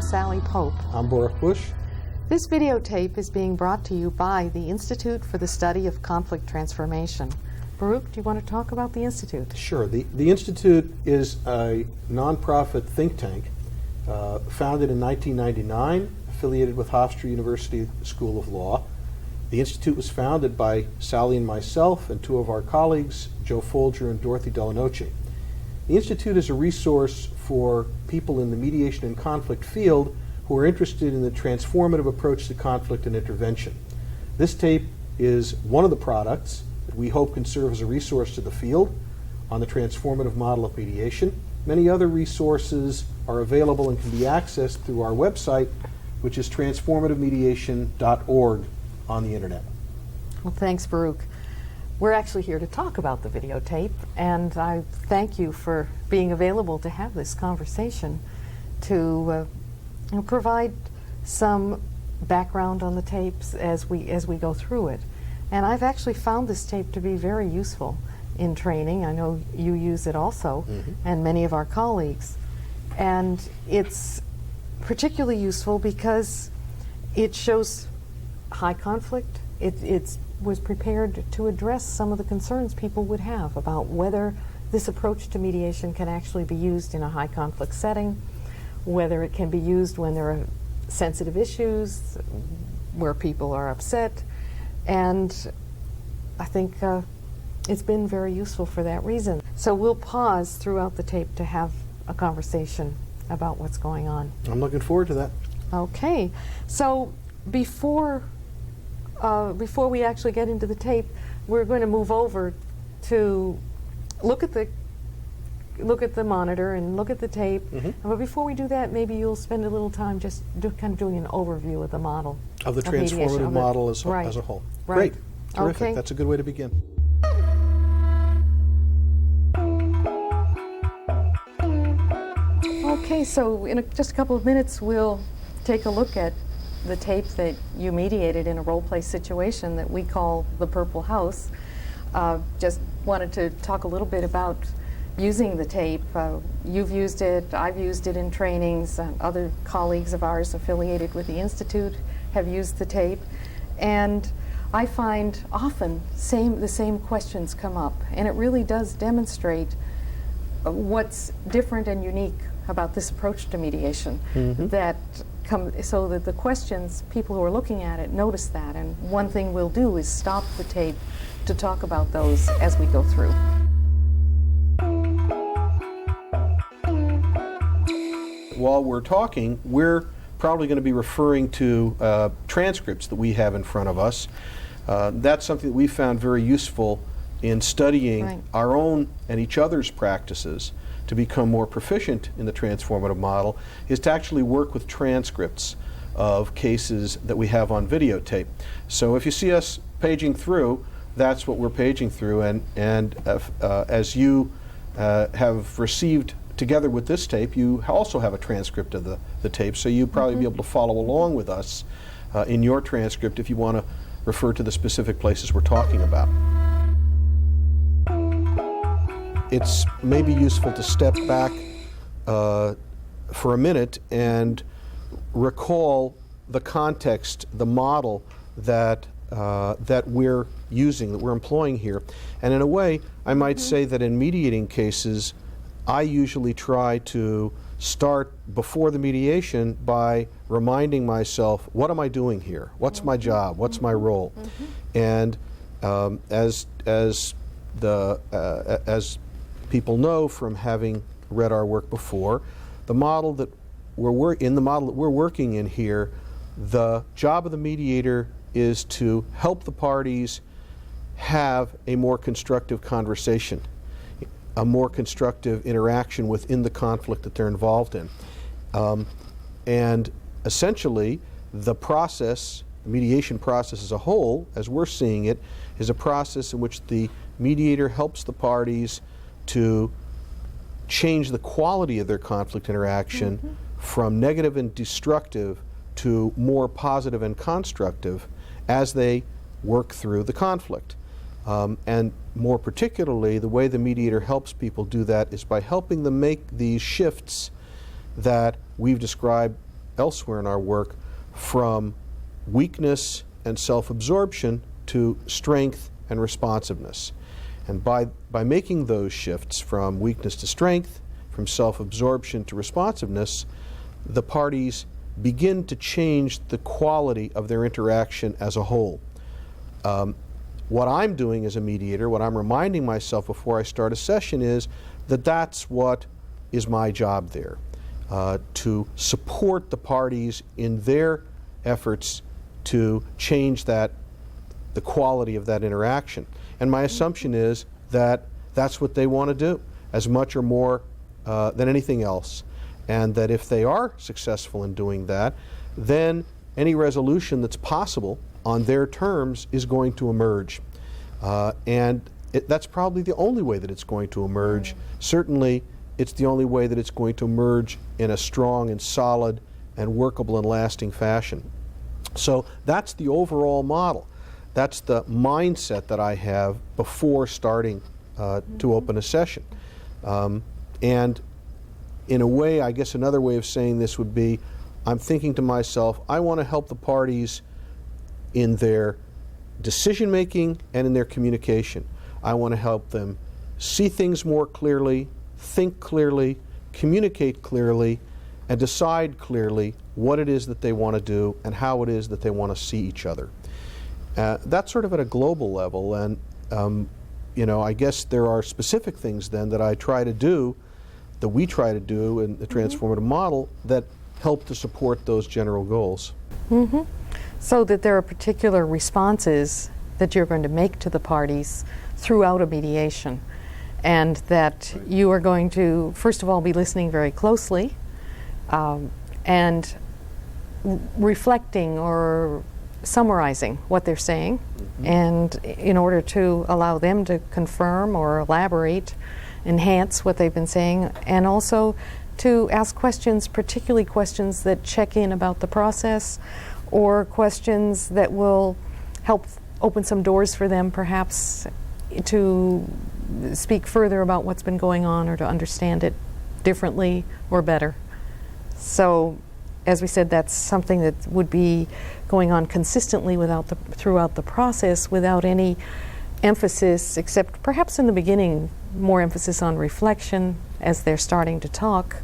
Sally Pope. I'm Baruch Bush. This videotape is being brought to you by the Institute for the Study of Conflict Transformation. Baruch, do you want to talk about the Institute? Sure. The Institute is a nonprofit think tank founded in 1999, affiliated with Hofstra University School of Law. The Institute was founded by Sally and myself and two of our colleagues, Joe Folger and Dorothy Delanoce. The Institute is a resource for people in the mediation and conflict field who are interested in the transformative approach to conflict and intervention. This tape is one of the products that we hope can serve as a resource to the field on the transformative model of mediation. Many other resources are available and can be accessed through our website, which is transformativemediation.org on the internet. Well, thanks, Baruch. We're actually here to talk about the videotape, and I thank you for being available to have this conversation to provide some background on the tapes as we go through it. And I've actually found this tape to be very useful in training. I know you use it also, and many of our colleagues. And it's particularly useful because it shows high conflict. It was prepared to address some of the concerns people would have about whether this approach to mediation can actually be used in a high conflict setting, whether it can be used when there are sensitive issues, where people are upset. And I think it's been very useful for that reason. So we'll pause throughout the tape to have a conversation about what's going on. I'm looking forward to that. Okay. So before we actually get into the tape, we're going to move over to look at the monitor and look at the tape. But before we do that, maybe you'll spend a little time just kind of doing an overview of the model. Of the transformative model as a whole. Right. Great. Terrific. Okay. That's a good way to begin. Okay, so in just a couple of minutes, we'll take a look at the tape that you mediated in a role-play situation that we call the Purple House. Just wanted to talk a little bit about using the tape. You've used it, I've used it in trainings, other colleagues of ours affiliated with the Institute have used the tape, and I find often the same questions come up, and it really does demonstrate what's different and unique about this approach to mediation, so that the questions, people who are looking at it notice that, and one thing we'll do is stop the tape to talk about those as we go through. While we're talking, we're probably going to be referring to transcripts that we have in front of us. That's something that we found very useful in studying our own and each other's practices to become more proficient in the transformative model, is to actually work with transcripts of cases that we have on videotape. So if you see us paging through, that's what we're paging through, and as you have received together with this tape, you also have a transcript of the tape, so you'll probably be able to follow along with us in your transcript if you want to refer to the specific places we're talking about. It's maybe useful to step back for a minute and recall the context, the model that we're using, that we're employing here. And in a way, I might say that in mediating cases, I usually try to start before the mediation by reminding myself, what am I doing here? What's my job? What's my role? And as people know from having read our work before, the model that we're working in here, the job of the mediator is to help the parties have a more constructive conversation, a more constructive interaction within the conflict that they're involved in. And essentially, the process, the mediation process as a whole, as we're seeing it, is a process in which the mediator helps the parties to change the quality of their conflict interaction from negative and destructive to more positive and constructive as they work through the conflict. And more particularly, the way the mediator helps people do that is by helping them make these shifts that we've described elsewhere in our work from weakness and self-absorption to strength and responsiveness. And by making those shifts from weakness to strength, from self-absorption to responsiveness, the parties begin to change the quality of their interaction as a whole. What I'm doing as a mediator, what I'm reminding myself before I start a session is that that's what is my job there, to support the parties in their efforts to change the quality of that interaction. And my assumption is that that's what they want to do, as much or more than anything else. And that if they are successful in doing that, then any resolution that's possible on their terms is going to emerge. And that's probably the only way that it's going to emerge. Certainly, it's the only way that it's going to emerge in a strong and solid and workable and lasting fashion. So that's the overall model. That's the mindset that I have before starting to open a session. And in a way, I guess another way of saying this would be, I'm thinking to myself, I want to help the parties in their decision making and in their communication. I want to help them see things more clearly, think clearly, communicate clearly, and decide clearly what it is that they want to do and how it is that they want to see each other. That's sort of at a global level, and I guess there are specific things then that I try to do, that we try to do in the transformative model, that help to support those general goals. So that there are particular responses that you're going to make to the parties throughout a mediation, and that you are going to, first of all, be listening very closely and reflecting or summarizing what they're saying, and in order to allow them to confirm or elaborate, enhance what they've been saying, and also to ask questions, particularly questions that check in about the process, or questions that will help open some doors for them perhaps to speak further about what's been going on or to understand it differently or better. So, as we said, that's something that would be going on consistently throughout the process, without any emphasis, except perhaps in the beginning, more emphasis on reflection as they're starting to talk,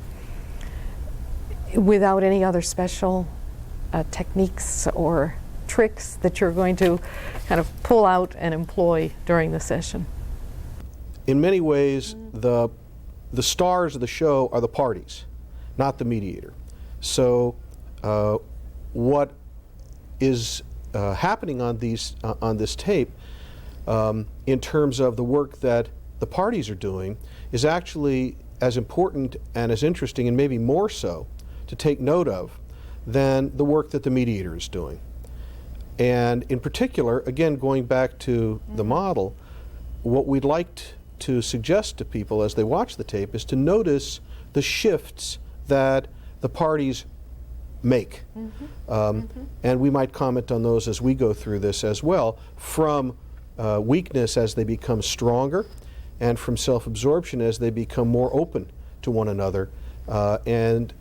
without any other special techniques or tricks that you're going to kind of pull out and employ during the session. In many ways, the stars of the show are the parties, not the mediator. So what is happening on this tape in terms of the work that the parties are doing is actually as important and as interesting, and maybe more so, to take note of than the work that the mediator is doing. And in particular, again, going back to the model, what we'd like to suggest to people as they watch the tape is to notice the shifts that the parties make. And we might comment on those as we go through this as well, from weakness as they become stronger, and from self-absorption as they become more open to one another. And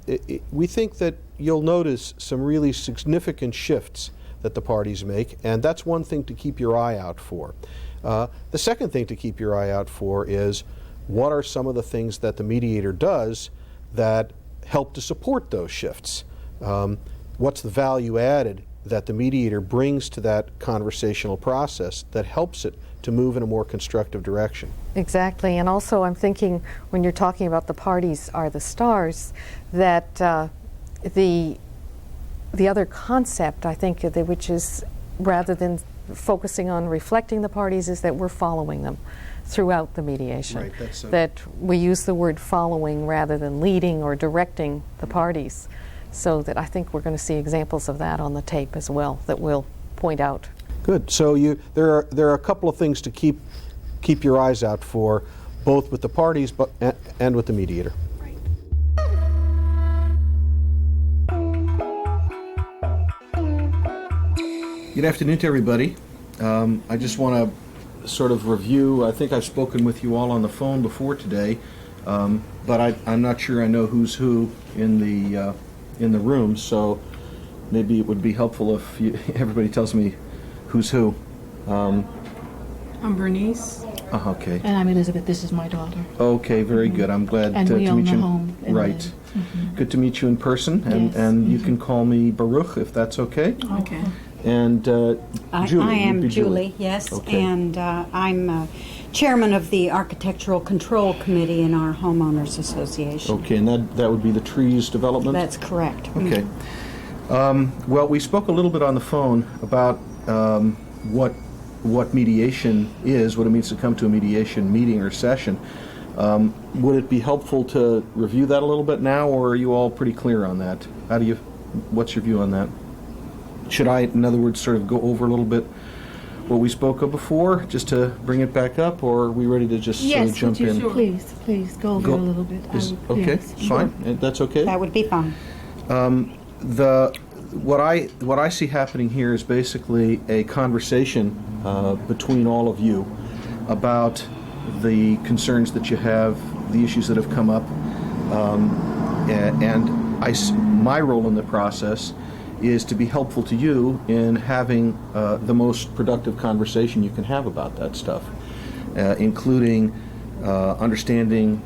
we think that you'll notice some really significant shifts that the parties make, and that's one thing to keep your eye out for. The second thing to keep your eye out for is, what are some of the things that the mediator does that help to support those shifts? What's the value added that the mediator brings to that conversational process that helps it to move in a more constructive direction? Exactly, and also I'm thinking, when you're talking about the parties are the stars, that the other concept, I think, which is, rather than focusing on reflecting the parties, is that we're following them throughout the mediation. Right, that's so. That we use the word following rather than leading or directing the parties. So that I think we're going to see examples of that on the tape as well that we'll point out. Good. So there are a couple of things to keep your eyes out for, both with the parties and with the mediator. Right. Good afternoon to everybody. I just want to sort of review. I think I've spoken with you all on the phone before today, but I'm not sure I know who's who in in the room, so maybe it would be helpful if everybody tells me who's who. I'm Bernice. Okay. And I'm Elizabeth. This is my daughter. Okay, very good. I'm glad And to we meet own the you. home and Right. the- Good to meet you in person, and, Yes. and you can call me Baruch if that's okay. Okay. And Julie. I am you'd be Julie, yes, Okay. and I'm chairman of the Architectural Control Committee in our Homeowners Association. Okay, and that would be the trees development? That's correct. Okay. Well, we spoke a little bit on the phone about what mediation is, what it means to come to a mediation meeting or session. Would it be helpful to review that a little bit now, or are you all pretty clear on that? What's your view on that? Should I, in other words, sort of go over a little bit what we spoke of before, just to bring it back up, or are we ready to just sort of Yes, jump would you in? please go over Go- a little bit. I would- Okay, yes, fine. That's okay. That would be fine. What I see happening here is basically a conversation between all of you about the concerns that you have, the issues that have come up, and my role in the process is to be helpful to you in having the most productive conversation you can have about that stuff, including understanding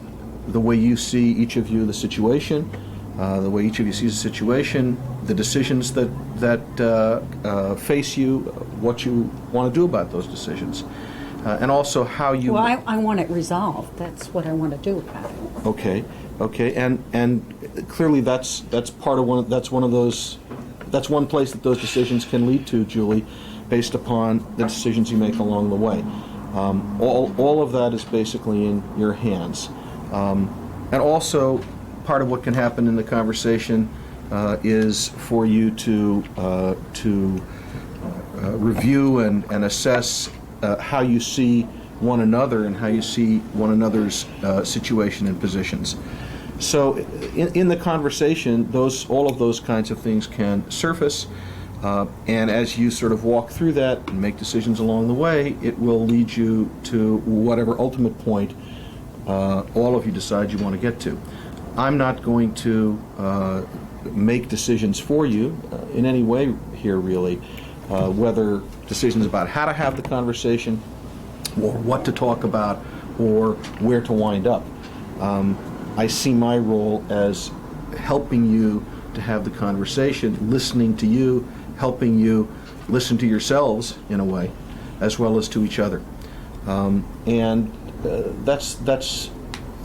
the way you see, each of you, the situation, the way each of you sees the situation, the decisions that face you, what you want to do about those decisions, and also how you. Well, I want it resolved. That's what I want to do about it. Okay, and clearly that's part of that's one place that those decisions can lead to, Julie, based upon the decisions you make along the way. All of that is basically in your hands, and also part of what can happen in the conversation is for you to review and assess how you see one another and how you see one another's situation and positions. So in the conversation, all of those kinds of things can surface, and as you sort of walk through that and make decisions along the way, it will lead you to whatever ultimate point all of you decide you want to get to. I'm not going to make decisions for you in any way here, really, whether decisions about how to have the conversation or what to talk about or where to wind up. I see my role as helping you to have the conversation, listening to you, helping you listen to yourselves in a way, as well as to each other. And that's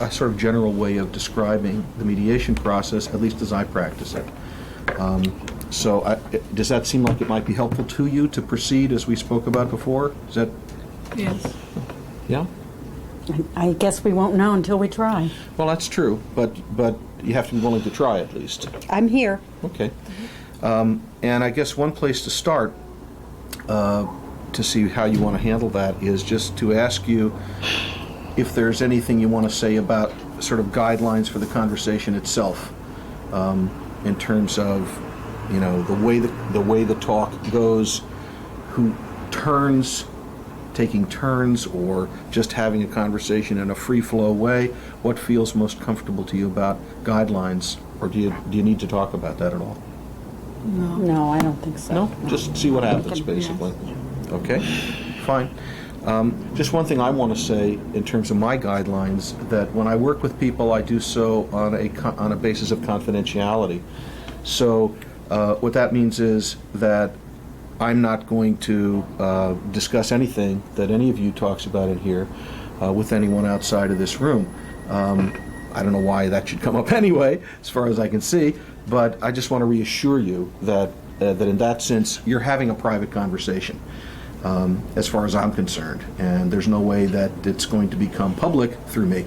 a sort of general way of describing the mediation process, at least as I practice it. Does that seem like it might be helpful to you to proceed as we spoke about before? Is that? Yes. Yeah? I guess we won't know until we try. Well, that's true, but you have to be willing to try at least. I'm here. Okay. And I guess one place to start to see how you want to handle that is just to ask you if there's anything you want to say about sort of guidelines for the conversation itself, in terms of, the way the talk goes, who taking turns, or just having a conversation in a free flow way. What feels most comfortable to you about guidelines, or do you need to talk about that at all? No, I don't think so. No? Just see what happens, basically. Okay, fine. Just one thing I want to say in terms of my guidelines, that when I work with people, I do so on a basis of confidentiality. So what that means is that I'm not going to discuss anything that any of you talks about in here with anyone outside of this room. I don't know why that should come up anyway, as far as I can see, but I just want to reassure you that in that sense, you're having a private conversation, as far as I'm concerned, and there's no way that it's going to become public through me.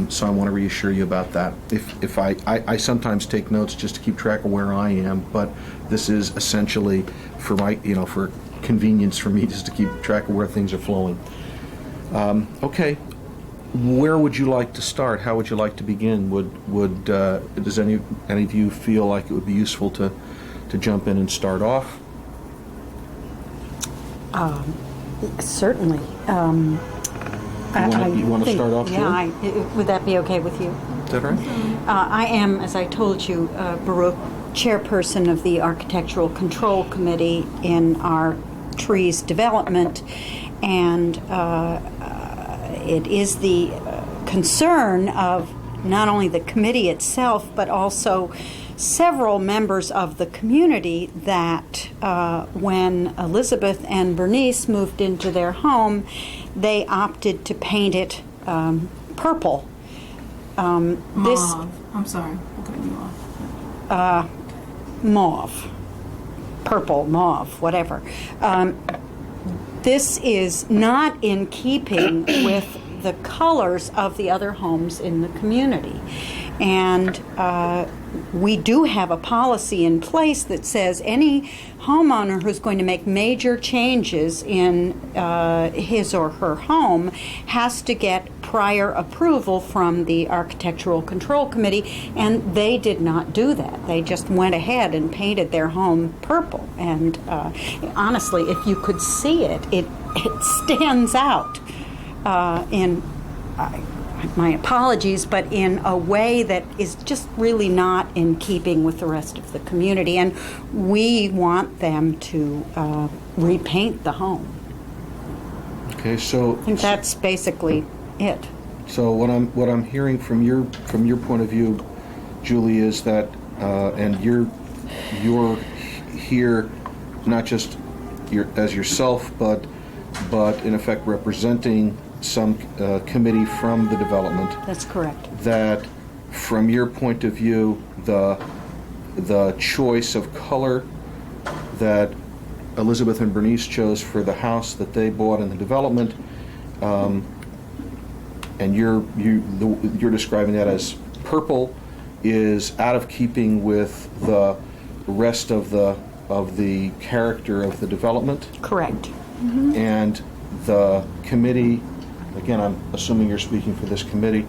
So I want to reassure you about that. If I sometimes take notes just to keep track of where I am, but this is essentially for for convenience for me, just to keep track of where things are flowing. Okay, where would you like to start? How would you like to begin? Does any of you feel like it would be useful to jump in and start off? Certainly. You want to start off, Yeah, Julie? would that be okay with you? Is that right? I am, as I told you, Baruch, chairperson of the Architectural Control Committee in our trees development, and it is the concern of not only the committee itself, but also several members of the community that when Elizabeth and Bernice moved into their home, they opted to paint it purple. Mauve. I'm sorry. I'm cutting you off. Mauve, purple, mauve, whatever. This is not in keeping with the colors of the other homes in the community. And we do have a policy in place that says any homeowner who's going to make major changes in his or her home has to get prior approval from the Architectural Control Committee, and they did not do that. They just went ahead and painted their home purple. And honestly, if you could see it, it stands out in my apologies, but in a way that is just really not in keeping with the rest of the community. And we want them to repaint the home. Okay, so I think that's basically it. So what I'm hearing from your point of view, Julie, is that and you're here not just as yourself, but in effect representing some committee from the development. That's correct. That from your point of view, the choice of color that Elizabeth and Bernice chose for the house that they bought in the development, and you're describing that as purple, is out of keeping with the rest of the character of the development. Correct. And the committee, again, I'm assuming you're speaking for this committee,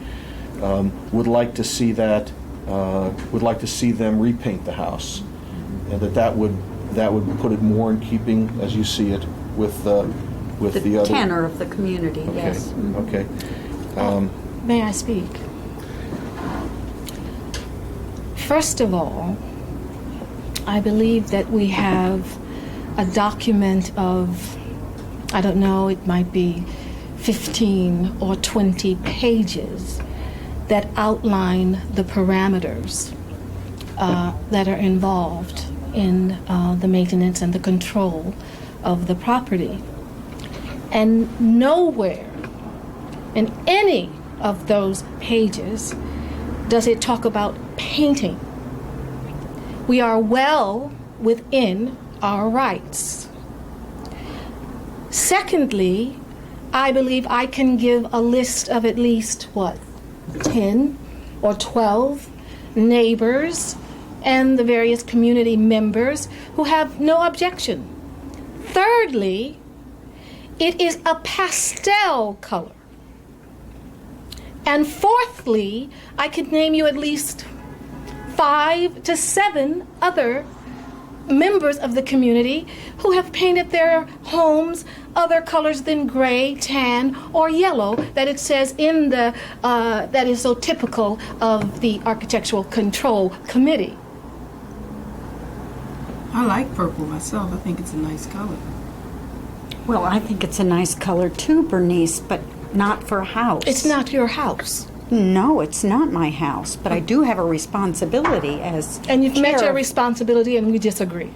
would like to see that, would like to see them repaint the house, and that would put it more in keeping, as you see it, with the other tenor of the community. Okay. Yes. Okay. May I speak? First of all, I believe that we have a document of, I don't know, it might be 15 or 20 pages that outline the parameters that are involved in the maintenance and the control of the property. And nowhere in any of those pages does it talk about painting. We are well within our rights. Secondly, I believe I can give a list of at least, 10 or 12 neighbors and the various community members who have no objection. Thirdly, it is a pastel color. And fourthly, I could name you at least 5 to 7 other members of the community who have painted their homes other colors than gray, tan, or yellow that it says in the that is so typical of the Architectural Control Committee. I like purple myself. I think it's a nice color. Well, I think it's a nice color too, Bernice, but not for a house. It's not your house. No, it's not my house, but I do have a responsibility as And you've met chair your of- responsibility, and we disagree.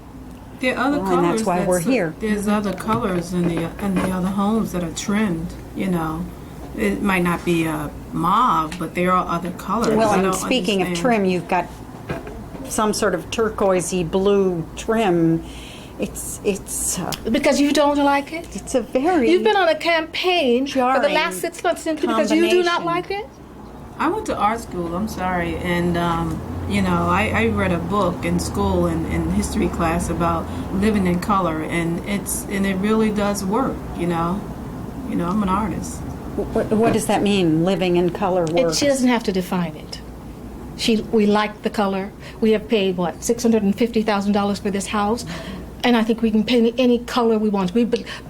There are other Well, colors. and that's why we're here. There's other colors in the other homes that are trimmed. You know, it might not be a mauve, but there are other colors. Well, I and don't speaking of understand. trim, you've got some sort of turquoisey blue trim. It's Because you don't like it? it's a very You've been on a campaign for the jarring last 6 months simply because you do not combination. like it? I went to art school. I'm sorry, and you know, I read a book in school in history class about living in color, and it really does work. You know, I'm an artist. What does that mean? Living in color works. She doesn't have to define it. We like the color. We have paid, $650,000 for this house. And I think we can paint it any color we want.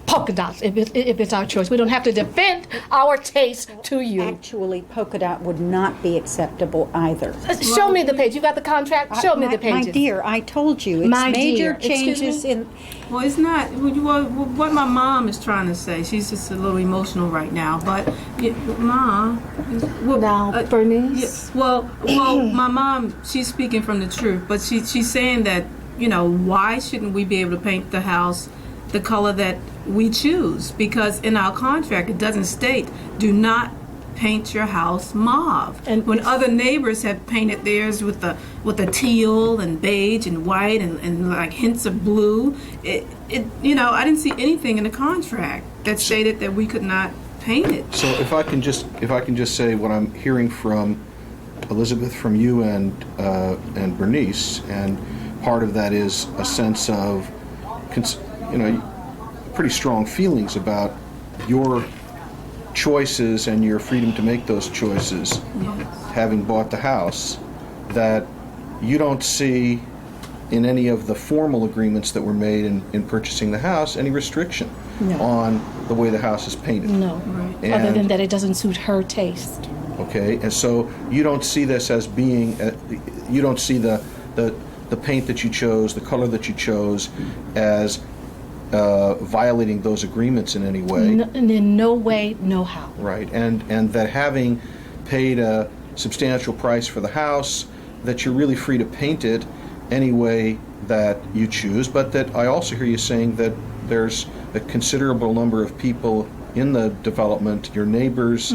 Polka dots, if it's our choice. We don't have to defend our taste to you. Actually, polka dot would not be acceptable either. Show me the page. You got the contract? Show me the pages. My dear, I told you, it's My major dear. Excuse changes me? in... Well, it's not what my mom is trying to say. She's just a little emotional right now. But, Mom... Well, Now, Bernice? well, my mom, she's speaking from the truth. But she's saying that, why shouldn't we be able to paint the house the color that we choose? Because in our contract, it doesn't state, do not paint your house mauve. And when other neighbors have painted theirs with the teal and beige and white and like hints of blue, I didn't see anything in the contract that stated that we could not paint it. So if I can just say what I'm hearing from Elizabeth, from you and Bernice, and part of that is a sense of pretty strong feelings about your choices and your freedom to make those choices, having bought the house, that you don't see in any of the formal agreements that were made in purchasing the house any restriction on the way the house is painted. No, And, other than that it doesn't suit her taste. Okay, and so you don't see this as being, you don't see the paint that you chose, the color that you chose, as violating those agreements in any way. In no way, no how. Right, and that having paid a substantial price for the house, that you're really free to paint it any way that you choose, but that I also hear you saying that there's a considerable number of people in the development, your neighbors,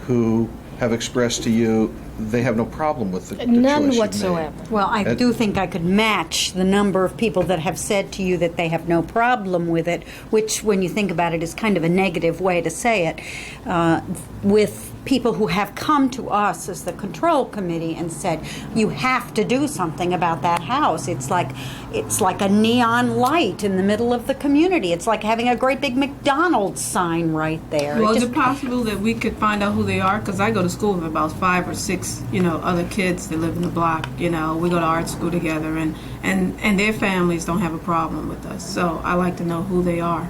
who have expressed to you they have no problem with the choice None you've whatsoever. made. Well, I do think I could match the number of people that have said to you that they have no problem with it, which, when you think about it, is kind of a negative way to say it, with people who have come to us as the control committee and said, you have to do something about that house. It's like a neon light in the middle of the community. It's like having a great big McDonald's sign right there. Well, is it possible that we could find out who they are? Because I go to school with about 5 or 6, other kids that live in the block. We go to art school together, and their families don't have a problem with us. So I like to know who they are.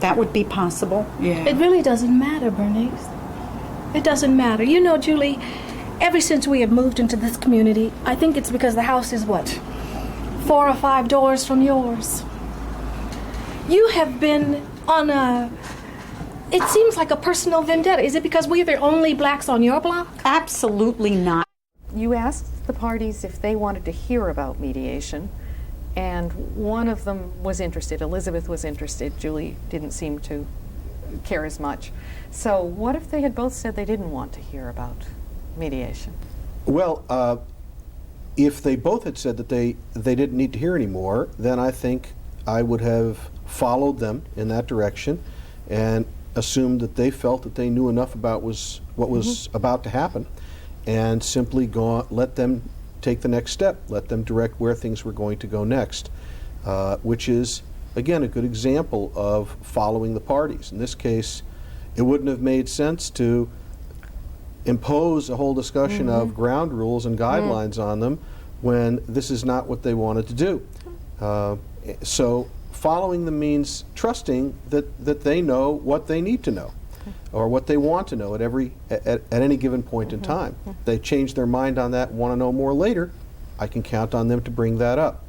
That would be possible. Yeah. It really doesn't matter, Bernice. It doesn't matter. Julie, ever since we have moved into this community, I think it's because the house is, 4 or 5 doors from yours. You have been on it seems like a personal vendetta. Is it because we're the only blacks on your block? Absolutely not. You asked the parties if they wanted to hear about mediation, and one of them was interested. Elizabeth was interested. Julie didn't seem to care as much. So what if they had both said they didn't want to hear about mediation? Well, if they both had said that they didn't need to hear anymore, then I think I would have followed them in that direction and assumed that they felt that they knew enough about what was about to happen, and simply let them take the next step, let them direct where things were going to go next, which is, again, a good example of following the parties. In this case, it wouldn't have made sense to impose a whole discussion of ground rules and guidelines on them when this is not what they wanted to do. So following them means trusting that they know what they need to know, or what they want to know at any given point in time. If they change their mind on that, want to know more later, I can count on them to bring that up.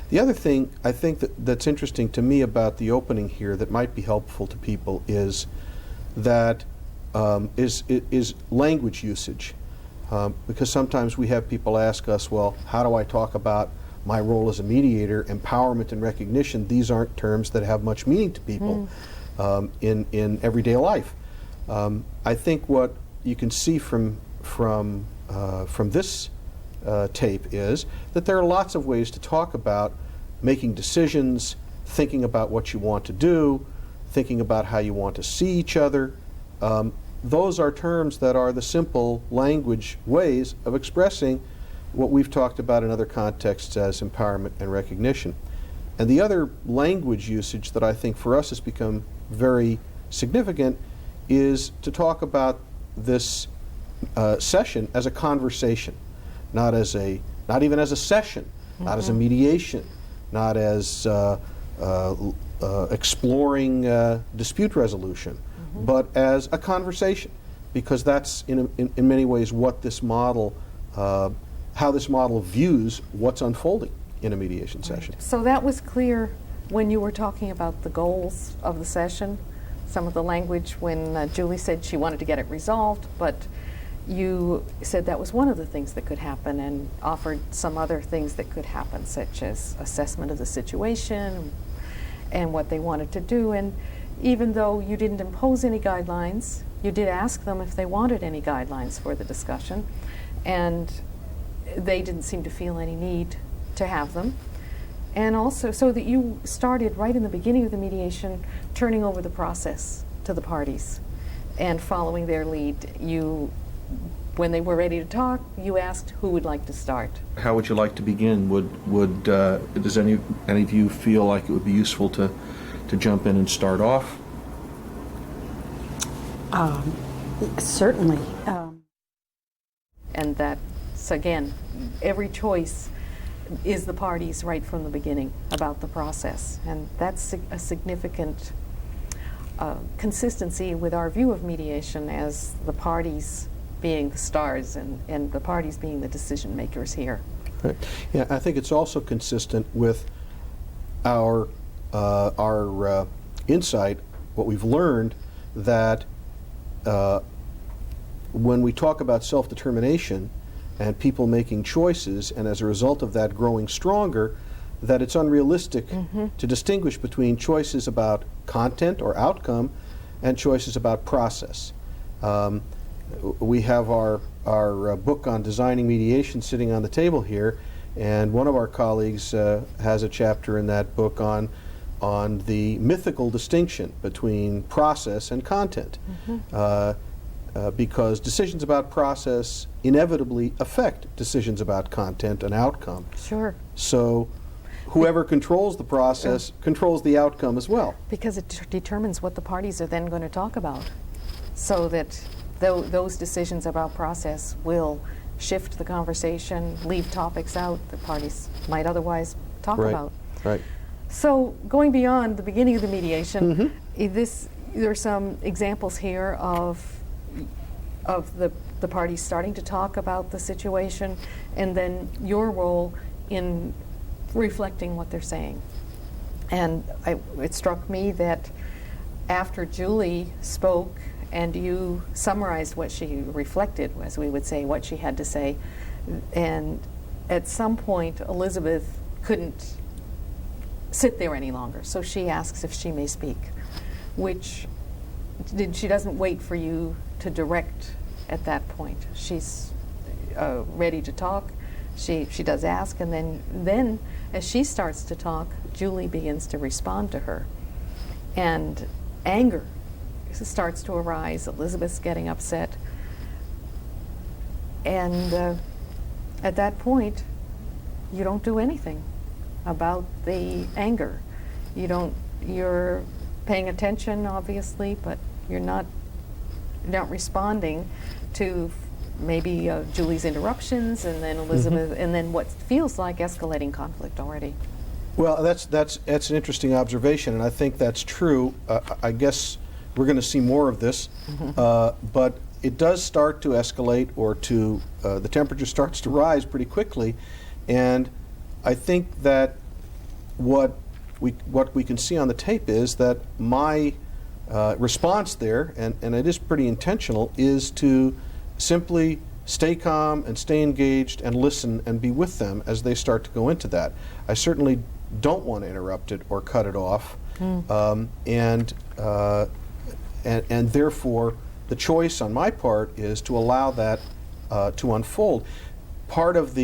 The other thing I think that's interesting to me about the opening here that might be helpful to people is that is language usage, because sometimes we have people ask us, well, how do I talk about my role as a mediator, empowerment and recognition? These aren't terms that have much meaning to people in everyday life. I think what you can see from this tape is that there are lots of ways to talk about making decisions, thinking about what you want to do, thinking about how you want to see each other. Those are terms that are the simple language ways of expressing what we've talked about in other contexts as empowerment and recognition. And the other language usage that I think for us has become very significant is to talk about this session as a conversation, not even as a session, not as a mediation, not as exploring dispute resolution, but as a conversation, because that's in many ways what this model, how this model views what's unfolding in a mediation session. So that was clear when you were talking about the goals of the session, some of the language when Julie said she wanted to get it resolved, but you said that was one of the things that could happen and offered some other things that could happen, such as assessment of the situation and what they wanted to do. And even though you didn't impose any guidelines, you did ask them if they wanted any guidelines for the discussion, and they didn't seem to feel any need to have them. And also, so that you started right in the beginning of the mediation, turning over the process to the parties and following their lead. When they were ready to talk, you asked who would like to start. How would you like to begin? Does any of you feel like it would be useful to jump in and start off? Certainly. And that's, again, every choice is the parties right from the beginning about the process. And that's a significant consistency with our view of mediation as the parties being the stars and the parties being the decision makers here. Right. Yeah, I think it's also consistent with our insight, what we've learned, that when we talk about self-determination and people making choices, and as a result of that growing stronger, that it's unrealistic to distinguish between choices about content or outcome and choices about process. We have our book on designing mediation sitting on the table here, and one of our colleagues has a chapter in that book on the mythical distinction between process and content. Because decisions about process inevitably affect decisions about content and outcome. Sure. So whoever controls the process controls the outcome as well. Because it determines what the parties are then going to talk about. So that those decisions about process will shift the conversation, leave topics out that parties might otherwise talk about. Right. So going beyond the beginning of the mediation, there are some examples here of the parties starting to talk about the situation, and then your role in reflecting what they're saying. And it struck me that after Julie spoke and you summarized what she reflected, as we would say, what she had to say, and at some point Elizabeth couldn't sit there any longer, so she asks if she may speak, which she doesn't wait for you to direct at that point. She's ready to talk. She does ask, and then as she starts to talk, Julie begins to respond to her, and anger starts to arise. Elizabeth's getting upset, and at that point, you don't do anything about the anger. You're paying attention, obviously, but you're not responding to maybe Julie's interruptions, and then Elizabeth, and then what feels like escalating conflict already. Well, that's an interesting observation, and I think that's true. I guess we're going to see more of this, but it does start to escalate, or the temperature starts to rise pretty quickly, and I think that what we can see on the tape is that my response there, and it is pretty intentional, is to simply stay calm and stay engaged and listen and be with them as they start to go into that. I certainly don't want to interrupt it or cut it off, and therefore the choice on my part is to allow that to unfold. Part of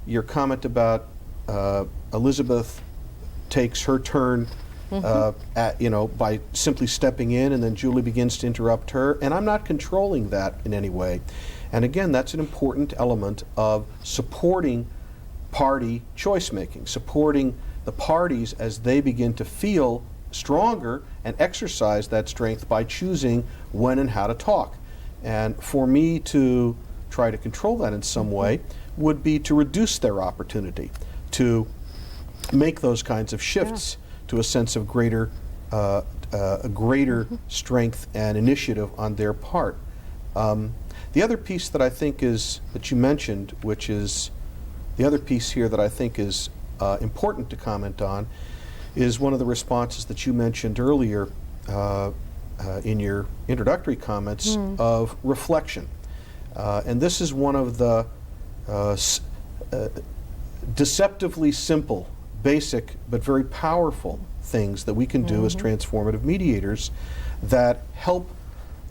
your comment about Elizabeth takes her turn by simply stepping in, and then Julie begins to interrupt her, and I'm not controlling that in any way. And again, that's an important element of supporting party choice making, supporting the parties as they begin to feel stronger and exercise that strength by choosing when and how to talk. And for me to try to control that in some way would be to reduce their opportunity to make those kinds of shifts to a sense of greater strength and initiative on their part. The other piece that I think is, that you mentioned, which is the other piece here that I think is important to comment on, is one of the responses that you mentioned earlier in your introductory comments of reflection. And this is one of the deceptively simple, basic, but very powerful things that we can do as transformative mediators that help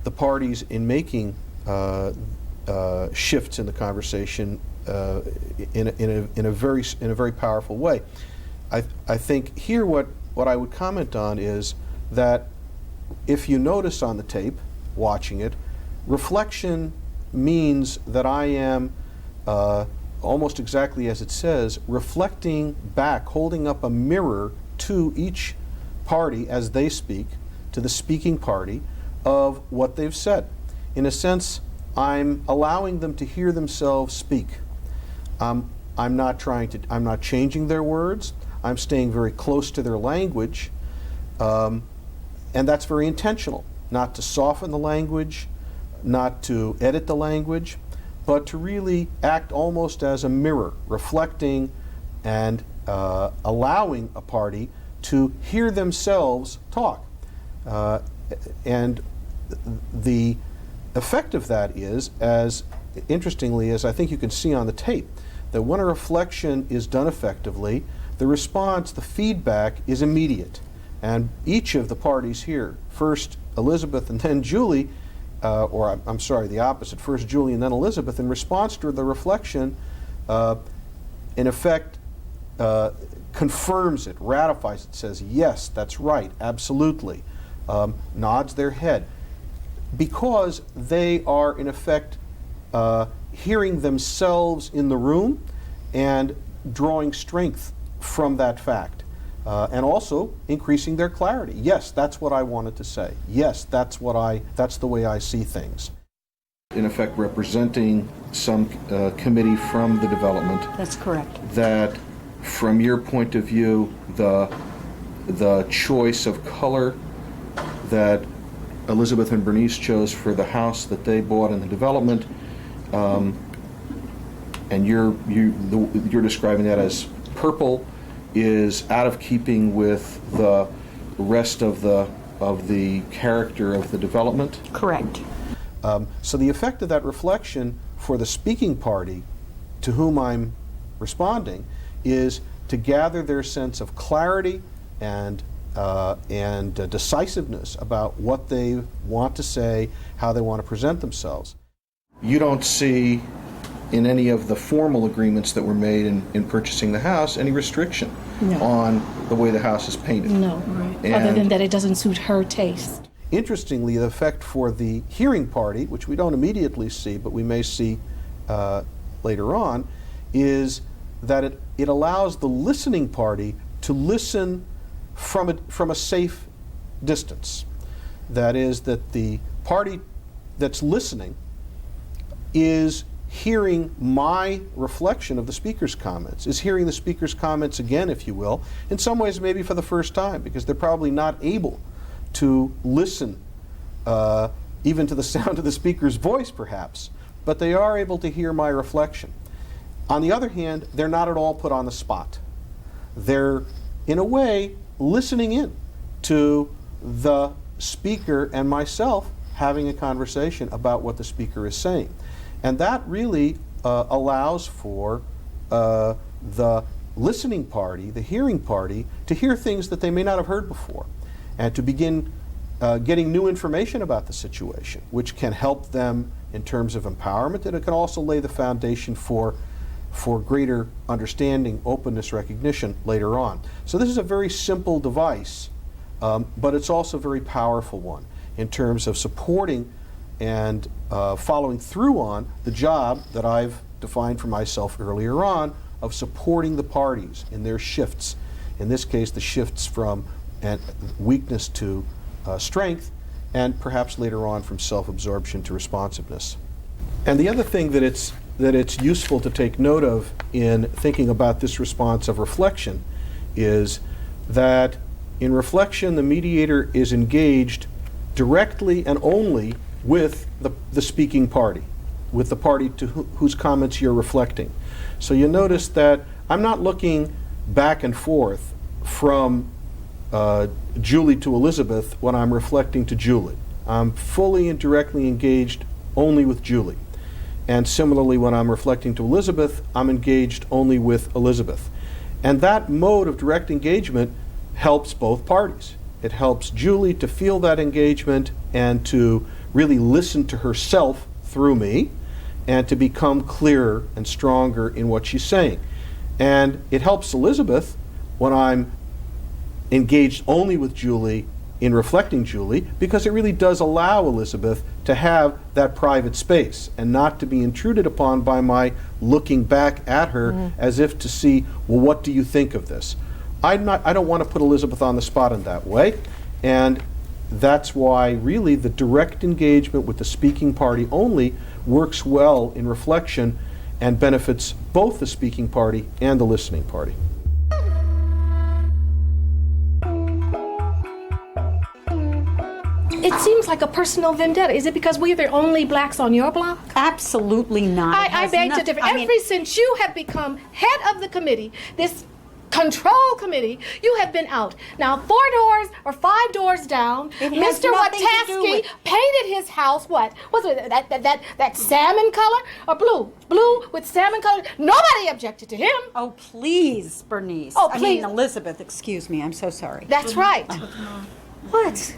the parties in making shifts in the conversation in a very powerful way. I think here what I would comment on is that if you notice on the tape, watching it, reflection means that I am almost exactly as it says, reflecting back, holding up a mirror to each party as they speak, to the speaking party, of what they've said. In a sense, I'm allowing them to hear themselves speak. I'm not changing their words. I'm staying very close to their language, and that's very intentional. Not to soften the language, not to edit the language, but to really act almost as a mirror, reflecting and allowing a party to hear themselves talk. And the effect of that is, as interestingly as I think you can see on the tape, that when a reflection is done effectively, the response, the feedback is immediate. And each of the parties here, first Elizabeth and then Julie, or I'm sorry, the opposite, first Julie and then Elizabeth, in response to the reflection, in effect confirms it, ratifies it, says, yes, that's right, absolutely, nods their head, because they are in effect hearing themselves in the room and drawing strength from that fact. And also increasing their clarity. Yes, that's what I wanted to say. Yes, that's the way I see things. In effect, representing some committee from the development. That's correct. That, from your point of view, the choice of color that Elizabeth and Bernice chose for the house that they bought in the development, and you're describing that as purple, is out of keeping with the rest of the character of the development? Correct. So the effect of that reflection for the speaking party to whom I'm responding is to gather their sense of clarity and decisiveness about what they want to say, how they want to present themselves. You don't see in any of the formal agreements that were made in purchasing the house any restriction on the way the house is painted. No, right. Other than that it doesn't suit her taste. Interestingly, the effect for the hearing party, which we don't immediately see, but we may see later on, is that it allows the listening party to listen from a safe distance. That is, that the party that's listening is hearing my reflection of the speaker's comments, is hearing the speaker's comments again, if you will, in some ways maybe for the first time, because they're probably not able to listen even to the sound of the speaker's voice, perhaps, but they are able to hear my reflection. On the other hand, they're not at all put on the spot. They're, in a way, listening in to the speaker and myself having a conversation about what the speaker is saying. And that really allows for the listening party, the hearing party, to hear things that they may not have heard before, and to begin getting new information about the situation, which can help them in terms of empowerment, and it can also lay the foundation for greater understanding, openness, recognition later on. So this is a very simple device, but it's also a very powerful one in terms of supporting and following through on the job that I've defined for myself earlier on of supporting the parties in their shifts. In this case, the shifts from weakness to strength, and perhaps later on from self-absorption to responsiveness. And the other thing that it's useful to take note of in thinking about this response of reflection is that in reflection, the mediator is engaged directly and only with the speaking party, with the party to whose comments you're reflecting. So you notice that I'm not looking back and forth from Julie to Elizabeth when I'm reflecting to Julie. I'm fully and directly engaged only with Julie. And similarly, when I'm reflecting to Elizabeth, I'm engaged only with Elizabeth. And that mode of direct engagement helps both parties. It helps Julie to feel that engagement and to really listen to herself through me and to become clearer and stronger in what she's saying. And it helps Elizabeth when I'm engaged only with Julie in reflecting Julie, because it really does allow Elizabeth to have that private space and not to be intruded upon by my looking back at her as if to see, well, what do you think of this? I don't want to put Elizabeth on the spot in that way, and that's why really the direct engagement with the speaking party only works well in reflection and benefits both the speaking party and the listening party. It seems like a personal vendetta. Is it because we're the only blacks on your block? Absolutely not. I beg to differ. Ever since you have become head of the committee, this control committee, you have been out. Now, 4 doors or 5 doors down, Mr. Wataski painted his house, what? Was it that salmon color or blue? Blue with salmon color? Nobody objected to him. Oh, please, Bernice. Oh, I please. mean, Elizabeth, excuse me. I'm so sorry. That's right. What?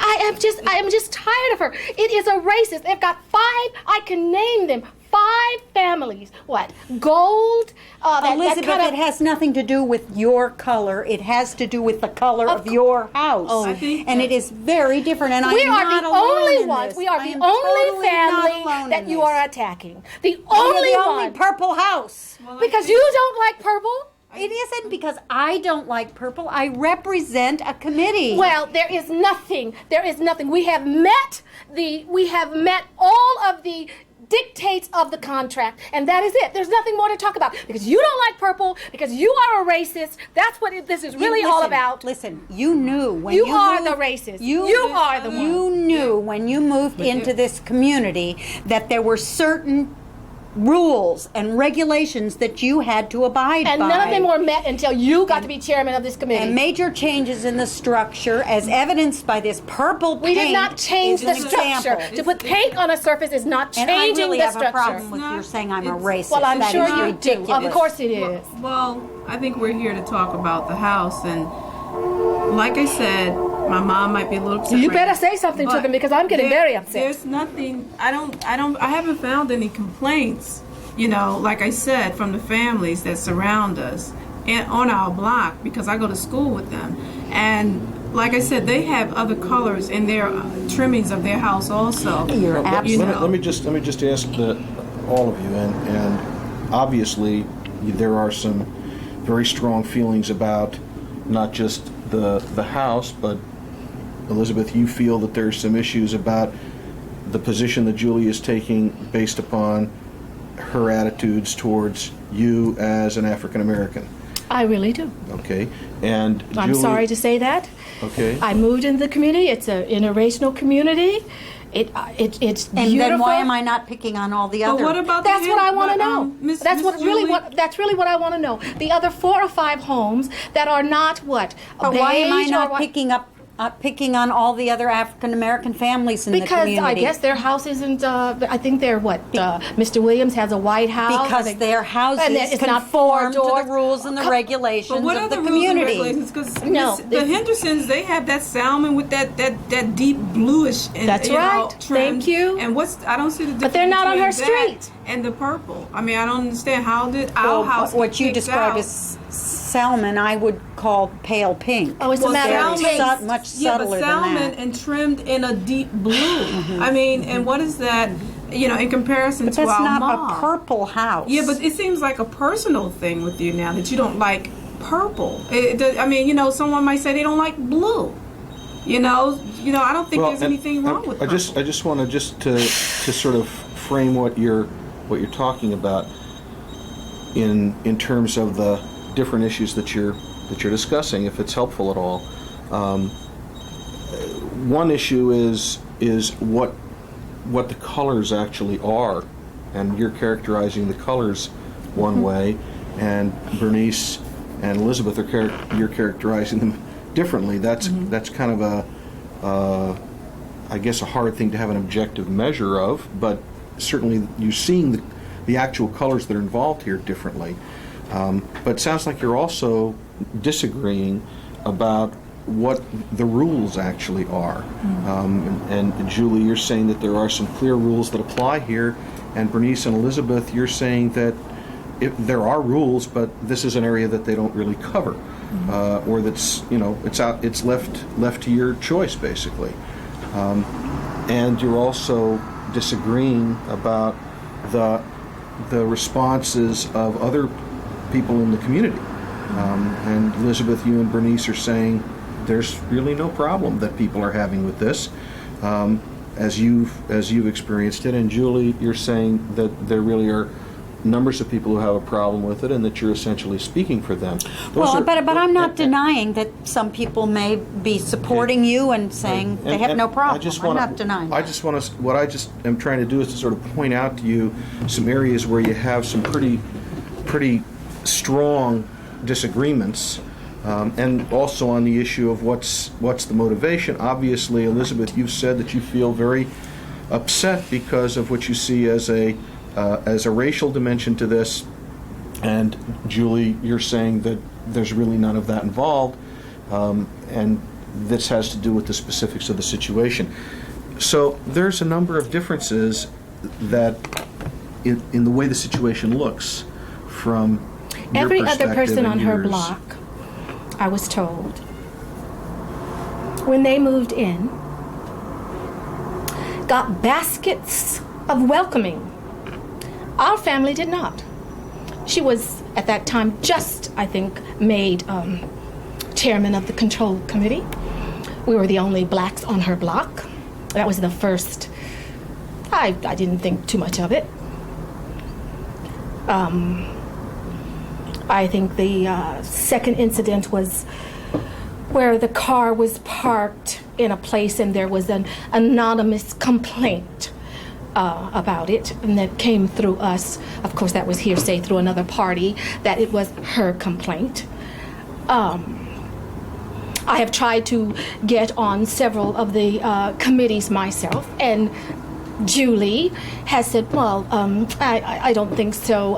I am just tired of her. It is a racist. They've got 5, I can name them, 5 families. What? Gold? Elizabeth, that kind of, it has nothing to do with your color. It has to do with the color of your house. Oh. I think and it is very different. And we I'm are not the alone only in ones. this. We are I the am only totally not family alone that in you this. are attacking. The You're only the one. only purple house. Because you don't like purple? It isn't because I don't like purple. I represent a committee. Well, there is nothing. There is nothing. We have met all of the dictates of the contract, and that is it. There's nothing more to talk about because you don't like purple, because you are a racist. That's what this is really all about. Listen, you knew when You you are moved, the racist. You are the one. You knew when you moved into this community that there were certain rules and regulations that you had to abide by. And none of them were met until you got to be chairman of this committee. And major changes in the structure, as evidenced by this purple paint. We did not change is the an structure. example. To put paint on a surface is not And I changing really the have structure. a problem with your saying I'm a racist. Well, I'm That sure is you ridiculous. do. Of course it is. Well, I think we're here to talk about the house, and like I said, my mom might be a little upset. You right better now, say something to but them because I'm getting very upset. There's nothing. I haven't found any complaints. You know, like I said, from the families that surround us and on our block, because I go to school with them. And like I said, they have other colors in their trimmings of their house also. You're absolutely. Let me just ask all of you, and obviously there are some very strong feelings about not just the house, but Elizabeth, you feel that there's some issues about the position that Julie is taking based upon her attitudes towards you as an African American. I really do. Okay, and I'm Julie, sorry to say that. Okay. I moved into the community. It's an interracial community. It's And beautiful. then why am I not picking on all the other? But what about That's what I want to know. Miss That's really Julie? what I want to know. The other 4 or 5 homes that are not what? But why am I beige or not what? picking on all the other African American families in the Because community? I guess their house isn't. I think they're what? Mr. Williams has a white house. because their houses and it's not 4 conform to doors. the rules and the regulations But what of are the the rules and community. regulations? Because No, the Hendersons, they have that salmon with that deep bluish. And, That's right. Trim. Thank you. And I don't see the difference. But they're not on between her that street. And the purple. I mean, I don't understand how did Well, our house what get you picked describe out? as salmon, I would call pale pink. Oh, it's a matter of Very taste. much Yeah, subtler but salmon than that. and trimmed in a deep blue. I mean, and what is that? You know, in comparison But to that's our not mom. a purple house. Yeah, but it seems like a personal thing with you now that you don't like purple. I mean, you know, someone might say they don't like blue. You know, I don't think there's and anything wrong with I purple. just want to to sort of frame what you're talking about in terms of the different issues that you're that you're discussing, if it's helpful at all. One issue is what the colors actually are, and you're characterizing the colors one way, and Bernice and Elizabeth you're characterizing them differently. That's kind of I guess a hard thing to have an objective measure of, but certainly you're seeing the actual colors that are involved here differently. But it sounds like you're also disagreeing about what the rules actually are. And Julie, you're saying that there are some clear rules that apply here, and Bernice and Elizabeth, you're saying that there are rules, but this is an area that they don't really cover, or that's it's left to your choice basically. And you're also disagreeing about the responses of other people in the community. And Elizabeth, you and Bernice are saying there's really no problem that people are having with this, as you've experienced it. And Julie, you're saying that there really are numbers of people who have a problem with it, and that you're essentially speaking for them. But I'm not denying that some people may be supporting you and saying they have no problem. I'm not denying. What I just am trying to do is to sort of point out to you some areas where you have some pretty strong disagreements, and also on the issue of what's the motivation. Obviously, Elizabeth, you've said that you feel very upset because of what you see as a racial dimension to this, and Julie, you're saying that there's really none of that involved, and this has to do with the specifics of the situation. So there's a number of differences that in the way the situation looks from your Every other perspective person and on her yours. block, I was told, when they moved in, got baskets of welcoming. Our family did not. She was, at that time, just, I think, made chairman of the control committee. We were the only blacks on her block. That was the first. I didn't think too much of it. I think the second incident was where the car was parked in a place and there was an anonymous complaint about it, and that came through us. Of course, that was hearsay through another party, that it was her complaint. I have tried to get on several of the committees myself, and Julie has said, well, I don't think so,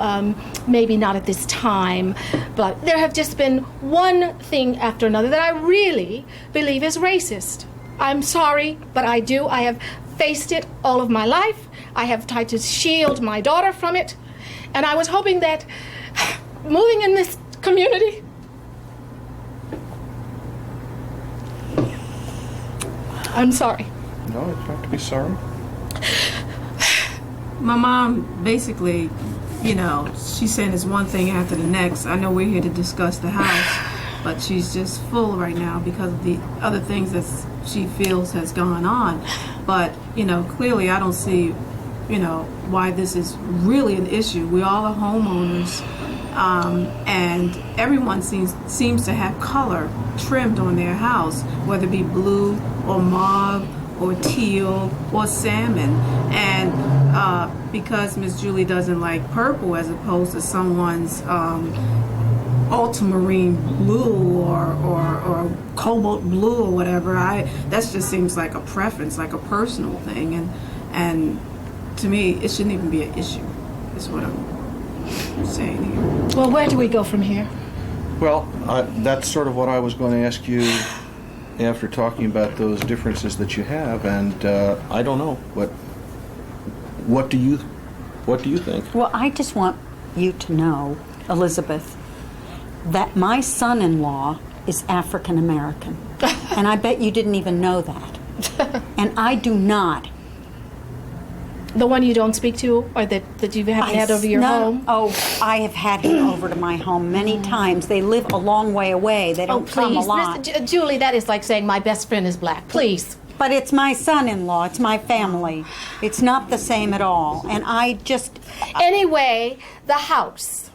maybe not at this time, but there have just been one thing after another that I really believe is racist. I'm sorry, but I do. I have faced it all of my life. I have tried to shield my daughter from it, and I was hoping that moving in this community, I'm sorry. No, you don't have to be sorry. My mom basically, she's saying it's one thing after the next. I know we're here to discuss the house, but she's just full right now because of the other things that she feels has gone on. But, clearly I don't see, why this is really an issue. We all are homeowners, and everyone seems to have color trimmed on their house, whether it be blue or mauve or teal or salmon. And because Miss Julie doesn't like purple as opposed to someone's ultramarine blue or cobalt blue or whatever, that just seems like a preference, like a personal thing, and to me it shouldn't even be an issue, is what I'm saying here. Well, where do we go from here? Well, that's sort of what I was going to ask you after talking about those differences that you have, and I don't know. What do you think? Well, I just want you to know, Elizabeth, that my son-in-law is African American, and I bet you didn't even know that. And I do not. The one you don't speak to, or that you haven't had over your home? Oh, I have had him over to my home many times. They live a long way away. They don't come a lot. Julie, that is like saying my best friend is black. Please. But it's my son-in-law. It's my family. It's not the same at all. And I just... Anyway, the house.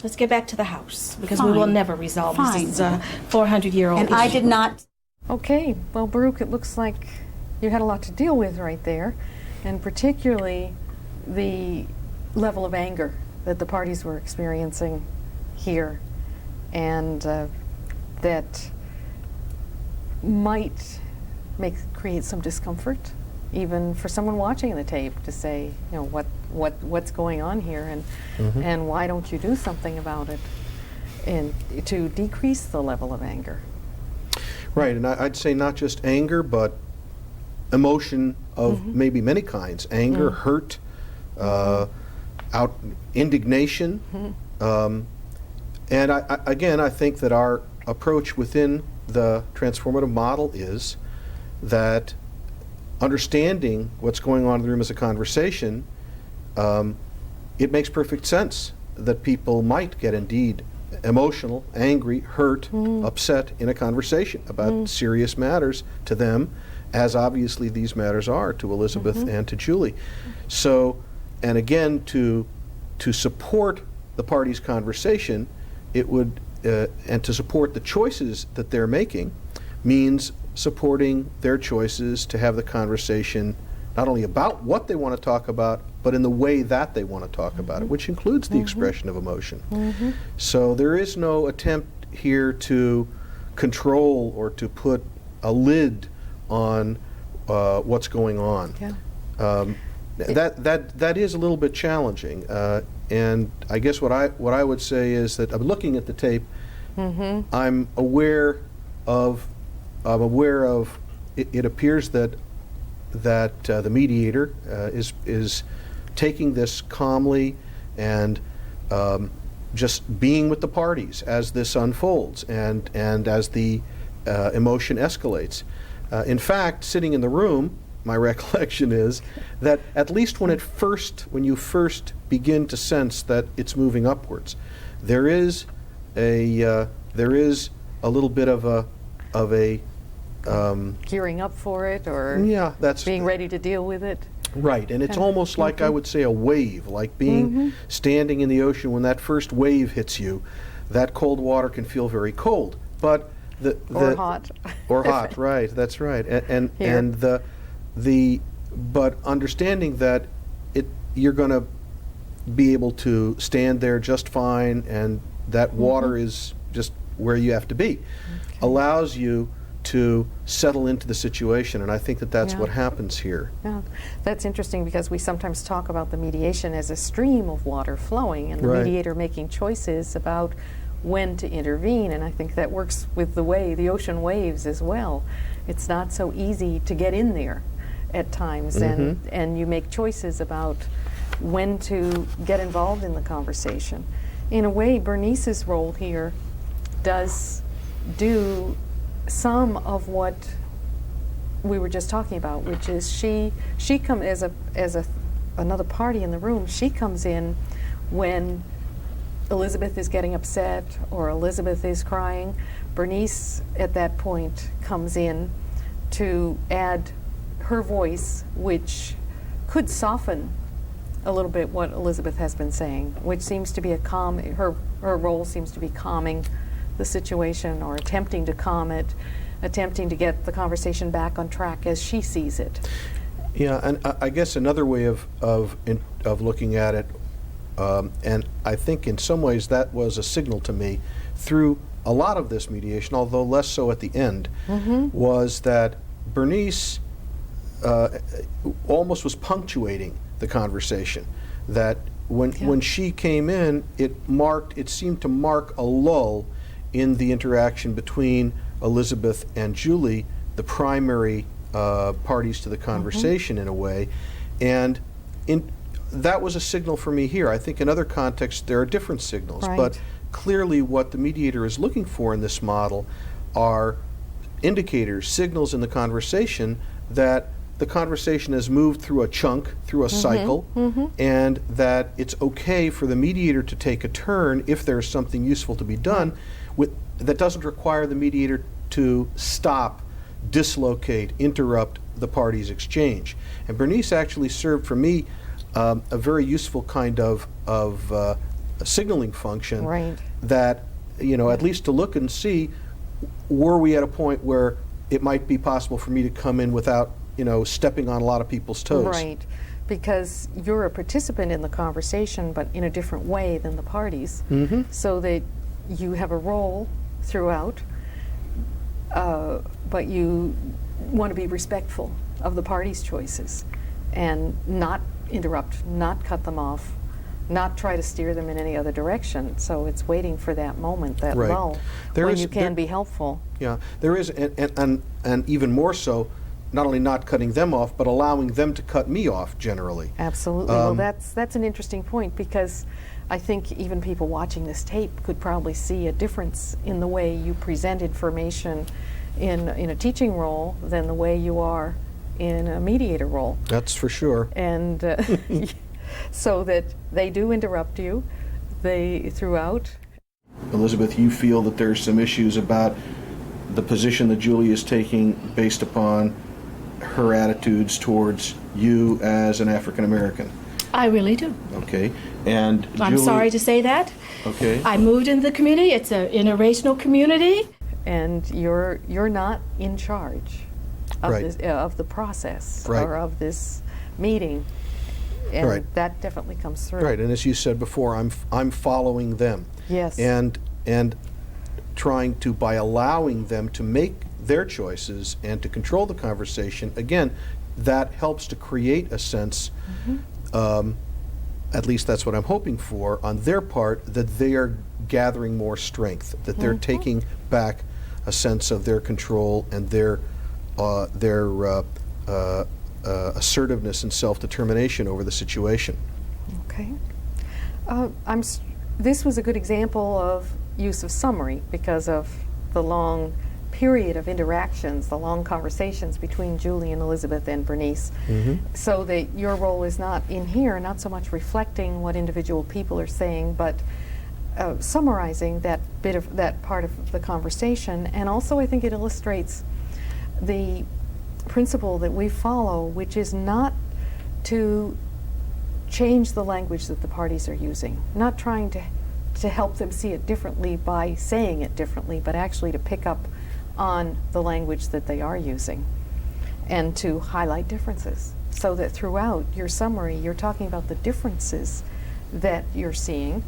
Let's get back to the house, because we will Fine. never resolve this. Fine. It's a 400-year-old And issue. I did not. Okay, well, Baruch, it looks like you had a lot to deal with right there, and particularly the level of anger that the parties were experiencing here, and that might create some discomfort, even for someone watching the tape, to say, you know, what's going on here, and why don't you do something about it, and to decrease the level of anger. Right, and I'd say not just anger, but emotion of maybe many kinds: anger, hurt, indignation. And I think that our approach within the transformative model is that understanding what's going on in the room as a conversation, it makes perfect sense that people might get indeed emotional, angry, hurt, upset in a conversation about serious matters to them, as obviously these matters are to Elizabeth and to Julie. So, and again, to support the parties' conversation, it would, and to support the choices that they're making, means supporting their choices to have the conversation not only about what they want to talk about, but in the way that they want to talk about it, which includes the expression of emotion. So there is no attempt here to control or to put a lid on what's going on. Yeah. That is a little bit challenging, and I guess what I would say is that I'm looking at the tape. I'm aware of it appears that the mediator is taking this calmly and just being with the parties as this unfolds and as the emotion escalates. In fact, sitting in the room, my recollection is that at least when you first begin to sense that it's moving upwards, there is a little bit of a Gearing up for it, or that's being ready to deal with it. Right, and it's almost like I would say a wave, like being standing in the ocean. When that first wave hits you, that cold water can feel very cold, but Or hot. or hot, right? That's right, and but understanding that you're going to be able to stand there just fine, and that water is just where you have to be, allows you to settle into the situation, and I think that that's what happens here. Yeah, that's interesting, because we sometimes talk about the mediation as a stream of water flowing, and the mediator making choices about when to intervene, and I think that works with the ocean waves as well. It's not so easy to get in there at times, and you make choices about when to get involved in the conversation. In a way, Bernice's role here does do some of what we were just talking about, which is she comes as another party in the room. She comes in when Elizabeth is getting upset or Elizabeth is crying. Bernice at that point comes in to add her voice, which could soften a little bit what Elizabeth has been saying, which seems to be her role seems to be calming the situation, or attempting to calm it, attempting to get the conversation back on track as she sees it. Yeah, and I guess another way of looking at it, and I think in some ways that was a signal to me through a lot of this mediation, although less so at the end, was that Bernice almost was punctuating the conversation. That when she came in, it seemed to mark a lull in the interaction between Elizabeth and Julie, the primary parties to the conversation in a way, and that was a signal for me here. I think in other contexts there are different signals, but clearly what the mediator is looking for in this model are indicators, signals in the conversation that the conversation has moved through a chunk, through a cycle, and that it's okay for the mediator to take a turn if there's something useful to be done that doesn't require the mediator to stop, dislocate, interrupt the parties' exchange. And Bernice actually served for me a very useful kind of signaling function. Right. That, at least to look and see, were we at a point where it might be possible for me to come in without, stepping on a lot of people's toes. Right, because you're a participant in the conversation, but in a different way than the parties, so that you have a role throughout, but you want to be respectful of the parties' choices and not interrupt, not cut them off, not try to steer them in any other direction. So it's waiting for that moment, that Right. lull, when you can be helpful. Yeah, there is, and even more so, not only not cutting them off, but allowing them to cut me off generally. Absolutely. Well, that's an interesting point, because I think even people watching this tape could probably see a difference in the way you present information in a teaching role than the way you are in a mediator role. That's for sure. And so that they do interrupt you throughout. Elizabeth, you feel that there's some issues about the position that Julie is taking based upon her attitudes towards you as an African American. I really do. Okay, and I'm Julie, sorry to say that. Okay. I moved into the community. It's an interracial community. And you're not in charge of Right. this, of the process Right. or of this meeting, and Right. that definitely comes through. Right, and as you said before, I'm following them. Yes. And trying to, by allowing them to make their choices and to control the conversation, again, that helps to create a sense, at least that's what I'm hoping for, on their part, that they are gathering more strength, that they're taking back a sense of their control and their assertiveness and self-determination over the situation. Okay. This was a good example of use of summary because of the long period of interactions, the long conversations between Julie and Elizabeth and Bernice, so that your role is not in here, not so much reflecting what individual people are saying, but summarizing that part of the conversation. And also I think it illustrates the principle that we follow, which is not to change the language that the parties are using, not trying to help them see it differently by saying it differently, but actually to pick up on the language that they are using and to highlight differences, so that throughout your summary you're talking about the differences that you're seeing.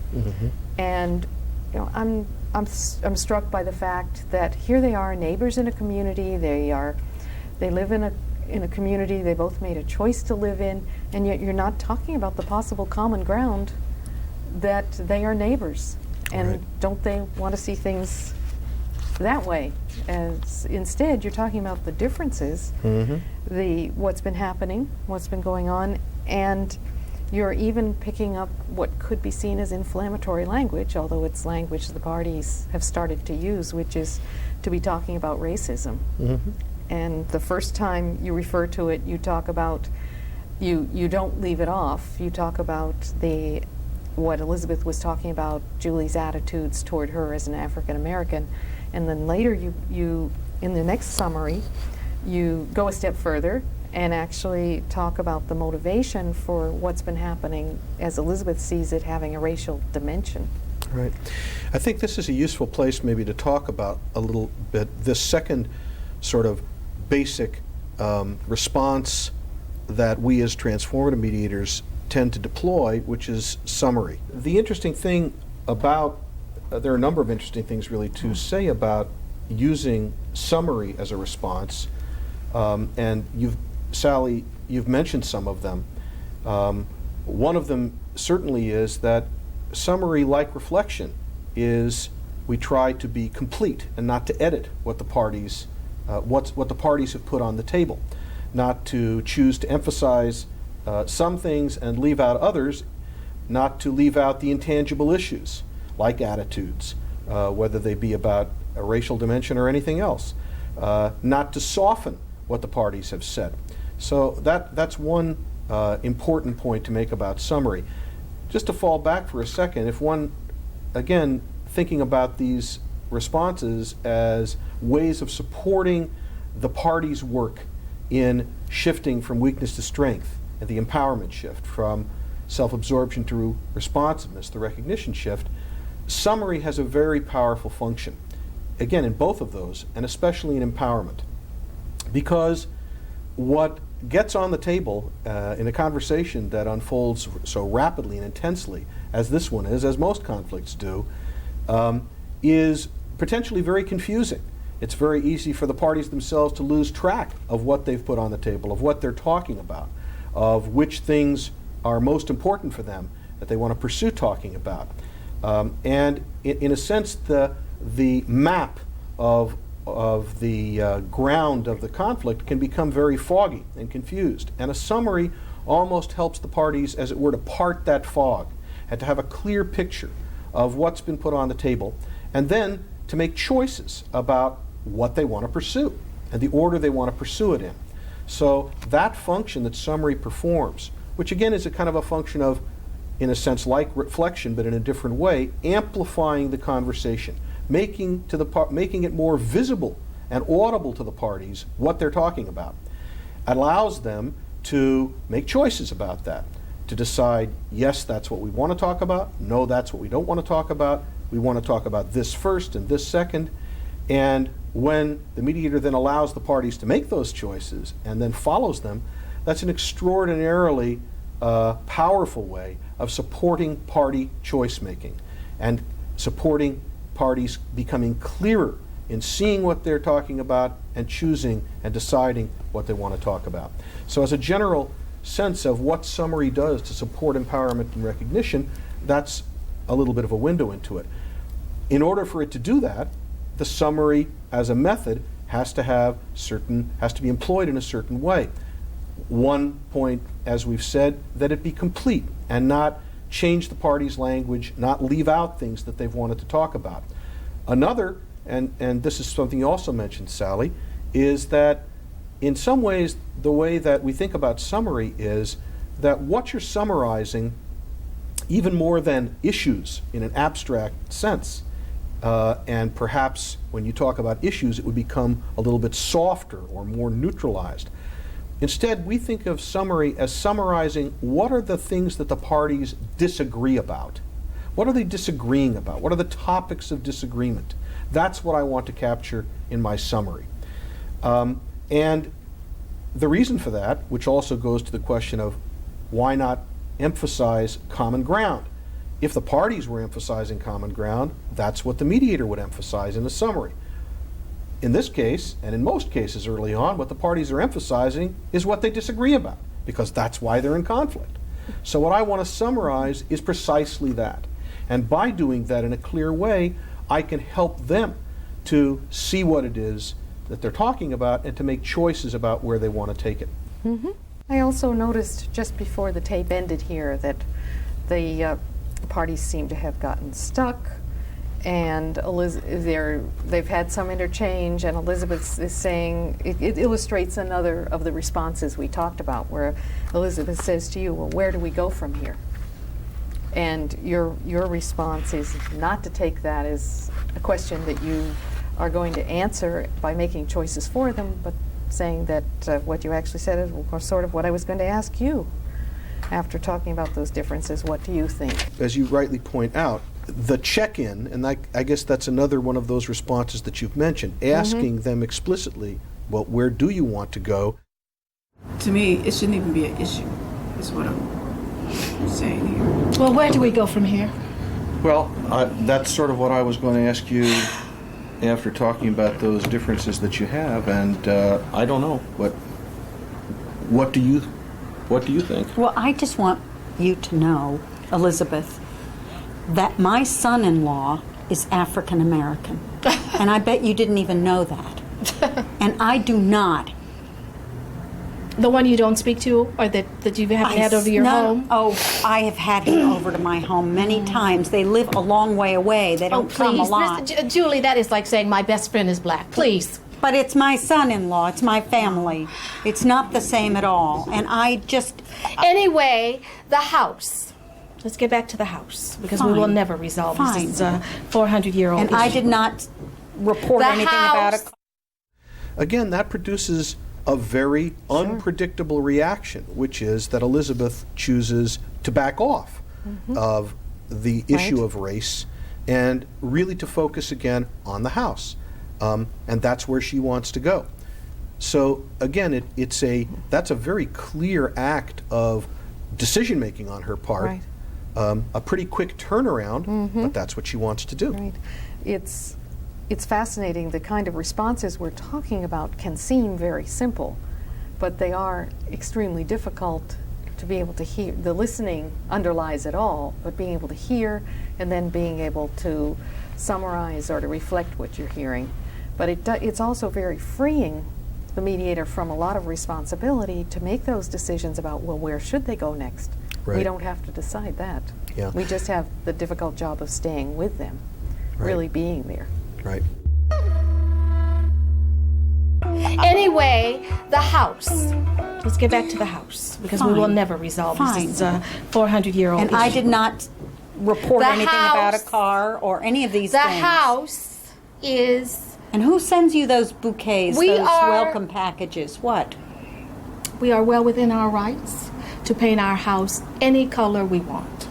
And I'm struck by the fact that here they are, neighbors in a community. They live in a community they both made a choice to live in, and yet you're not talking about the possible common ground that they are neighbors. And Right. don't they want to see things that way? As instead, you're talking about the differences, what's been happening, what's been going on, and you're even picking up what could be seen as inflammatory language, although it's language the parties have started to use, which is to be talking about racism. And the first time you refer to it, you talk about, you don't leave it off. You talk about what Elizabeth was talking about, Julie's attitudes toward her as an African American, and then later you in the next summary, you go a step further and actually talk about the motivation for what's been happening as Elizabeth sees it having a racial dimension. Right. I think this is a useful place maybe to talk about a little bit this second sort of basic response that we as transformative mediators tend to deploy, which is summary. The interesting thing about, there are a number of interesting things really to say about using summary as a response, and Sally, you've mentioned some of them. One of them certainly is that summary, like reflection, is we try to be complete and not to edit what the parties what the parties have put on the table, not to choose to emphasize some things and leave out others, not to leave out the intangible issues like attitudes, whether they be about a racial dimension or anything else, not to soften what the parties have said. So that's one important point to make about summary. Just to fall back for a second, if one, again, thinking about these responses as ways of supporting the party's work in shifting from weakness to strength, and the empowerment shift from self-absorption to responsiveness, the recognition shift, summary has a very powerful function. Again, in both of those, and especially in empowerment. Because what gets on the table in a conversation that unfolds so rapidly and intensely as this one is, as most conflicts do, is potentially very confusing. It's very easy for the parties themselves to lose track of what they've put on the table, of what they're talking about, of which things are most important for them that they want to pursue talking about. And in a sense, the map of the ground of the conflict can become very foggy and confused. And a summary almost helps the parties, as it were, to part that fog and to have a clear picture of what's been put on the table, and then to make choices about what they want to pursue and the order they want to pursue it in. So that function that summary performs, which again is a kind of a function of, in a sense, like reflection, but in a different way, amplifying the conversation, making it more visible and audible to the parties what they're talking about, allows them to make choices about that, to decide, yes, that's what we want to talk about, no, that's what we don't want to talk about, we want to talk about this first and this second. And when the mediator then allows the parties to make those choices and then follows them, that's an extraordinarily powerful way of supporting party choice making and supporting parties becoming clearer in seeing what they're talking about and choosing and deciding what they want to talk about. So as a general sense of what summary does to support empowerment and recognition, that's a little bit of a window into it. In order for it to do that, the summary as a method has to be employed in a certain way. One point, as we've said, that it be complete and not change the party's language, not leave out things that they've wanted to talk about. Another, and this is something you also mentioned, Sally, is that in some ways the way that we think about summary is that what you're summarizing, even more than issues in an abstract sense, and perhaps when you talk about issues it would become a little bit softer or more neutralized. Instead, we think of summary as summarizing what are the things that the parties disagree about. What are they disagreeing about? What are the topics of disagreement? That's what I want to capture in my summary. And the reason for that, which also goes to the question of why not emphasize common ground? If the parties were emphasizing common ground, that's what the mediator would emphasize in a summary. In this case, and in most cases early on, what the parties are emphasizing is what they disagree about, because that's why they're in conflict. So what I want to summarize is precisely that. And by doing that in a clear way, I can help them to see what it is that they're talking about and to make choices about where they want to take it. Mm-hmm. I also noticed just before the tape ended here that the parties seem to have gotten stuck, and they've had some interchange, and Elizabeth is saying, it illustrates another of the responses we talked about, where Elizabeth says to you, well, where do we go from here? And your response is not to take that as a question that you are going to answer by making choices for them, but saying that what you actually said is sort of what I was going to ask you. After talking about those differences, what do you think? As you rightly point out, the check-in, and I guess that's another one of those responses that you've mentioned, asking them explicitly, well, where do you want to go? To me, it shouldn't even be an issue, is what I'm saying here. Well, where do we go from here? Well, that's sort of what I was going to ask you after talking about those differences that you have, and I don't know. What do you think? Well, I just want you to know, Elizabeth, that my son-in-law is African American. And I bet you didn't even know that. And I do not. The one you don't speak to, or that you haven't had over to your home? Oh, I have had him over to my home many times. They live a long way away. They don't come a lot. Julie, that is like saying my best friend is black. Please. But it's my son-in-law. It's my family. It's not the same at all. And I just... Anyway, the house. Let's get back to the house, because we will never resolve this. It's a 400-year-old And issue. I did not report anything about it. Again, that produces a very unpredictable reaction, which is that Elizabeth chooses to back off of the issue of race and really to focus again on the house. And that's where she wants to go. So again, that's a very clear act of decision making on her part. Right. A pretty quick turnaround, but that's what she wants to do. Right. It's fascinating. The kind of responses we're talking about can seem very simple, but they are extremely difficult to be able to hear. The listening underlies it all, but being able to hear and then being able to summarize or to reflect what you're hearing. But it's also very freeing the mediator from a lot of responsibility to make those decisions about, well, where should they go next? Right. We don't have to decide that. Yeah. We just have the difficult job of staying with them, really being there. Right. Anyway, the house. Let's get back to the house, because we will Fine. never resolve Fine. this. It's a 400-year-old And issue. I did not report The anything about a house- car or any of these The things. house is... And who sends you those bouquets, We those are- welcome packages? What? We are well within our rights to paint our house any color we want.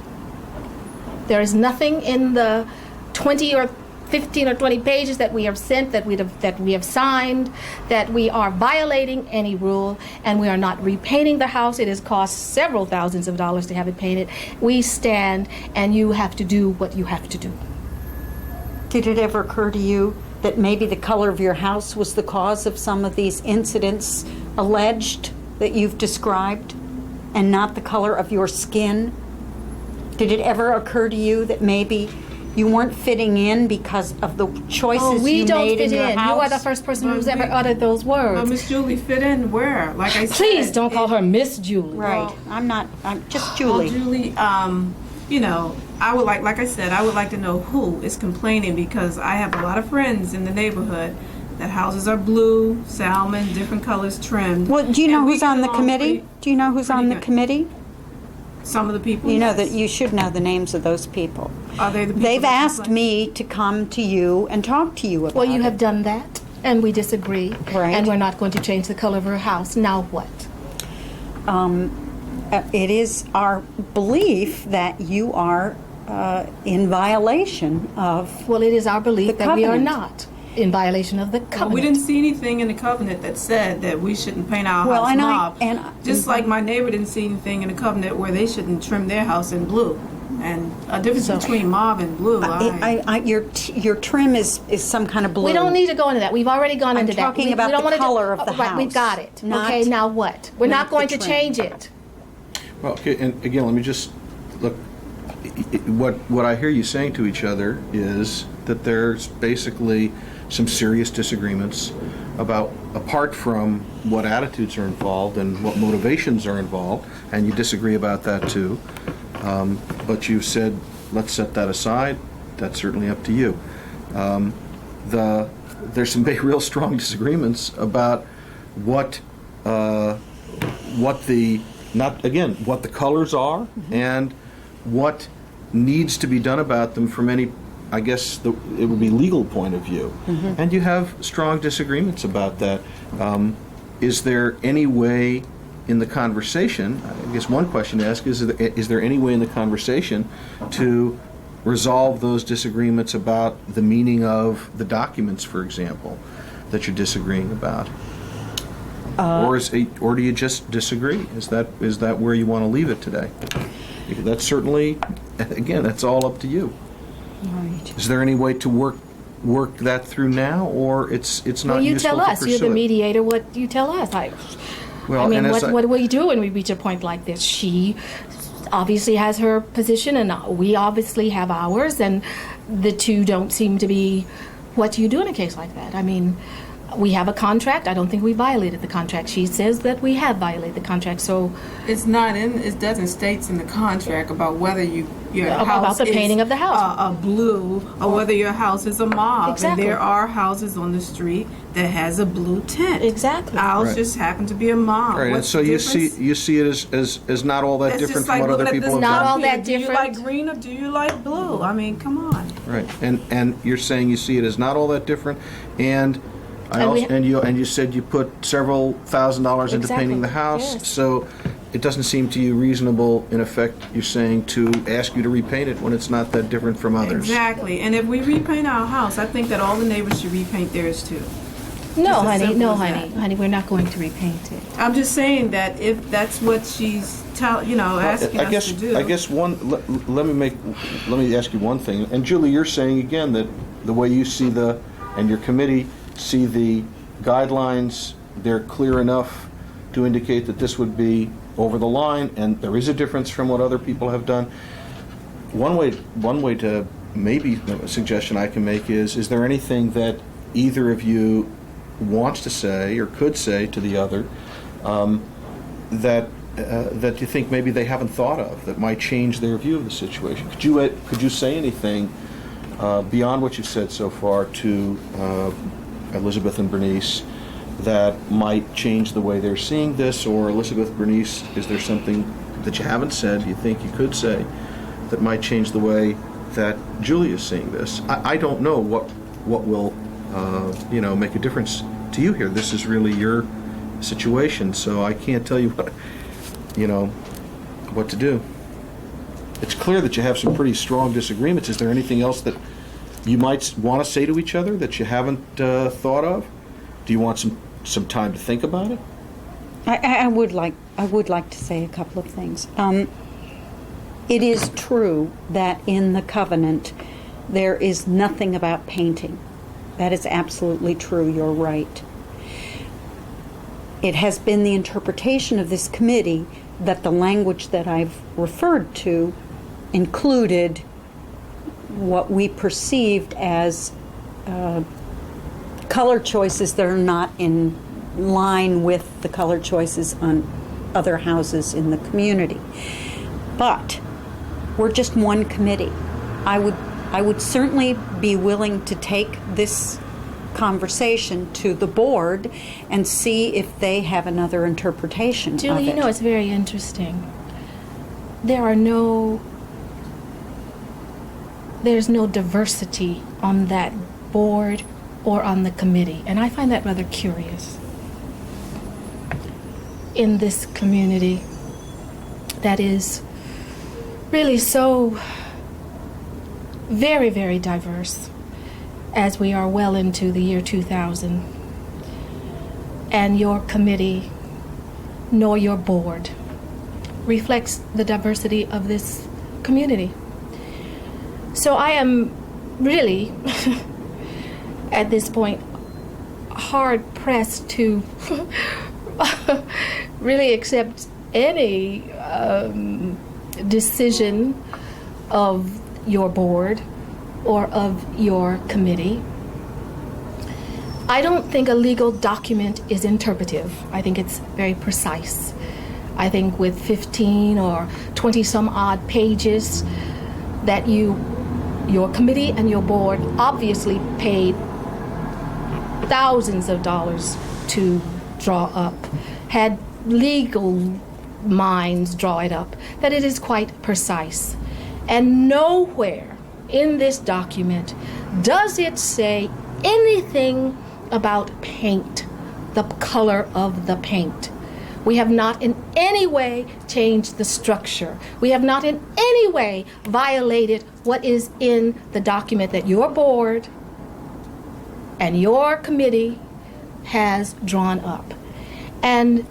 There is nothing in the 20 or 15 or 20 pages that we have sent, that we have signed, that we are violating any rule, and we are not repainting the house. It has cost several thousands of dollars to have it painted. We stand, and you have to do what you have to do. Did it ever occur to you that maybe the color of your house was the cause of some of these incidents alleged that you've described, and not the color of your skin? Did it ever occur to you that maybe you weren't fitting in because of the choices We you don't made fit in your in. house? You are the first person But who's ever we- uttered those words. Miss Julie, fit in where? Like I said. Please don't call her Miss Julie. Right. I'm just Well, Julie. Julie, you know, I would like I said, I would like to know who is complaining, because I have a lot of friends in the neighborhood that houses are blue, salmon, different colors trimmed. Well, do you know And we who's on get the along committee? Do you know who's on the good. committee? Some of the people. You know yes. that you should know the names of those people. Are they the people They've that asked complain? me to come to you and talk to you about Well, you it. have done that, and we disagree. Right. And we're not going to change the color of her house. Now what? It is our belief that you are in violation of. Well, it is our belief The that we are covenant. not in violation of the Well, covenant. we didn't see anything in the covenant that said that we shouldn't paint our Well, house and mauve. Just mhm. like my neighbor didn't see anything in the covenant where they shouldn't trim their house in blue. And a difference So- between mauve and blue. Your trim is some kind of blue. We don't need to go into that. We've already gone I'm into that. talking We about don't the wanna color of the Right, we've house, got it. not- Okay, now what? We're not not going the to trim. change it. Well, okay, and again, let me just look. What I hear you saying to each other is that there's basically some serious disagreements about, apart from what attitudes are involved and what motivations are involved, and you disagree about that too. But you've said, let's set that aside. That's certainly up to you. There's some big, real strong disagreements about what the colors are and what needs to be done about them from any, I guess it would be legal point of view. And you have strong disagreements about that. Is there any way in the conversation, I guess one question to ask is there any way in the conversation to resolve those disagreements about the meaning of the documents, for example, that you're disagreeing about? Or do you just disagree? Is that where you want to leave it today? That's certainly, again, that's all up to you. Right. Is there any way to work that through now, or it's not Well, you useful tell to us. You're pursue the it? mediator. What you tell us. Well, I mean, and as what do we do when we reach a point like this? She obviously has her position, and we obviously have ours, and the two don't seem to be. What do you do in a case like that? I mean, we have a contract. I don't think we violated the contract. She says that we have violated the contract. So It's not in. It doesn't state in the contract about whether your About house the painting is of the house. a blue or whether your house is a mauve. Exactly. And there are houses on the street that has a blue tint. Exactly. Ours Right. just happened to be a mauve. Right, and What's so the you difference? see it as not all that It's different just from like what other looking at people this have Not done. all that Do you different. like green or do you like blue? I mean, come on. Right, and you're saying you see it as not all that different, and And we- and you said you put several $1,000s into Exactly, painting the house. yes. So it doesn't seem to you reasonable, in effect, you're saying, to ask you to repaint it when it's not that different from others. Exactly. And if we repaint our house, I think that all the neighbors should repaint theirs too. No, Just as honey, simple no, as honey, that. honey, we're not going to repaint it. I'm just saying that if that's what she's asking us to do. I guess let me ask you one thing. And Julie, you're saying again that the way you see and your committee see the guidelines, they're clear enough to indicate that this would be over the line, and there is a difference from what other people have done. One way to, maybe a suggestion I can make is there anything that either of you wants to say or could say to the other that you think maybe they haven't thought of, that might change their view of the situation? Could you say anything beyond what you've said so far to Elizabeth and Bernice that might change the way they're seeing this? Or Elizabeth, Bernice, is there something that you haven't said you think you could say that might change the way that Julie is seeing this? I don't know what will make a difference to you here. This is really your situation, so I can't tell you what to do. It's clear that you have some pretty strong disagreements. Is there anything else that you might want to say to each other that you haven't thought of? Do you want some time to think about it? I would like to say a couple of things. It is true that in the covenant there is nothing about painting. That is absolutely true. You're right. It has been the interpretation of this committee that the language that I've referred to included what we perceived as color choices that are not in line with the color choices on other houses in the community. But we're just one committee. I would certainly be willing to take this conversation to the board and see if they have another interpretation Julie, of it. it's very interesting. There's no diversity on that board or on the committee, and I find that rather curious. In this community that is really so very, very diverse, as we are well into the year 2000, and your committee nor your board reflects the diversity of this community. So I am really, at this point, hard pressed to really accept any decision of your board or of your committee. I don't think a legal document is interpretive. I think it's very precise. I think with 15 or 20 some odd pages that your committee and your board obviously paid thousands of dollars to draw up, had legal minds draw it up, that it is quite precise. And nowhere in this document does it say anything about paint, the color of the paint. We have not in any way changed the structure. We have not in any way violated what is in the document that your board and your committee has drawn up. And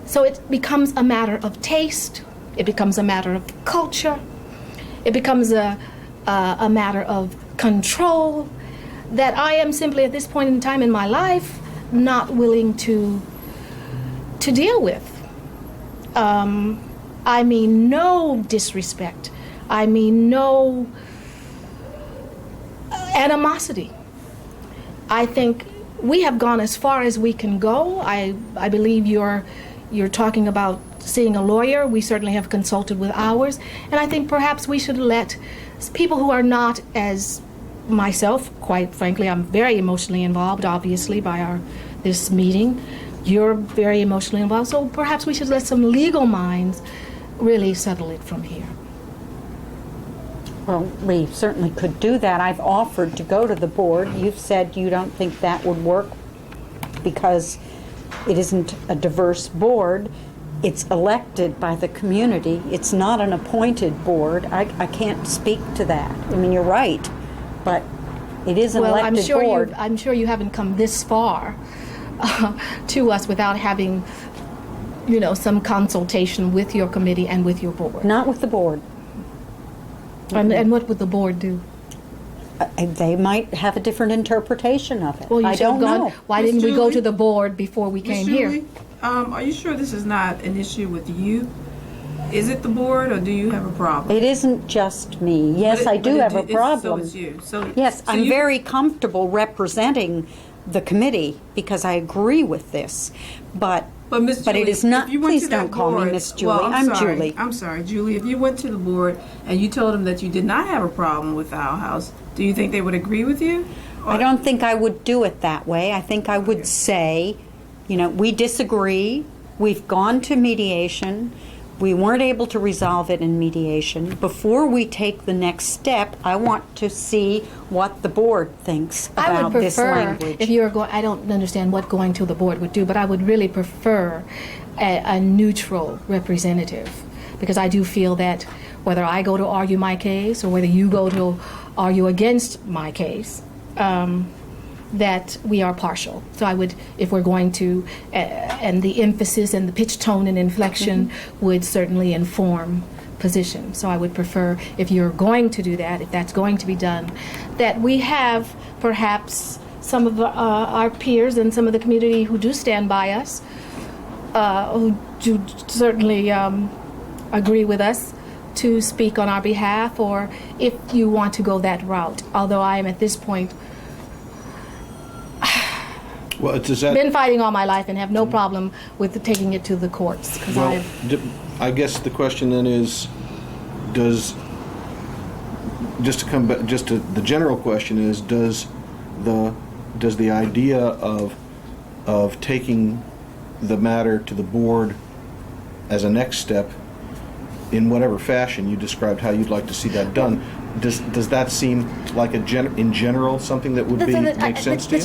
so it becomes a matter of taste, it becomes a matter of culture, it becomes a matter of control that I am simply at this point in time in my life not willing to deal with. I mean no disrespect. I mean no animosity. I think we have gone as far as we can go. I believe you're talking about seeing a lawyer. We certainly have consulted with ours. And I think perhaps we should let people who are not as myself, quite frankly, I'm very emotionally involved, obviously, by this meeting. You're very emotionally involved, so perhaps we should let some legal minds really settle it from here. Well, we certainly could do that. I've offered to go to the board. You've said you don't think that would work because it isn't a diverse board. it's elected by the community. It's not an appointed board. I can't speak to that. I mean, you're right, but it is an elected board. I'm sure you haven't come this far to us without having, some consultation with your committee and with your board. Not with the board. And what would the board do? They might have a different interpretation of it. Well, I don't know. Why Miss didn't we go Julie? to the board before we Miss came Julie, here? are you sure this is not an issue with you? Is it the board, or do you have a problem? It isn't just me. Yes, I do have a problem. So it's you. Yes, so I'm you- very comfortable representing the committee because I agree with this. But Miss but it Julie, is not. if you went Please to that don't call me board- Miss Julie. Well, I'm sorry. Julie. I'm sorry, Julie. If you went to the board and you told them that you did not have a problem with Owl House, do you think they would agree with you? I don't think I would do it that way. I think I would say, we disagree. We've gone to mediation. We weren't able to resolve it in mediation. Before we take the next step, I want to see what the board thinks I about would this prefer, language. if you're going, I don't understand what going to the board would do, but I would really prefer a neutral representative, because I do feel that whether I go to argue my case or whether you go to argue against my case, that we are partial. So I would, if we're going to, and the emphasis and the pitch, tone, and inflection would certainly inform position. So I would prefer, if you're going to do that, if that's going to be done, that we have perhaps some of our peers and some of the community who do stand by us, who do certainly agree with us, to speak on our behalf, or if you want to go that route. Although I am at this point Well, does that? been fighting all my life and have no problem with taking it to the courts, because Well, I guess the question then is, does just to come back, just to the general question is, does the idea of taking the matter to the board as a next step, in whatever fashion you described how you'd like to see that done, does that seem like in general something that would make sense to you?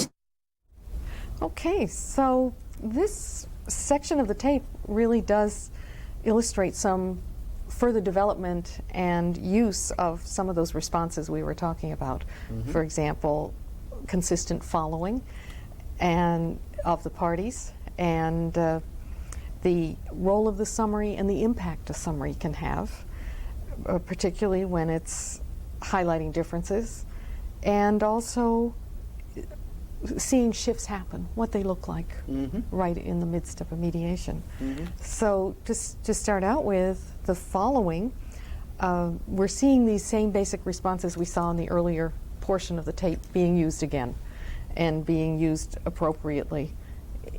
Okay, so this section of the tape really does illustrate some further development and use of some of those responses we were talking about. For example, consistent following and of the parties, and the role of the summary and the impact a summary can have, particularly when it's highlighting differences, and also seeing shifts happen, what they look like right in the midst of a mediation. So just to start out with the following, we're seeing these same basic responses we saw in the earlier portion of the tape being used again, and being used appropriately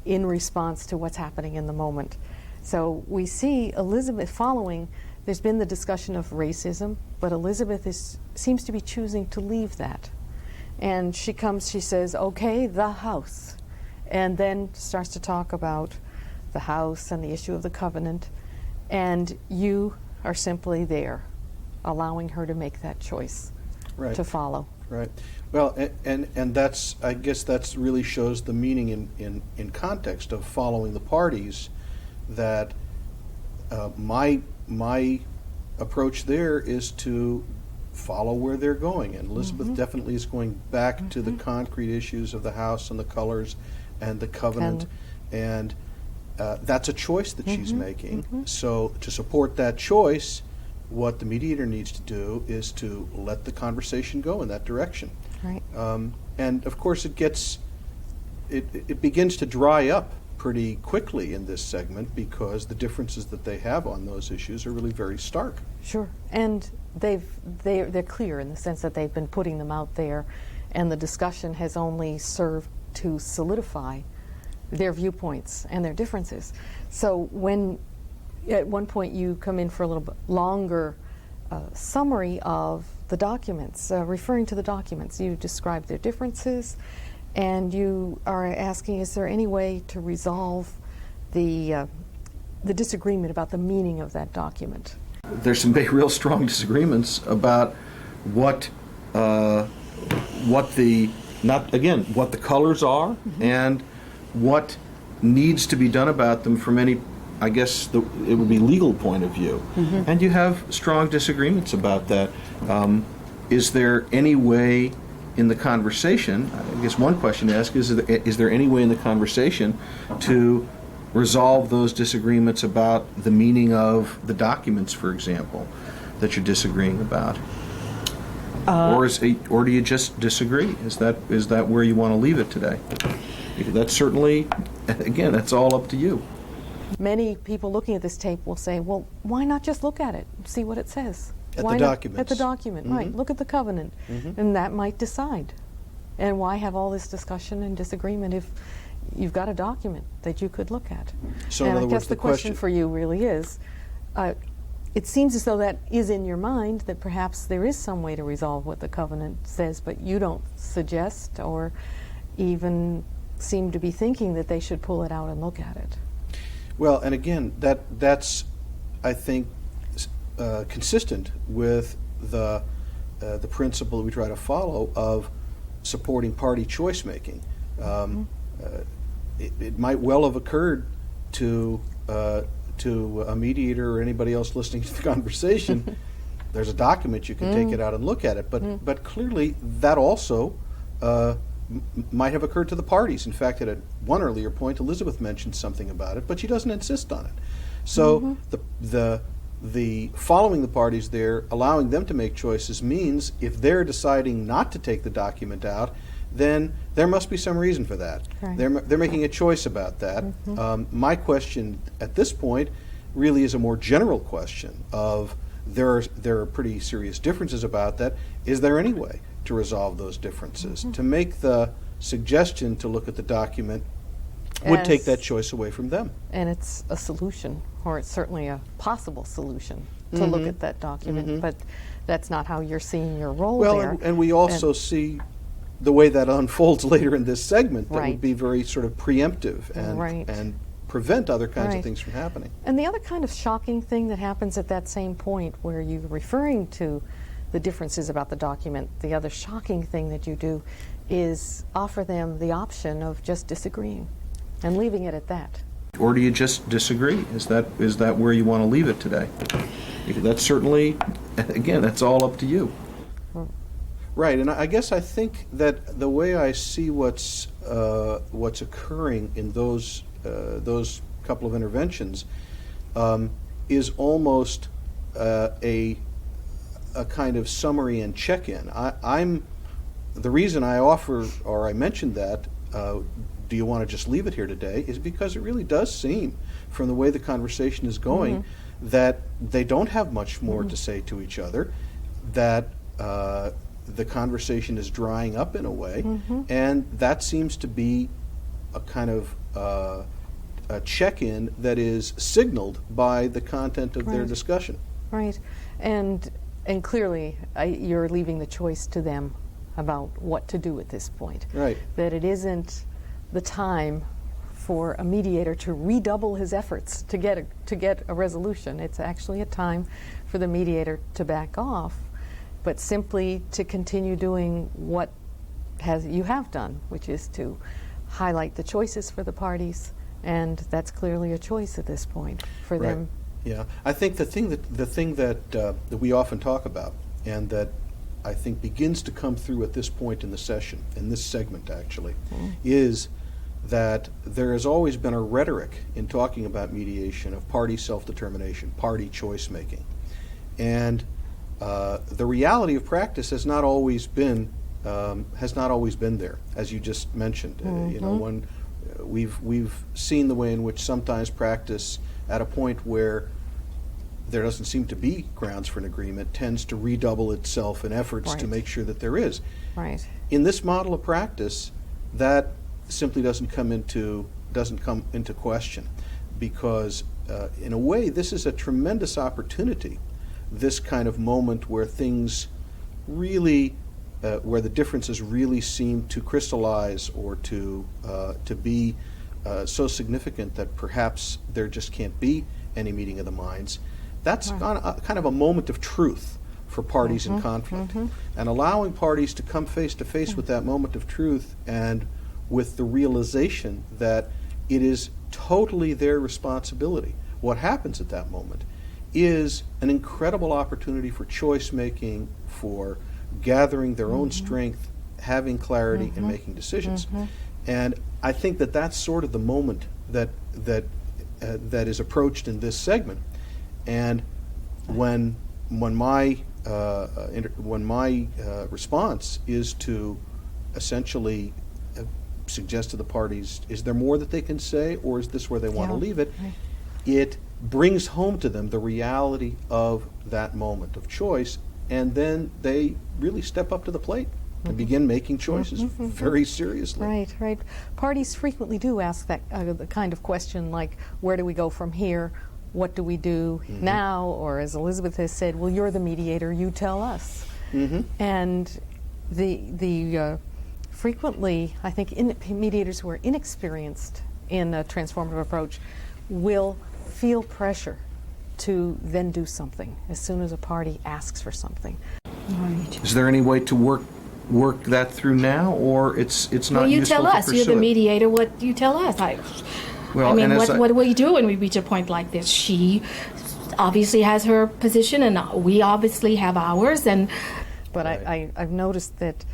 in response to what's happening in the moment. So we see Elizabeth following. There's been the discussion of racism, but Elizabeth seems to be choosing to leave that. And she says, okay, the house, and then starts to talk about the house and the issue of the covenant, and you are simply there, allowing her to make that choice to follow. Right. Well, and that's, I guess that's really shows the meaning in context of following the parties, that my approach there is to follow where they're going. And Elizabeth definitely is going back to the concrete issues of the house and the colors and the covenant. And that's a choice that she's making. So to support that choice, what the mediator needs to do is to let the conversation go in that direction. Right. And of course it begins to dry up pretty quickly in this segment, because the differences that they have on those issues are really very stark. Sure, and they're clear in the sense that they've been putting them out there, and the discussion has only served to solidify their viewpoints and their differences. So when at one point you come in for a little bit longer summary of the documents, referring to the documents, you describe their differences, and you are asking, is there any way to resolve the disagreement about the meaning of that document? There's some real strong disagreements about what the colors are and what needs to be done about them from any I guess it would be legal point of view, and you have strong disagreements about that. Is there any way in the conversation, I guess one question to ask is there any way in the conversation to resolve those disagreements about the meaning of the documents, for example, that you're disagreeing about? Or do you just disagree? Is that where you want to leave it today? That's certainly, again, that's all up to you. Many people looking at this tape will say, well, why not just look at it, see what it says? At Why the not- documents. At the document, right. Look at the covenant. And that might decide. And why have all this discussion and disagreement if you've got a document that you could look at? So and in I other guess words, the the question question for you really is, it seems as though that is in your mind, that perhaps there is some way to resolve what the covenant says, but you don't suggest or even seem to be thinking that they should pull it out and look at it. Well, and again, that's I think consistent with the principle that we try to follow of supporting party choice making. It might well have occurred to a mediator or anybody else listening to the conversation. There's a document, you can take it out and look at it, but clearly that also might have occurred to the parties. In fact, at one earlier point, Elizabeth mentioned something about it, but she doesn't insist on it. So the following the parties there, allowing them to make choices means if they're deciding not to take the document out, then there must be some reason for that. Right. They're making a choice about that. My question at this point really is a more general question of there are pretty serious differences about that. Is there any way to resolve those differences? To make the suggestion to look at the document would take that choice away from them. And it's a solution, or it's certainly a possible solution to look at that document, but that's not how you're seeing your role there. And we also see the way that unfolds later in this segment that Right. would be very sort of preemptive and Right. and prevent other kinds Right. of things from happening. And the other kind of shocking thing that happens at that same point where you're referring to the differences about the document, the other shocking thing that you do is offer them the option of just disagreeing and leaving it at that. Or do you just disagree? Is that where you want to leave it today? That's certainly, again, that's all up to you. Right, and I guess I think that the way I see what's occurring in those couple of interventions is almost a kind of summary and check-in. The reason I offer or I mentioned that. Do you want to just leave it here today? Is because it really does seem, from the way the conversation is going, that they don't have much more to say to each other. That the conversation is drying up in a way, and that seems to be a kind of a check-in that is signaled by the content of their discussion. Right, and clearly you're leaving the choice to them about what to do at this point. Right. That it isn't the time for a mediator to redouble his efforts to get a resolution. It's actually a time for the mediator to back off, but simply to continue doing what you have done, which is to highlight the choices for the parties, and that's clearly a choice at this point for them. Yeah, I think the thing that we often talk about, and that I think begins to come through at this point in the session, in this segment actually, is that there has always been a rhetoric in talking about mediation of party self-determination, party choice-making. And the reality of practice has not always been there, as you just mentioned. We've seen the way in which sometimes practice, at a point where there doesn't seem to be grounds for an agreement, tends to redouble itself in efforts to make sure that there is. Right. In this model of practice, that simply doesn't come into question, because in a way this is a tremendous opportunity, this kind of moment where things really where the differences really seem to crystallize or to be so significant that perhaps there just can't be any meeting of the minds. That's kind of a moment of truth for parties in conflict, and allowing parties to come face to face with that moment of truth, and with the realization that it is totally their responsibility what happens at that moment is an incredible opportunity for choice making, for gathering their own strength, having clarity, and making decisions. And I think that that's sort of the moment that is approached in this segment. And when my response is to essentially suggest to the parties, is there more that they can say, or is this where they want to leave it? Right. It brings home to them the reality of that moment of choice, and then they really step up to the plate and begin making choices very seriously. Right, right. Parties frequently do ask that the kind of question like, where do we go from here? What do we do now? Or as Elizabeth has said, well, you're the mediator, you tell us. And the frequently, I think, mediators who are inexperienced in a transformative approach will feel pressure to then do something as soon as a party asks for something. Right. Is there any way to work that through now, or it's not Well, you useful tell to us. pursue You're the it? mediator. What you tell us? Well, I mean, and as what do we do when we reach a point like this? She obviously has her position, and we obviously have ours. And But Right. I've noticed that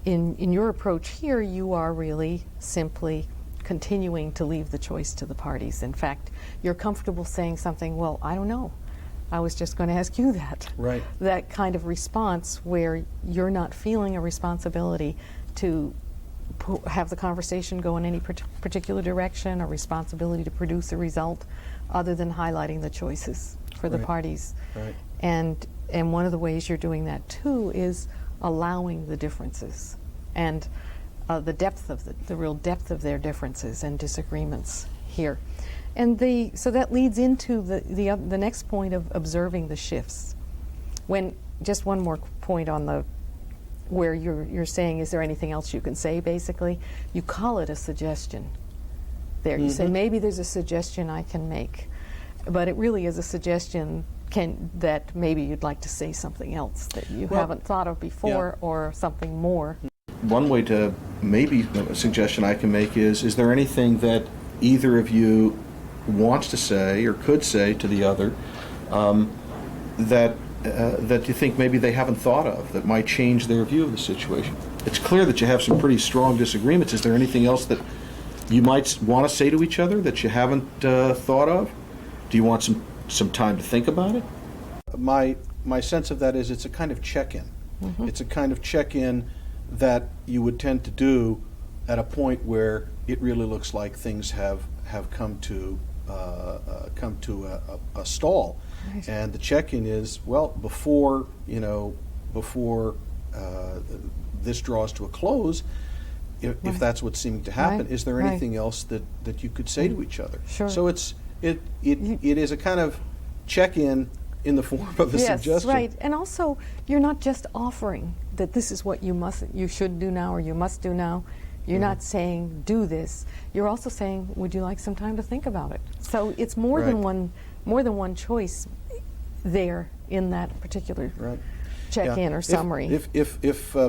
in your approach here, you are really simply continuing to leave the choice to the parties. In fact, you're comfortable saying something, well, I don't know. I was just going to ask you that. Right. That kind of response where you're not feeling a responsibility to have the conversation go in any particular direction, a responsibility to produce a result other than highlighting the choices for the Right. parties. Right. And one of the ways you're doing that too is allowing the differences and the depth of the real depth of their differences and disagreements here. And so that leads into the next point of observing the shifts. When just one more point on the where you're saying, is there anything else you can say? Basically, you call it a suggestion. There, you say maybe there's a suggestion I can make, but it really is a suggestion that maybe you'd like to say something else that you haven't thought of before, or something more. One way to maybe a suggestion I can make is there anything that either of you wants to say or could say to the other that you think maybe they haven't thought of that might change their view of the situation? It's clear that you have some pretty strong disagreements. Is there anything else that you might want to say to each other that you haven't thought of? Do you want some time to think about it? My sense of that is it's a kind of check-in. It's a kind of check-in that you would tend to do at a point where it really looks like things have come to a stall. Right. And the check-in is, well, before this draws to a close, if that's what's seeming to happen, Right. is there Right. anything else that you could say to each other? Sure. So it is a kind of check-in in the form of a Yes, suggestion. right. And also, you're not just offering that this is what you should do now or you must do now. You're not saying do this. You're also saying, would you like some time to think about it? So it's more than one choice there in that particular Right. check-in or summary. If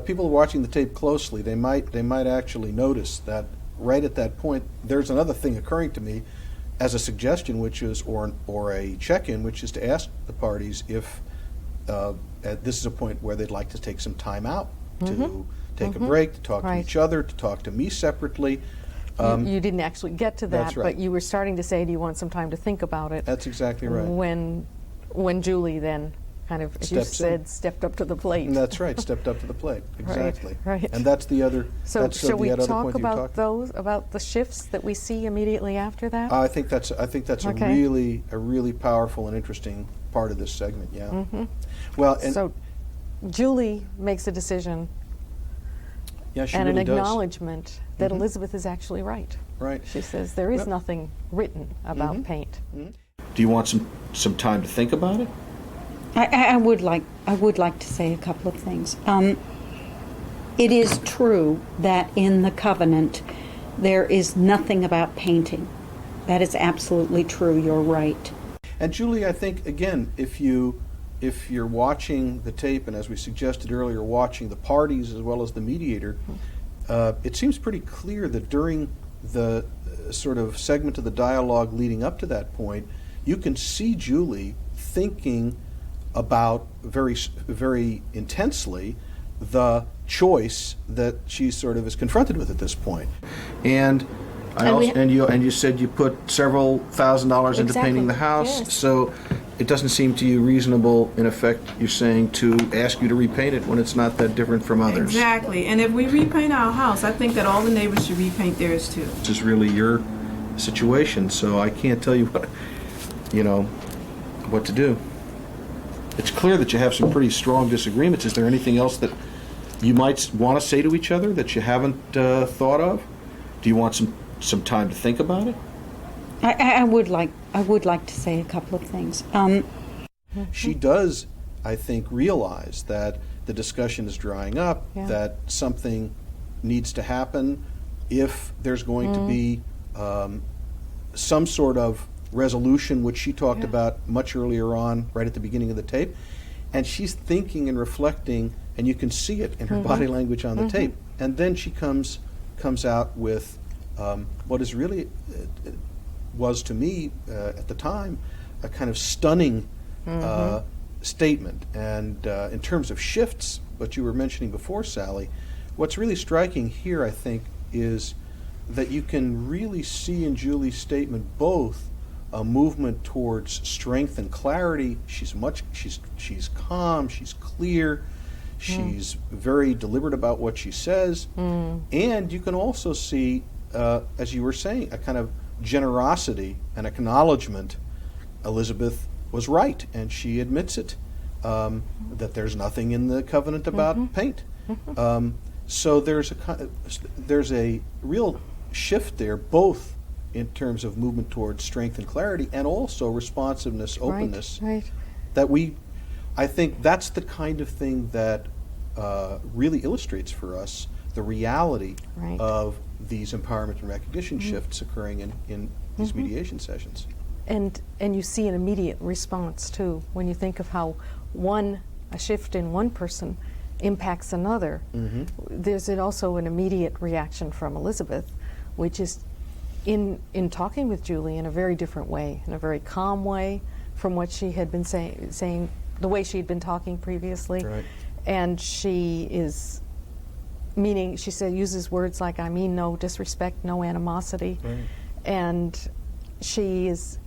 people are watching the tape closely, they might actually notice that right at that point, there's another thing occurring to me as a suggestion, which is or a check-in, which is to ask the parties if this is a point where they'd like to take some time out to take a break, to talk to Right. each other, to talk to me separately. You didn't actually get to that, That's right. but you were starting to say, do you want some time to think about it? That's exactly right. When Julie then kind of, as you Steps in. said, stepped up to the plate. And that's right, stepped up to the plate. Exactly. right. And that's the other. So that's shall we the other talk point that you're about talking about the shifts that we see immediately after that? I think that's Okay. a really powerful and interesting part of this segment. Yeah. Well, and So Julie makes a decision yeah, she and really an does. acknowledgement that Elizabeth is actually right. Right. She says there is Well- nothing written about paint. Do you want some time to think about it? I would like to say a couple of things. It is true that in the covenant there is nothing about painting. That is absolutely true. You're right. And Julie, I think again, if you're watching the tape, and as we suggested earlier, watching the parties as well as the mediator, it seems pretty clear that during the sort of segment of the dialogue leading up to that point, you can see Julie thinking about very intensely the choice that she sort of is confronted with at this point. And you said you put several $1,000s into painting the house, yes. so it doesn't seem to you reasonable, in effect, you're saying, to ask you to repaint it when it's not that different from others. Exactly. And if we repaint our house, I think that all the neighbors should repaint theirs too. This is really your situation, so I can't tell you what to do. It's clear that you have some pretty strong disagreements. Is there anything else that you might want to say to each other that you haven't thought of? Do you want some time to think about it? I would like to say a couple of things. She does, I think, realize that the discussion is drying up, that something needs to happen if there's going to be some sort of resolution, which she talked about much earlier on, right at the beginning of the tape. And she's thinking and reflecting, and you can see it in her body language on the tape. And then she comes out with what is really, was to me at the time, a kind of stunning statement. And in terms of shifts, what you were mentioning before, Sally, what's really striking here, I think, is that you can really see in Julie's statement both a movement towards strength and clarity. She's calm, she's clear, she's very deliberate about what she says, and you can also see, as you were saying, a kind of generosity and acknowledgement. Elizabeth was right, and she admits it, that there's nothing in the covenant about paint. So there's a real shift there, both in terms of movement towards strength and clarity, and also responsiveness, openness. Right. That I think that's the kind of thing that really illustrates for us the reality of these empowerment and recognition shifts occurring in these mediation sessions. And you see an immediate response too when you think of how a shift in one person impacts another. There's also an immediate reaction from Elizabeth, which is in talking with Julie in a very different way, in a very calm way from what she had been saying, the way she had been talking previously. Right. And she is she uses words like, I mean no disrespect, no animosity. Right. And she's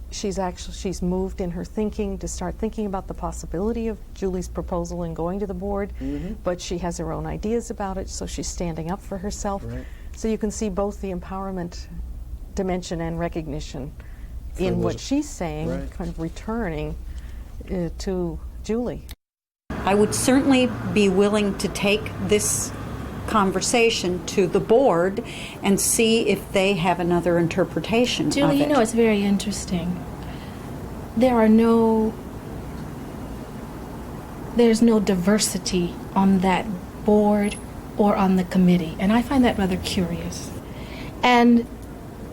moved in her thinking to start thinking about the possibility of Julie's proposal and going to the board, but she has her own ideas about it, so she's standing up for herself. Right. So you can see both the empowerment dimension and recognition in what she's saying, kind of returning to Julie. I would certainly be willing to take this conversation to the board and see if they have another interpretation Julie, of it. you know, it's very interesting. There's no diversity on that board or on the committee, and I find that rather curious. And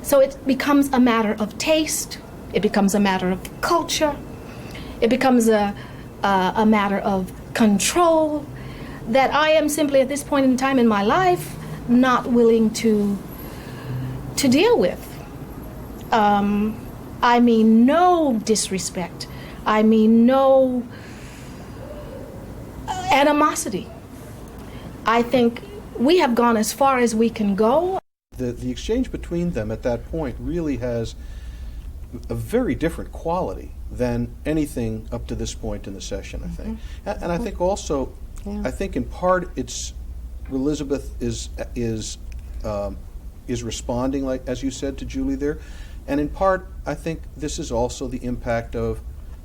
so it becomes a matter of taste, it becomes a matter of culture, it becomes a matter of control that I am simply at this point in time in my life not willing to deal with. I mean no disrespect. I mean no animosity. I think we have gone as far as we can go. The exchange between them at that point really has a very different quality than anything up to this point in the session, I think. And I think also, I think in part it's Elizabeth is responding, like as you said, to Julie there, and in part I think this is also the impact of,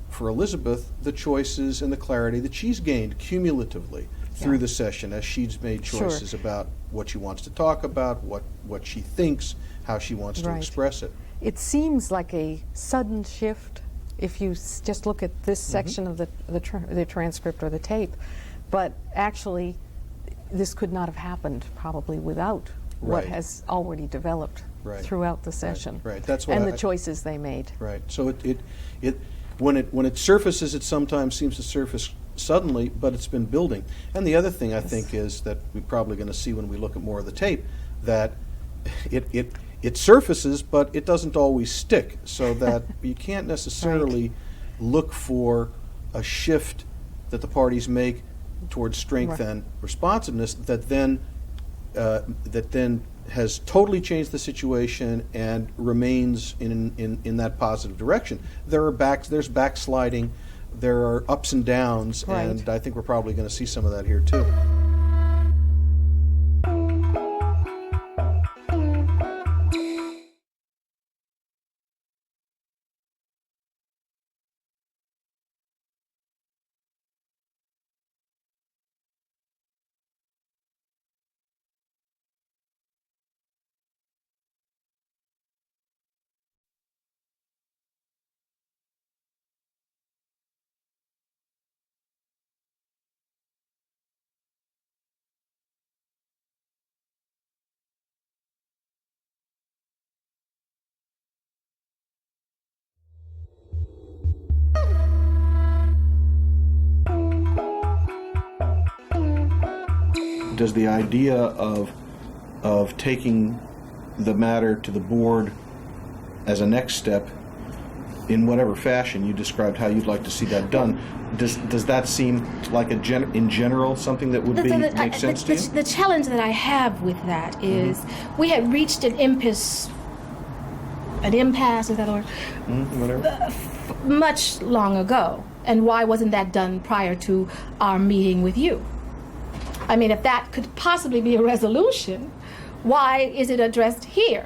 for Elizabeth, the choices and the clarity that she's gained cumulatively through the session as she's made choices about what she wants to talk about, what she thinks, how she wants to express it. It seems like a sudden shift if you just look at this section of the transcript or the tape, but actually this could not have happened probably without what has already developed throughout the session. Right. That's what and the choices they made. Right. So when it surfaces, it sometimes seems to surface suddenly, but it's been building. And the other thing I think is that we're probably going to see when we look at more of the tape, that it surfaces, but it doesn't always stick, so that you can't necessarily look for a shift that the parties make towards strength and responsiveness that then has totally changed the situation and remains in that positive direction. There's backsliding, there are ups and downs, and I think we're probably going to see some of that here too. Does the idea of taking the matter to the board as a next step, in whatever fashion you described how you'd like to see that done, does that seem like in general something that would make sense to you? The challenge that I have with that is we had reached an impasse, is that a word? Whatever. Much long ago. And why wasn't that done prior to our meeting with you? I mean, if that could possibly be a resolution, why is it addressed here?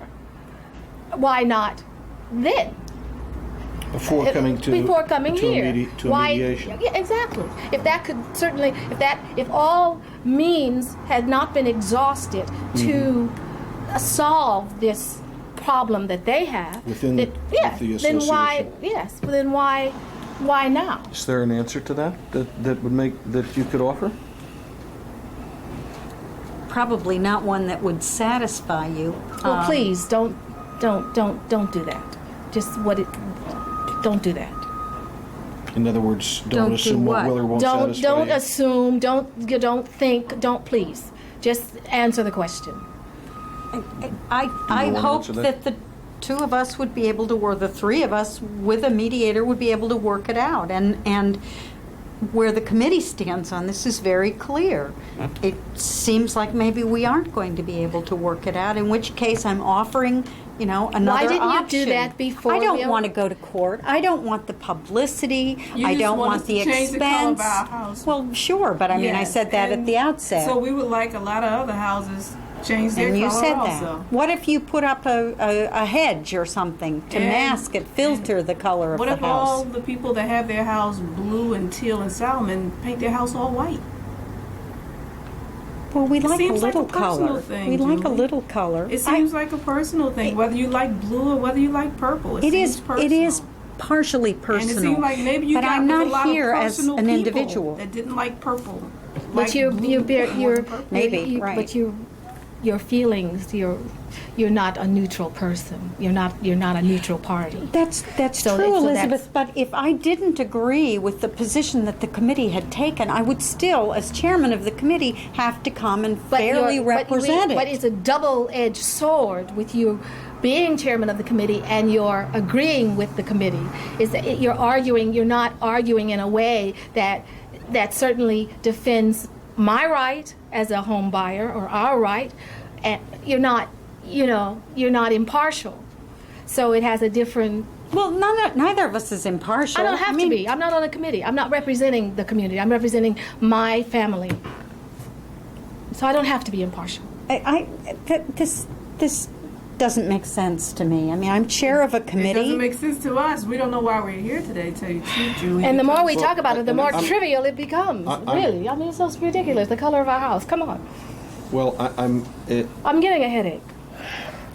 Why not then? Before coming to here. A mediation. Yeah, exactly. If that could certainly, if all means had not been exhausted to solve this problem that they have, within the association. Then why now? Is there an answer to that that you could offer? Probably not one that would satisfy you. Well, please don't do that. Don't do that. In other words, don't assume what will or won't satisfy Don't you. assume. Don't think. Don't please. Just answer the question. I hope that the two of us would be able to, or the three of us with a mediator would be able to work it out. And where the committee stands on this is very clear. It seems like maybe we aren't going to be able to work it out, in which case I'm offering, another option. Why didn't you do that before? I don't want to go to court. I don't want the publicity. You I just don't want want us the to change the color expense. of our house. Well, sure, but I mean, I Yes, said that at and the outset. So we would like a lot of other houses change their And you color said also. that. What if you put up a hedge or something to And- mask it, filter the color of What the if all house? the people that have their house blue and teal and salmon paint their house all white? Well, we like a seems like little a personal color. thing, We like a Julie. little color. It seems like a personal thing, whether you like blue or whether you like purple. It seems is. personal. It is partially And personal. it seemed like maybe you but got I'm with not a lot here of as personal an people individual. that didn't like purple. But like you're blue, purple. Maybe, right. But your feelings, you're not a neutral person. You're not a neutral party. That's So true, so Elizabeth. But if I didn't agree with the position that the committee had taken, I would still, as chairman of the committee, have to come and fairly represent it. But it's a double-edged sword with you being chairman of the committee and you're agreeing with the committee. Is that you're arguing? You're not arguing in a way that certainly defends my right as a home buyer or our right, and you're not impartial. So it has a different. Well, neither of us is impartial. I don't have to be. I'm not on a committee. I'm not representing the community. I'm representing my family. So I don't have to be impartial. This doesn't make sense to me. I mean, I'm chair of a It committee. doesn't make sense to us. We don't know why we're here today, to tell you the truth, Julie. And the more we Well, talk about it, the more I'm- trivial it becomes. Really, I mean, it's so ridiculous. The color of our house. Come on, Well, I'm getting a headache.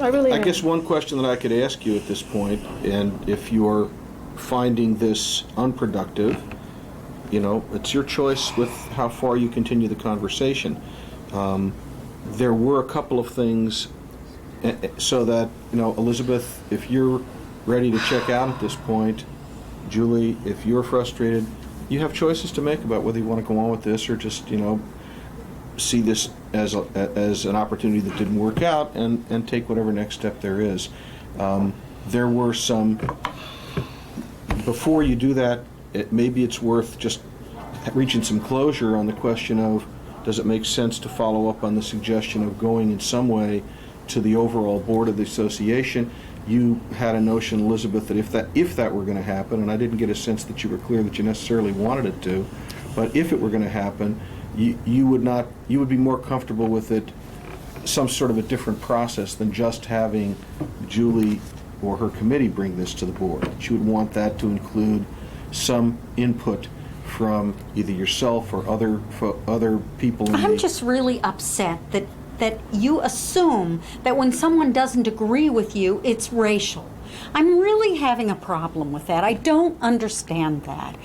I really. I am. guess one question that I could ask you at this point, and if you're finding this unproductive, it's your choice with how far you continue the conversation. There were a couple of things, so that, Elizabeth, if you're ready to check out at this point, Julie, if you're frustrated, you have choices to make about whether you want to go on with this or just, see this as an opportunity that didn't work out and take whatever next step there is. There were some, before you do that, maybe it's worth just reaching some closure on the question of, does it make sense to follow up on the suggestion of going in some way to the overall board of the association? You had a notion, Elizabeth, that if that were going to happen, and I didn't get a sense that you were clear that you necessarily wanted it to, but if it were going to happen, you would be more comfortable with it, some sort of a different process than just having Julie or her committee bring this to the board. She would want that to include some input from either yourself or other people in I'm the... just really upset that you assume that when someone doesn't agree with you, it's racial. I'm really having a problem with that. I don't understand that.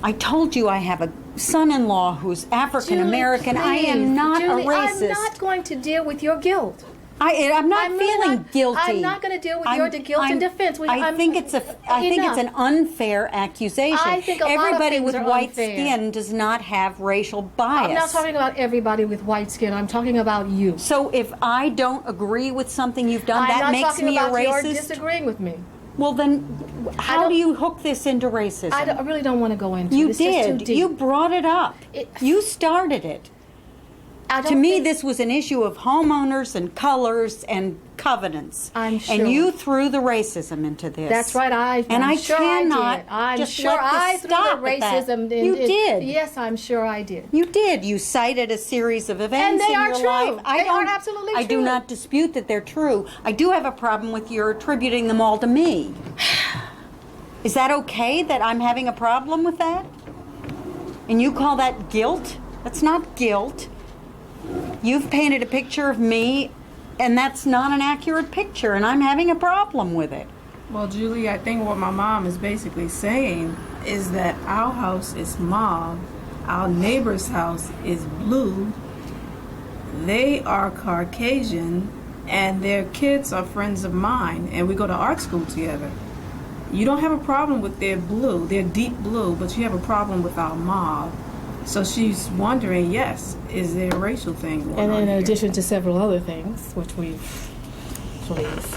I told you I have a son-in-law who's African American. I am not Julie, a racist. I'm not going to deal with your guilt. I'm not feeling guilty. I'm not going to deal with your guilt and defense. I think it's an unfair accusation. I think a lot of everybody things with are white unfair. skin does not have racial bias. I'm not talking about everybody with white skin. I'm talking about you. So if I don't agree with something you've done, that I'm makes not talking me a about your racist. disagreeing with me. Well, then, how do you hook this into racism? I really don't want to go into it. You It's just too did. deep. You brought it up. You started it. To me, this was an issue of homeowners and colors and covenants. I'm sure. And you threw the racism into this. That's right. I'm sure cannot I did. I'm just sure let this I threw stop the at that. racism. You did. Yes, I'm sure I did. You did. You cited a series of events And they in are your true. life. They are absolutely I do true. not dispute that they're true. I do have a problem with your attributing them all to me. Is that okay that I'm having a problem with that? And you call that guilt? That's not guilt. You've painted a picture of me, and that's not an accurate picture, and I'm having a problem with it. Well, Julie, I think what my mom is basically saying is that our house is mauve, our neighbor's house is blue, they are Caucasian, and their kids are friends of mine, and we go to art school together. You don't have a problem with their blue, their deep blue, but you have a problem with our mauve. So she's wondering, yes, is there a racial thing going And on in here? addition to several other things, which we've, please.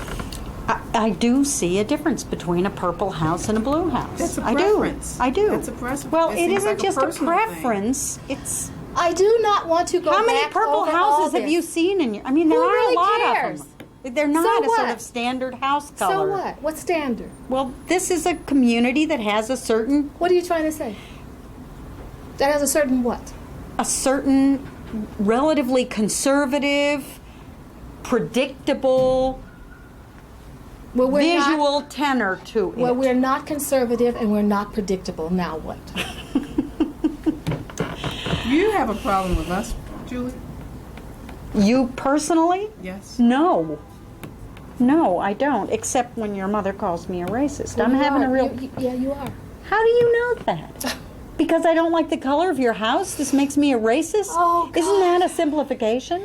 I do see a difference between a purple house and a blue house. That's a I preference. do. I do. That's a preference. Well, It it seems isn't like a just a personal thing. preference. It's I do not want to go how many back purple over houses all have you this. seen in your? I mean, there Who are really a lot cares? of them. They're not So a sort what? of standard house color. So what? What standard? Well, this is a community that has a certain What are you trying to say? That has a certain what? relatively conservative, predictable, Well, we're not, visual tenor to it. well, we're not conservative and we're not predictable. Now what? You have a problem with us, Julie? You personally? Yes. No. No, I don't, except when your mother calls me a racist. I'm You having are. a real... Yeah, you are. How do you know that? Because I don't like the color of your house? This makes me a racist? Oh, God. Isn't that a simplification?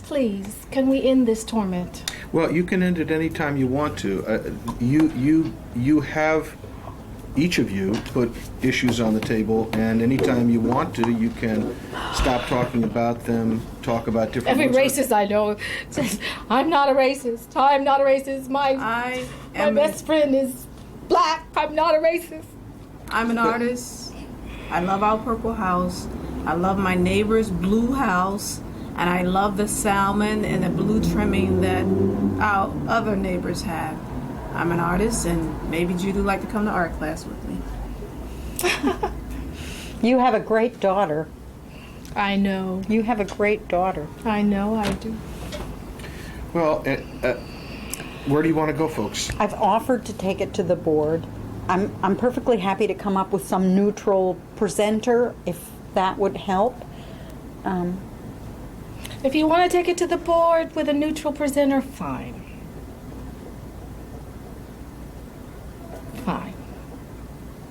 Please, can we end this torment? Well, you can end it any time you want to. You have, each of you, put issues on the table, and anytime you want to, you can stop talking about them, talk about different... Every ones. racist I know says, I'm not a racist. I'm not a racist. My best friend is black. I'm not a racist. I'm an artist. I love our purple house. I love my neighbor's blue house. And I love the salmon and the blue trimming that our other neighbors have. I'm an artist, and maybe Judy would like to come to art class with me. You have a great daughter. I know. You have a great daughter. I know I do. Well, where do you want to go, folks? I've offered to take it to the board. I'm perfectly happy to come up with some neutral presenter, if that would help. If you want to take it to the board with a neutral presenter, fine. Fine.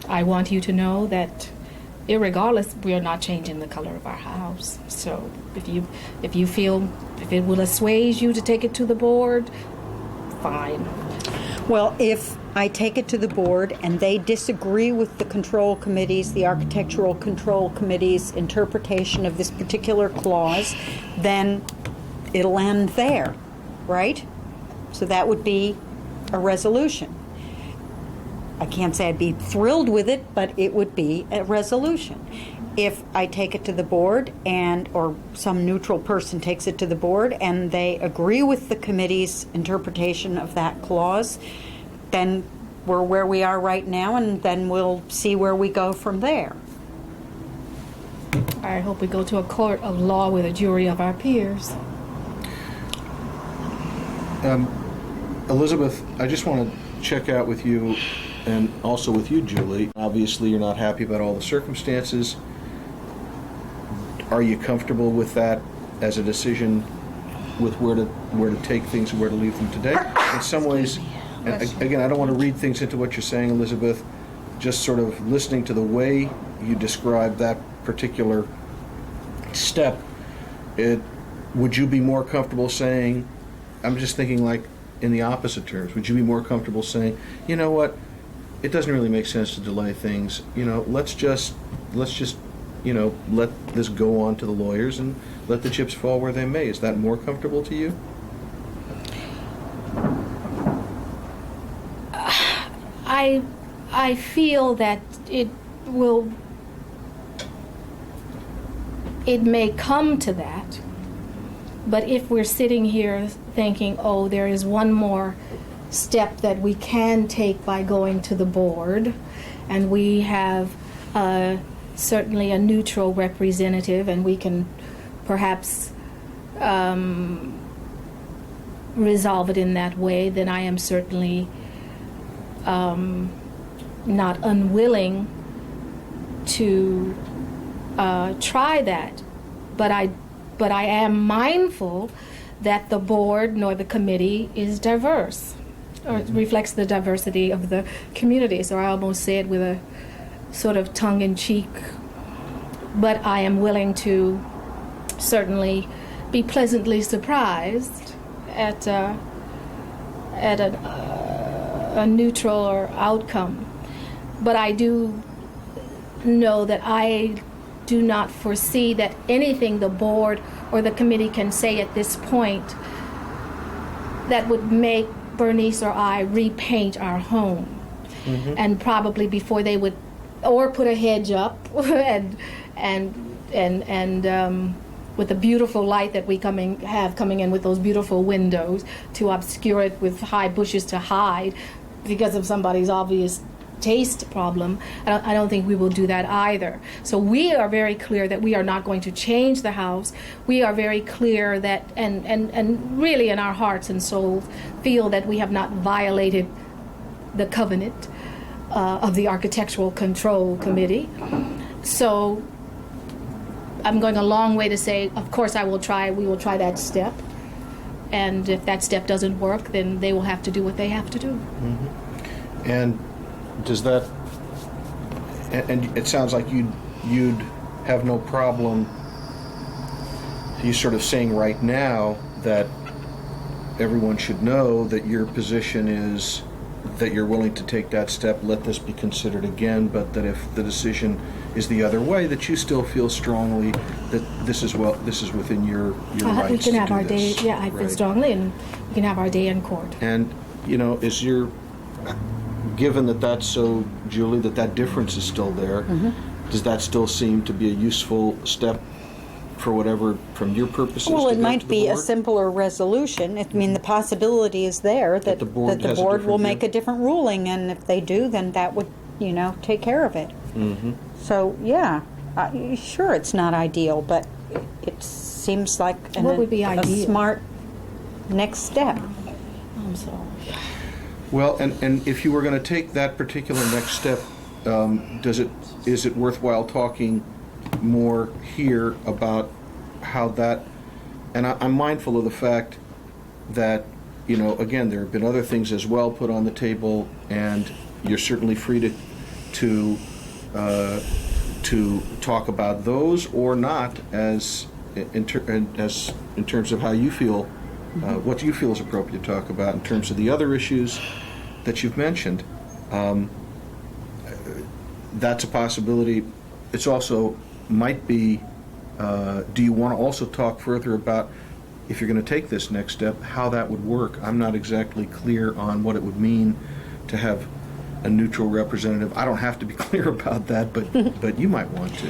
I want you to know that irregardless, we are not changing the color of our house. So if you feel if it will assuage you to take it to the board, fine. Well, if I take it to the board and they disagree with the control committees, the architectural control committee's interpretation of this particular clause, then it'll end there, right? So that would be a resolution. I can't say I'd be thrilled with it, but it would be a resolution. If I take it to the board or some neutral person takes it to the board and they agree with the committee's interpretation of that clause, then we're where we are right now, and then we'll see where we go from there. I hope we go to a court of law with a jury of our peers. Elizabeth, I just want to check out with you and also with you, Julie. Obviously, you're not happy about all the circumstances. Are you comfortable with that as a decision with where to take things and where to leave them today? In some ways, and again, I don't want to read things into what you're saying, Elizabeth, just sort of listening to the way you describe that particular step, would you be more comfortable saying, I'm just thinking like in the opposite terms, would you be more comfortable saying, you know what, it doesn't really make sense to delay things, let's just let this go on to the lawyers and let the chips fall where they may. Is that more comfortable to you? I feel that it may come to that, but if we're sitting here thinking, oh, there is one more step that we can take by going to the board, and we have certainly a neutral representative, and we can perhaps resolve it in that way, then I am certainly not unwilling to try that. But I am mindful that the board nor the committee is diverse, or it reflects the diversity of the community. So I almost say it with a sort of tongue-in-cheek, but I am willing to certainly be pleasantly surprised at a neutral or outcome. But I do know that I do not foresee that anything the board or the committee can say at this point that would make Bernice or I repaint our home. Mm-hmm. And probably before they would, or put a hedge up and with the beautiful light that we have coming in with those beautiful windows to obscure it with high bushes to hide because of somebody's obvious taste problem. I don't think we will do that either. So we are very clear that we are not going to change the house. We are very clear that, and really in our hearts and souls, feel that we have not violated the covenant of the Architectural Control Committee. So I'm going a long way to say, of course we will try that step. And if that step doesn't work, then they will have to do what they have to do. Mm-hmm. And does that, and it sounds like you'd have no problem, you're sort of saying right now that everyone should know that your position is that you're willing to take that step, let this be considered again, but that if the decision is the other way, that you still feel strongly that this is within your rights. We can have our this. day. Yeah, I feel strongly, and we can have our day in court. And given that that's so, Julie, that difference is still there, mm-hmm. does that still seem to be a useful step for whatever, from your purposes? Well, it might be a simpler resolution. I mean, the possibility is there that the board will make a different ruling, and if they do, then that would, take care of it. Mm-hmm. So, yeah, sure, it's not ideal, but it seems like a smart next step. I'm sorry. Well, and if you were going to take that particular next step, is it worthwhile talking more here about how that, and I'm mindful of the fact that, again, there have been other things as well put on the table, and you're certainly free to talk about those or not as in terms of how you feel, what you feel is appropriate to talk about in terms of the other issues. that you've mentioned, that's a possibility. It's also might be, do you want to also talk further about, if you're going to take this next step, how that would work? I'm not exactly clear on what it would mean to have a neutral representative. I don't have to be clear about that, but you might want to.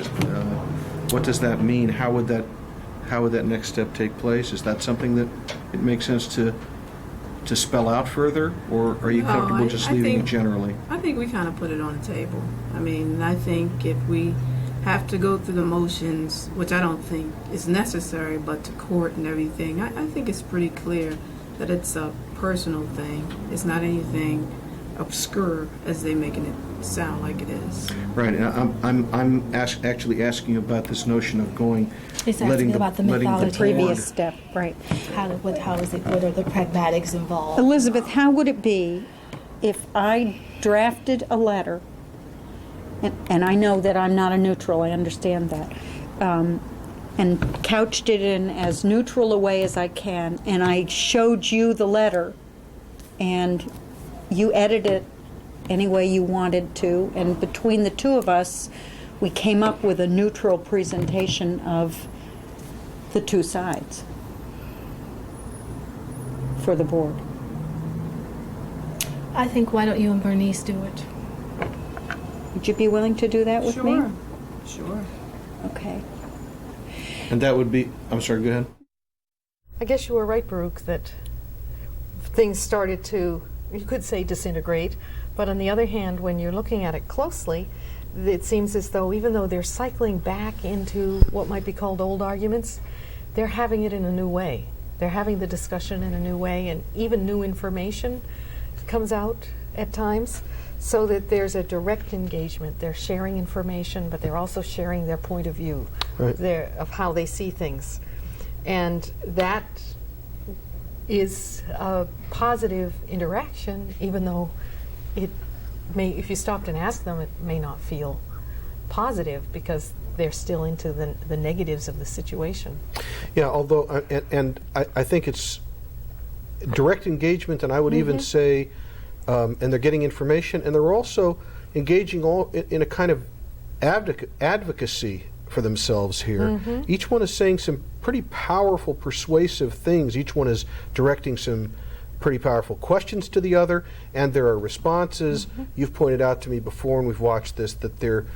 What does that mean? How would that next step take place? Is that something that it makes sense to spell out further, or are you comfortable just leaving it generally? I think we kind of put it on the table. I mean, I think if we have to go through the motions, which I don't think is necessary, but to court and everything, I think it's pretty clear that it's a personal thing. It's not anything obscure as they making it sound like it is. Right, and I'm actually asking you about this notion of going, He's asking about the mythology. The previous step, right. How is it? What are the pragmatics involved? Elizabeth, how would it be if I drafted a letter, and I know that I'm not a neutral, I understand that, and couched it in as neutral a way as I can, and I showed you the letter, and you edited it any way you wanted to, and between the two of us, we came up with a neutral presentation of the two sides for the board. I think, why don't you and Bernice do it? Would you be willing to do that with me? Sure. Okay. and that would be, I'm sorry, go ahead. I guess you were right, Baruch, that things started to, you could say, disintegrate. But on the other hand, when you're looking at it closely, it seems as though even though they're cycling back into what might be called old arguments, they're having it in a new way. They're having the discussion in a new way, and even new information comes out at times, so that there's a direct engagement. They're sharing information, but they're also sharing their point of view, Right. of how they see things. And that is a positive interaction, even though it may, if you stopped and asked them, it may not feel positive because they're still into the negatives of the situation. Yeah, although, I think it's direct engagement, and I would even say, and they're getting information, and they're also engaging all in a kind of advocacy for themselves here. Each one is saying some pretty powerful, persuasive things. Each one is directing some pretty powerful questions to the other, and there are responses. You've pointed out to me before, and we've watched this, that they're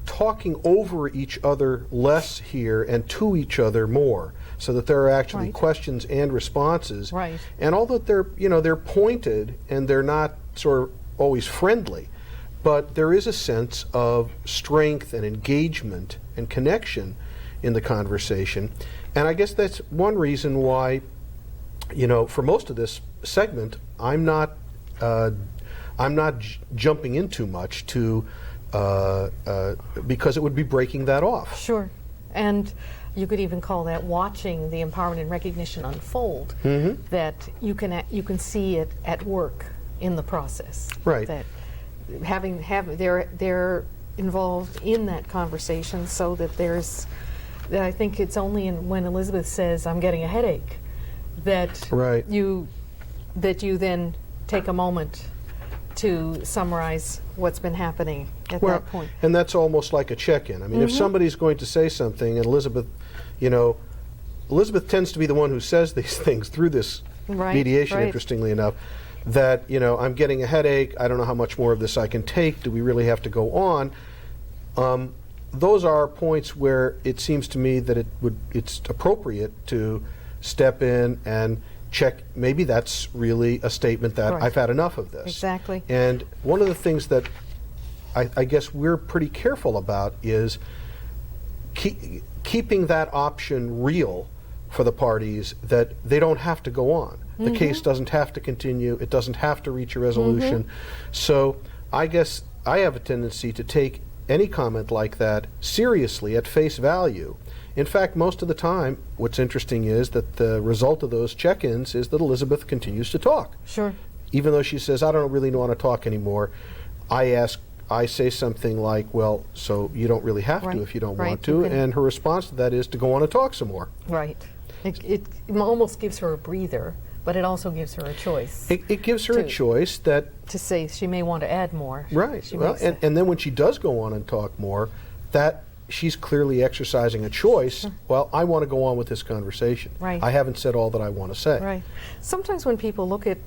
talking over each other less here and to each other more, so that there are actually Right. questions and responses. Right. And although they're pointed and they're not sort of always friendly, but there is a sense of strength and engagement and connection in the conversation. And I guess that's one reason why, for most of this segment, I'm not jumping in too much to because it would be breaking that off. Sure. And you could even call that watching the empowerment and recognition unfold, that you can see it at work in the process. Right. That they're involved in that conversation, so that I think it's only when Elizabeth says, "I'm getting a headache," that Right. you then take a moment to summarize what's been happening at that point. And that's almost like a check-in. I mean, if somebody's going to say something, and Elizabeth tends to be the one who says these things through this mediation, right. interestingly enough, that, I'm getting a headache, I don't know how much more of this I can take, do we really have to go on? Those are points where it seems to me that it's appropriate to step in and check, maybe that's really a statement that Right. I've had enough of this. Exactly. And one of the things that I guess we're pretty careful about is keeping that option real for the parties, that they don't have to go on. The case doesn't have to continue. It doesn't have to reach a resolution. So I guess I have a tendency to take any comment like that seriously at face value. In fact, most of the time, what's interesting is that the result of those check-ins is that Elizabeth continues to talk. Sure. Even though she says, I don't really want to talk anymore, I say something like, well, so you don't really have Right. to if you don't Right. want to, You can- and her response to that is to go on and talk some more. Right. It almost gives her a breather but it also gives her a choice It gives her a choice that to say she may want to add more. right. She Well, may say- and then when she does go on and talk more, that she's clearly exercising a choice. Well, I want to go on with this conversation. Right. I haven't said all that I want to say. Right. Sometimes when people look at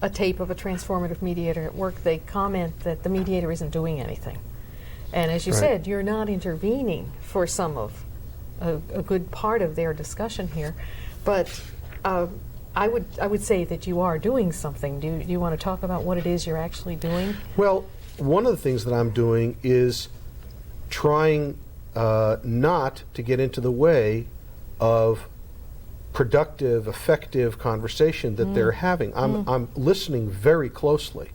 a tape of a transformative mediator at work, they comment that the mediator isn't doing anything. And as you Right. said, you're not intervening for some of a good part of their discussion here, but I would say that you are doing something. Do you want to talk about what it is you're actually doing? Well, one of the things that I'm doing is trying not to get into the way of productive, effective conversation that they're having. I'm listening very closely.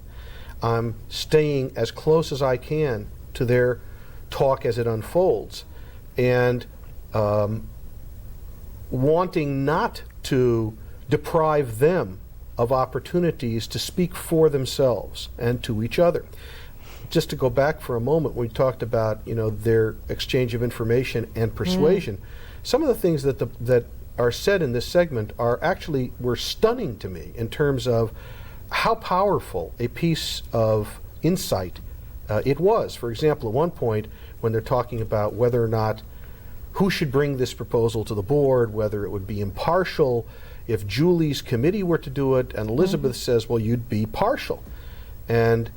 I'm staying as close as I can to their talk as it unfolds, and wanting not to deprive them of opportunities to speak for themselves and to each other. Just to go back for a moment, we talked about their exchange of information and persuasion. Some of the things that are said in this segment were stunning to me in terms of how powerful a piece of insight it was. For example, at one point when they're talking about whether or not who should bring this proposal to the board, whether it would be impartial, if Julie's committee were to do it, and Elizabeth says, well, you'd be partial. And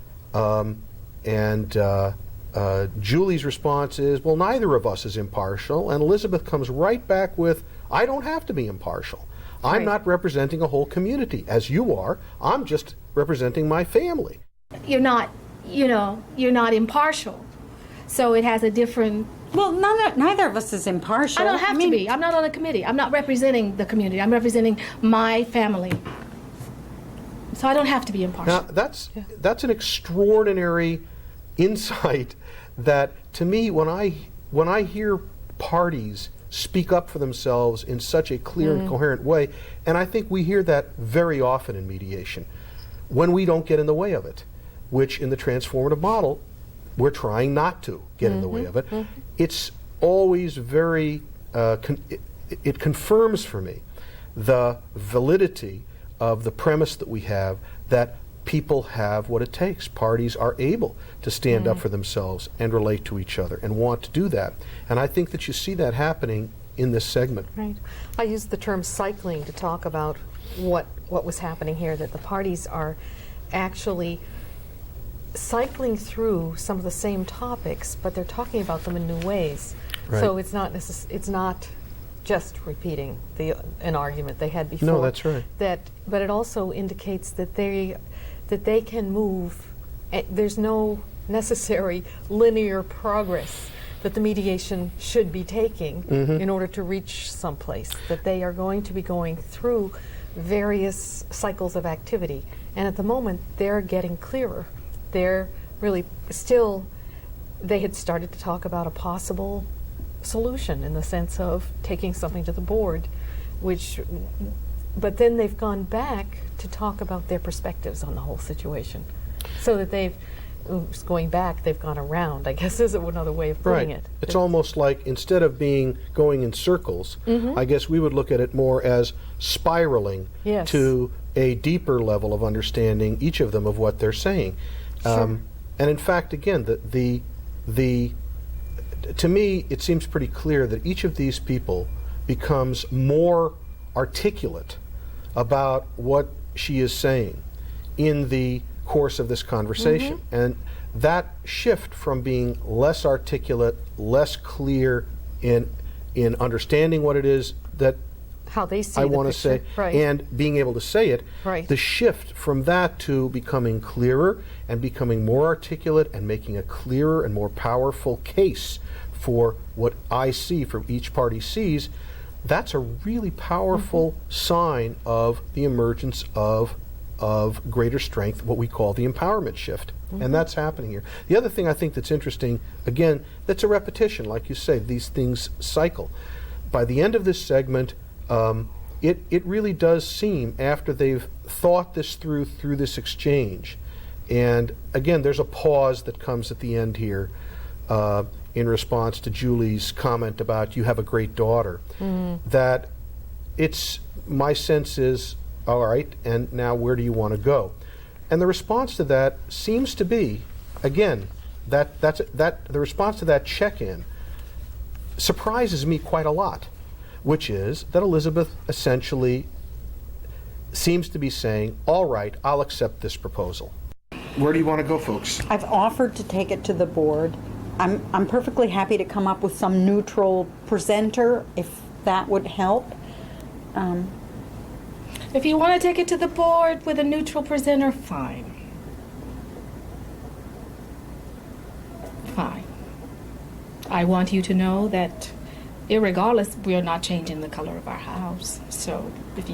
Julie's response is, well, neither of us is impartial. And Elizabeth comes right back with, I don't have to be impartial. I'm Right. not representing a whole community, as you are. I'm just representing my family. You're not impartial. So it has a different. Well, neither of us is impartial. I don't have to be. I'm not on a committee. I'm not representing the community. I'm representing my family. So I don't have to be impartial. Now, that's an extraordinary insight that, to me, when I hear parties speak up for themselves in such a clear and coherent way, and I think we hear that very often in mediation, when we don't get in the way of it, which in the transformative model, we're trying not to get in the way of it. It's always very, it confirms for me the validity of the premise that we have that people have what it takes. Parties are able to stand up for themselves and relate to each other and want to do that. And I think that you see that happening in this segment. Right. I used the term cycling to talk about what was happening here, that the parties are actually cycling through some of the same topics, but they're talking about them in new ways. Right. So it's not just repeating an argument they had before. No, that's right. But it also indicates that they can move. There's no necessary linear progress that the mediation should be taking in order to reach someplace. That they are going to be going through various cycles of activity, and at the moment they're getting clearer. They're really still. They had started to talk about a possible solution in the sense of taking something to the board, but then they've gone back to talk about their perspectives on the whole situation, so that they've gone around, I guess is another way of putting it. It's almost like instead of going in circles, I guess we would look at it more as spiraling Yes. to a deeper level of understanding, each of them, of what they're saying. Sure. And in fact, again, to me, it seems pretty clear that each of these people becomes more articulate about what she is saying in the course of this conversation. And that shift from being less articulate, less clear in understanding what it is that How they see I the want to say, picture. Right. and being able to say it, Right. the shift from that to becoming clearer and becoming more articulate and making a clearer and more powerful case for what I see, from each party sees, that's a really powerful sign of the emergence of greater strength, what we call the empowerment shift. And that's happening here. The other thing I think that's interesting, again, that's a repetition. Like you say, these things cycle. By the end of this segment, it really does seem, after they've thought this through this exchange, and again, there's a pause that comes at the end here in response to Julie's comment about, you have a great daughter, that my sense is, all right, and now where do you want to go? And the response to that seems to be, again, the response to that check-in surprises me quite a lot, which is that Elizabeth essentially seems to be saying, all right, I'll accept this proposal. Where do you want to go, folks? I've offered to take it to the board. I'm perfectly happy to come up with some neutral presenter if that would help. If you want to take it to the board with a neutral presenter, fine. Fine. I want you to know that irregardless, we are not changing the color of our house. So if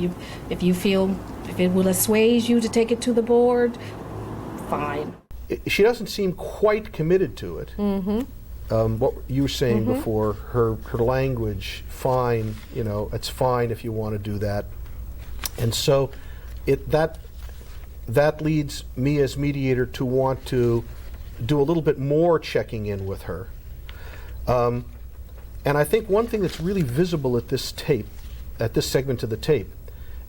you feel if it will assuage you to take it to the board, fine. She doesn't seem quite committed to it. What you were saying before, her language, fine, it's fine if you want to do that. And so that leads me as mediator to want to do a little bit more checking in with her. And I think one thing that's really visible at this tape, at this segment of the tape,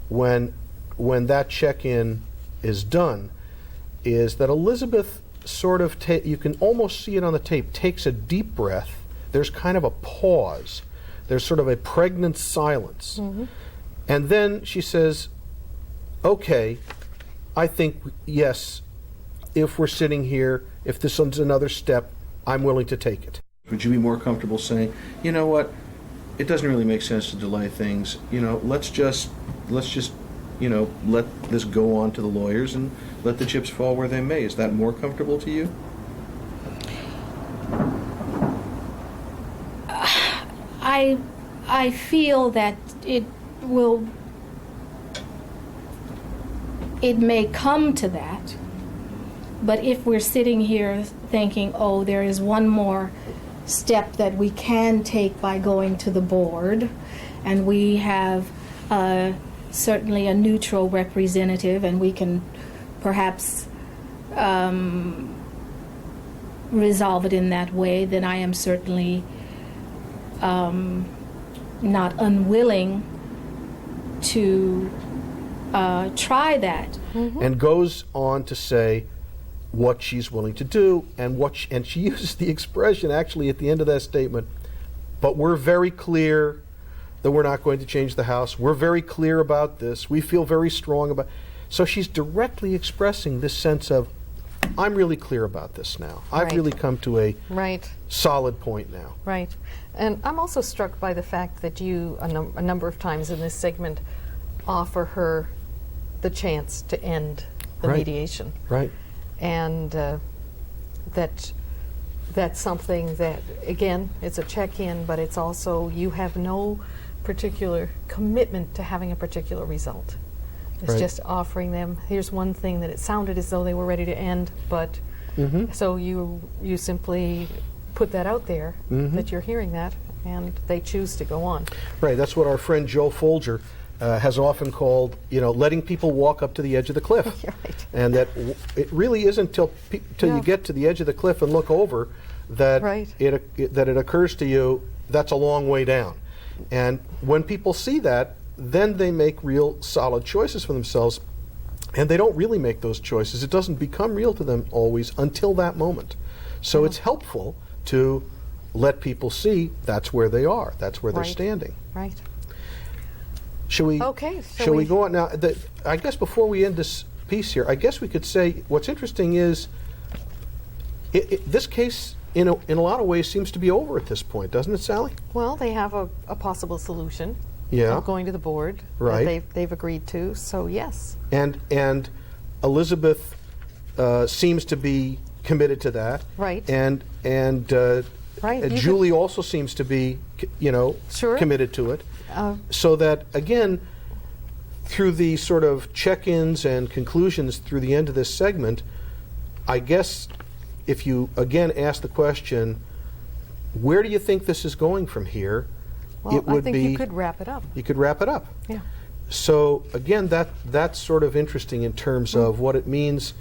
when that check-in is done, is that Elizabeth sort of, you can almost see it on the tape, takes a deep breath. There's kind of a pause. There's sort of a pregnant silence. And then she says, okay, I think, yes, if we're sitting here, if this is another step, I'm willing to take it. Would you be more comfortable saying, you know what, it doesn't really make sense to delay things, let's just let this go on to the lawyers and let the chips fall where they may. Is that more comfortable to you? I feel that it may come to that, but if we're sitting here thinking, oh, there is one more step that we can take by going to the board, and we have certainly a neutral representative, and we can perhaps resolve it in that way, then I am certainly not unwilling to try that. And goes on to say what she's willing to do, and she uses the expression actually at the end of that statement, but we're very clear that we're not going to change the house. We're very clear about this. We feel very strong about. So she's directly expressing this sense of, I'm really clear about this now. I've really come to a solid point now. Right. And I'm also struck by the fact that you, a number of times in this segment, offer her the chance to end the mediation. Right. And that's something that, again, it's a check-in, but it's also, you have no particular commitment to having a particular result. It's just offering them, here's one thing that it sounded as though they were ready to end, but so you simply put that out there, that you're hearing that, and they choose to go on. Right, that's what our friend Joe Folger has often called, letting people walk up to the edge of the cliff. And that it really isn't till you get to the edge of the cliff and look over that it occurs to you that's a long way down. And when people see that, then they make real solid choices for themselves, and they don't really make those choices. It doesn't become real to them always until that moment. So it's helpful to let people see that's where they are, that's where they're standing. Right. Shall we go on now? I guess before we end this piece here, I guess we could say what's interesting is this case in a lot of ways seems to be over at this point, doesn't it, Sally? Well, they have a possible solution. Yeah. Going to the board. Right. They've agreed to, so yes. And Elizabeth seems to be committed to that. Right. And Julie also seems to be, committed to it. So that, again, through the sort of check-ins and conclusions through the end of this segment, I guess if you, again, ask the question, where do you think this is going from here? Well, I think you could wrap it up. You could wrap it up. Yeah. So, again, that's sort of interesting in terms of what it means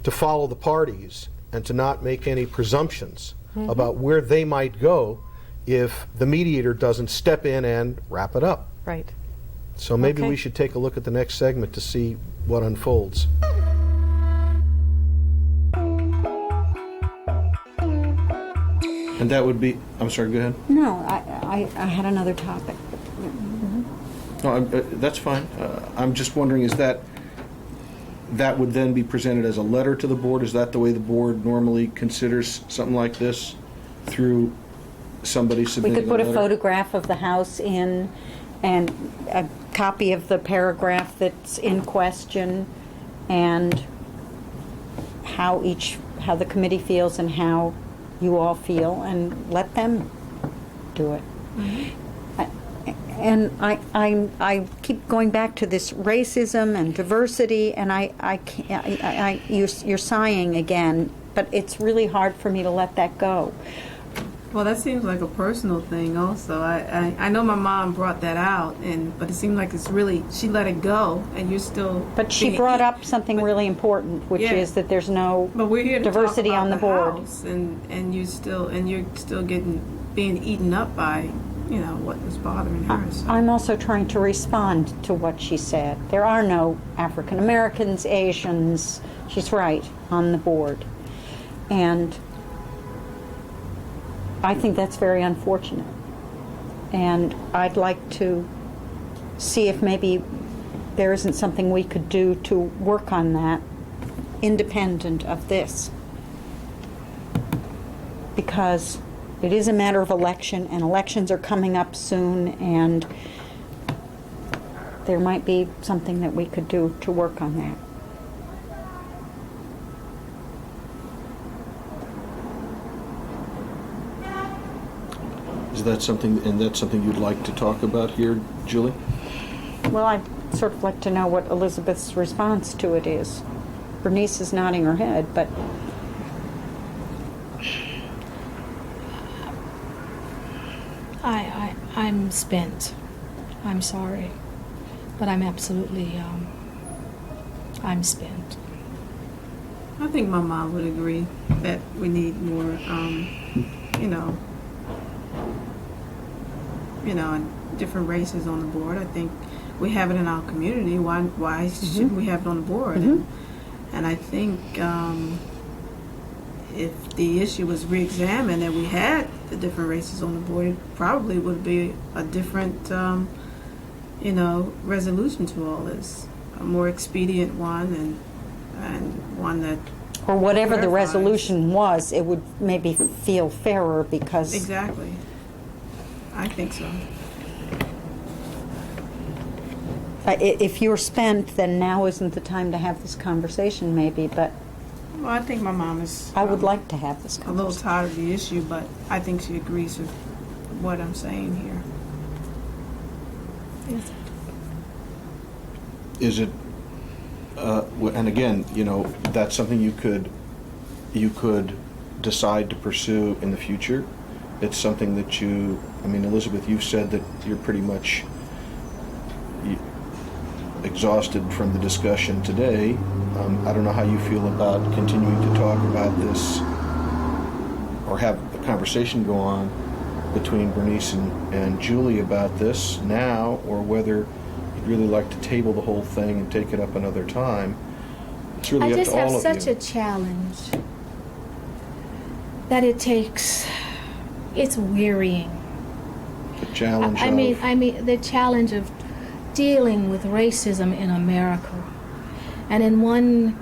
to follow the parties and to not make any presumptions about where they might go if the mediator doesn't step in and wrap it up. Right. So maybe Okay. we should take a look at the next segment to see what unfolds. And that would be, I'm sorry, go ahead. No, I had another topic. No, that's fine. I'm just wondering, is that would then be presented as a letter to the board? Is that the way the board normally considers something like this? Through somebody We submitting could put a letter? photograph of the house in and a copy of the paragraph that's in question and how the committee feels and how you all feel, and let them do it. And I keep going back to this racism and diversity, and you're sighing again, but it's really hard for me to let that go. Well, that seems like a personal thing also. I know my mom brought that out, but it seemed like it's really, she let it go, and you're still... But she brought up something really important, which Yeah. is that there's no But we're here to diversity talk about on the board. house, and you're still being eaten up by, what was bothering her. So. I'm also trying to respond to what she said. There are no African Americans, Asians, she's right, on the board. And I think that's very unfortunate. And I'd like to see if maybe there isn't something we could do to work on that independent of this. Because it is a matter of election, and elections are coming up soon, and there might be something that we could do to work on that. Is that something, and that's something you'd like to talk about here, Julie? Well, I'd sort of like to know what Elizabeth's response to it is. Bernice is nodding her head, but I'm spent. I'm sorry, but I'm absolutely, I'm spent. I think my mom would agree that we need more, different races on the board. I think we have it in our community. Why shouldn't we have it on the board? And I think if the issue was re-examined and we had the different races on the board, it probably would be a different, resolution to all this, a more expedient one and one that. or whatever the clarifies. resolution was, it would maybe feel fairer because Exactly. I think so. If you're spent, then now isn't the time to have this conversation, maybe. But Well, I think my mom is. I would like to have this a little conversation. tired of the issue, but I think she agrees with what I'm saying here. Is it, and again, that's something you could decide to pursue in the future. It's something that Elizabeth, you've said that you're pretty much exhausted from the discussion today. I don't know how you feel about continuing to talk about this or have a conversation go on between Bernice and Julie about this now, or whether you'd really like to table the whole thing and take it up another time. It's really I up just to have all of such you. a challenge that it's wearying. The challenge I of, mean, the challenge of dealing with racism in America. And in one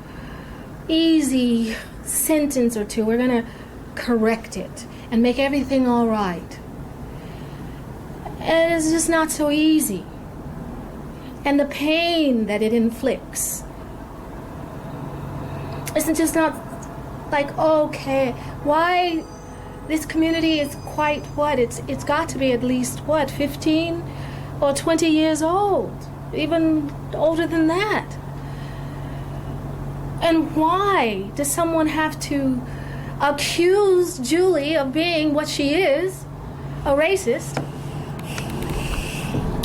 easy sentence or two, we're going to correct it and make everything all right. And it's just not so easy. And the pain that it inflicts isn't just not like, okay, why this community is quite what? It's got to be at least, 15 or 20 years old, even older than that. And why does someone have to accuse Julie of being what she is, a racist?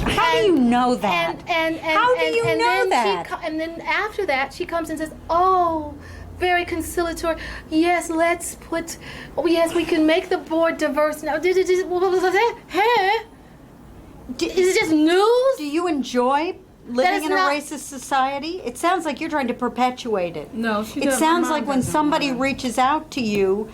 How do you know that? How do you know that? And then after that, she comes and says, "Oh, very conciliatory. Yes, we can make the board diverse now." Huh? Is it just news? Do you enjoy That living is in a not- racist society? It sounds like you're trying to perpetuate it. No, she It doesn't. sounds My like mom when doesn't somebody mind. reaches out to you,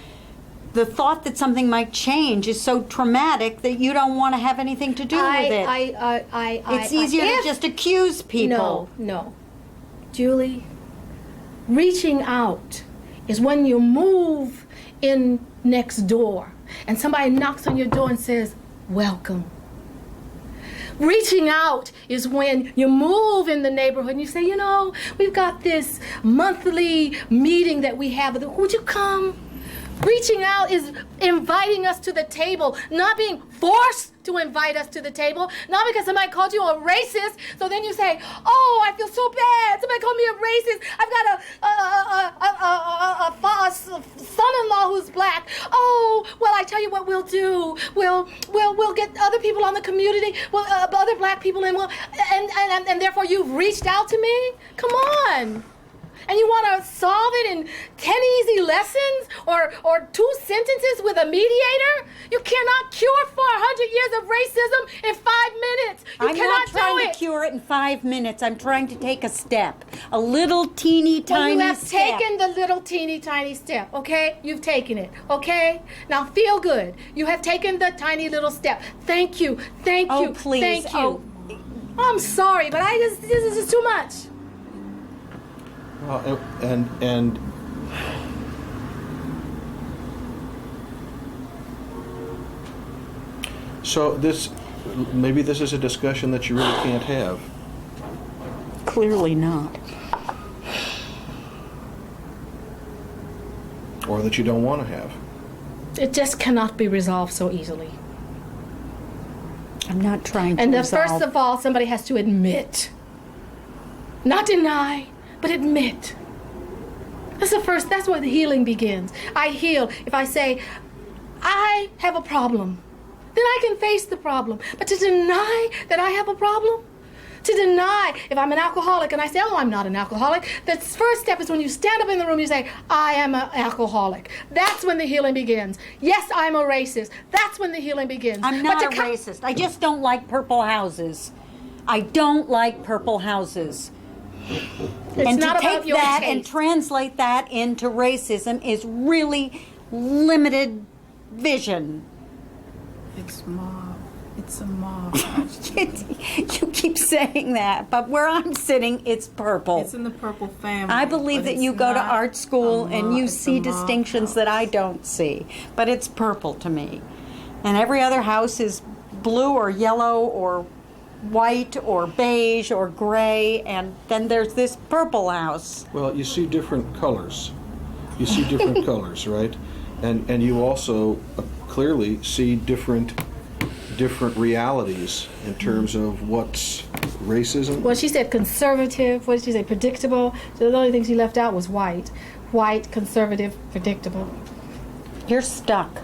the thought that something might change is so traumatic that you don't want to have anything to do with it. It's easier to just accuse people. No. Julie, reaching out is when you move in next door and somebody knocks on your door and says, welcome. Reaching out is when you move in the neighborhood and you say, you know, we've got this monthly meeting that we have. Would you come? Reaching out is inviting us to the table, not being forced to invite us to the table, not because somebody called you a racist, so then you say, oh, I feel so bad, somebody called me a racist, I've got a son-in-law who's black. Oh, well, I tell you what we'll do, we'll get other people on the community, other black people, and therefore you've reached out to me? Come on. And you want to solve it in 10 easy lessons or 2 sentences with a mediator? You cannot cure 400 years of racism in 5 minutes. You I'm cannot not trying do to it. cure it in 5 minutes. I'm trying to take a step. A little teeny tiny You have step. taken the little teeny tiny step, okay? You've taken it, okay? Now feel good. You have taken the tiny little step. Thank you, thank Oh, you, please. thank you. Oh. I'm sorry, but this is just too much. Well, and so maybe this is a discussion that you really can't have. Clearly not. Or that you don't want to have. It just cannot be resolved so easily. I'm not trying to And resolve. first of all, somebody has to admit. Not deny, but admit. That's where the healing begins. I heal if I say, I have a problem. Then I can face the problem. But to deny that I have a problem, to deny if I'm an alcoholic and I say, oh, I'm not an alcoholic, the first step is when you stand up in the room, you say, I am an alcoholic. That's when the healing begins. Yes, I'm a racist. That's when the healing begins. I'm not a racist. I just don't like purple houses. I don't like purple houses. It's And not to about take your that taste. and translate that into racism is really limited vision. It's mob. It's a mob. You keep saying that, but where I'm sitting, it's purple. It's in the purple family. I believe but that you it's go to not art school a and mob, you it's a see mob distinctions house. that I don't see, but it's purple to me. And every other house is blue or yellow or white or beige or gray, and then there's this purple house. Well, you see different colors. You see different colors, right? And you also clearly see different realities in terms of what's racism. Well, she said conservative. What did she say? Predictable. So the only thing she left out was white. White, conservative, predictable. You're stuck.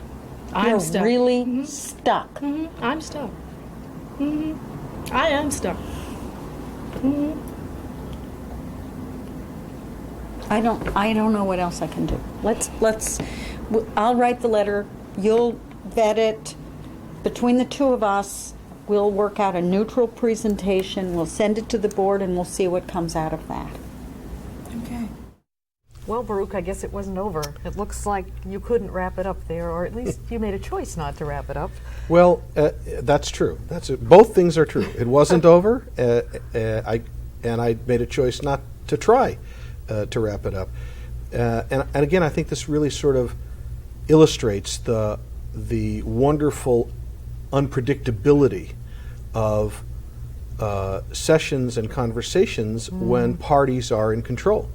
I'm You're stuck. really stuck. I'm stuck. I am stuck. I don't know what else I can do. I'll write the letter. You'll vet it. Between the two of us, we'll work out a neutral presentation. We'll send it to the board, and we'll see what comes out of that. Okay. Well, Baruch, I guess it wasn't over. It looks like you couldn't wrap it up there, or at least you made a choice not to wrap it up. Well, that's true. Both things are true. It wasn't over, and I made a choice not to try to wrap it up. And again, I think this really sort of illustrates the wonderful unpredictability of sessions and conversations when parties are in control.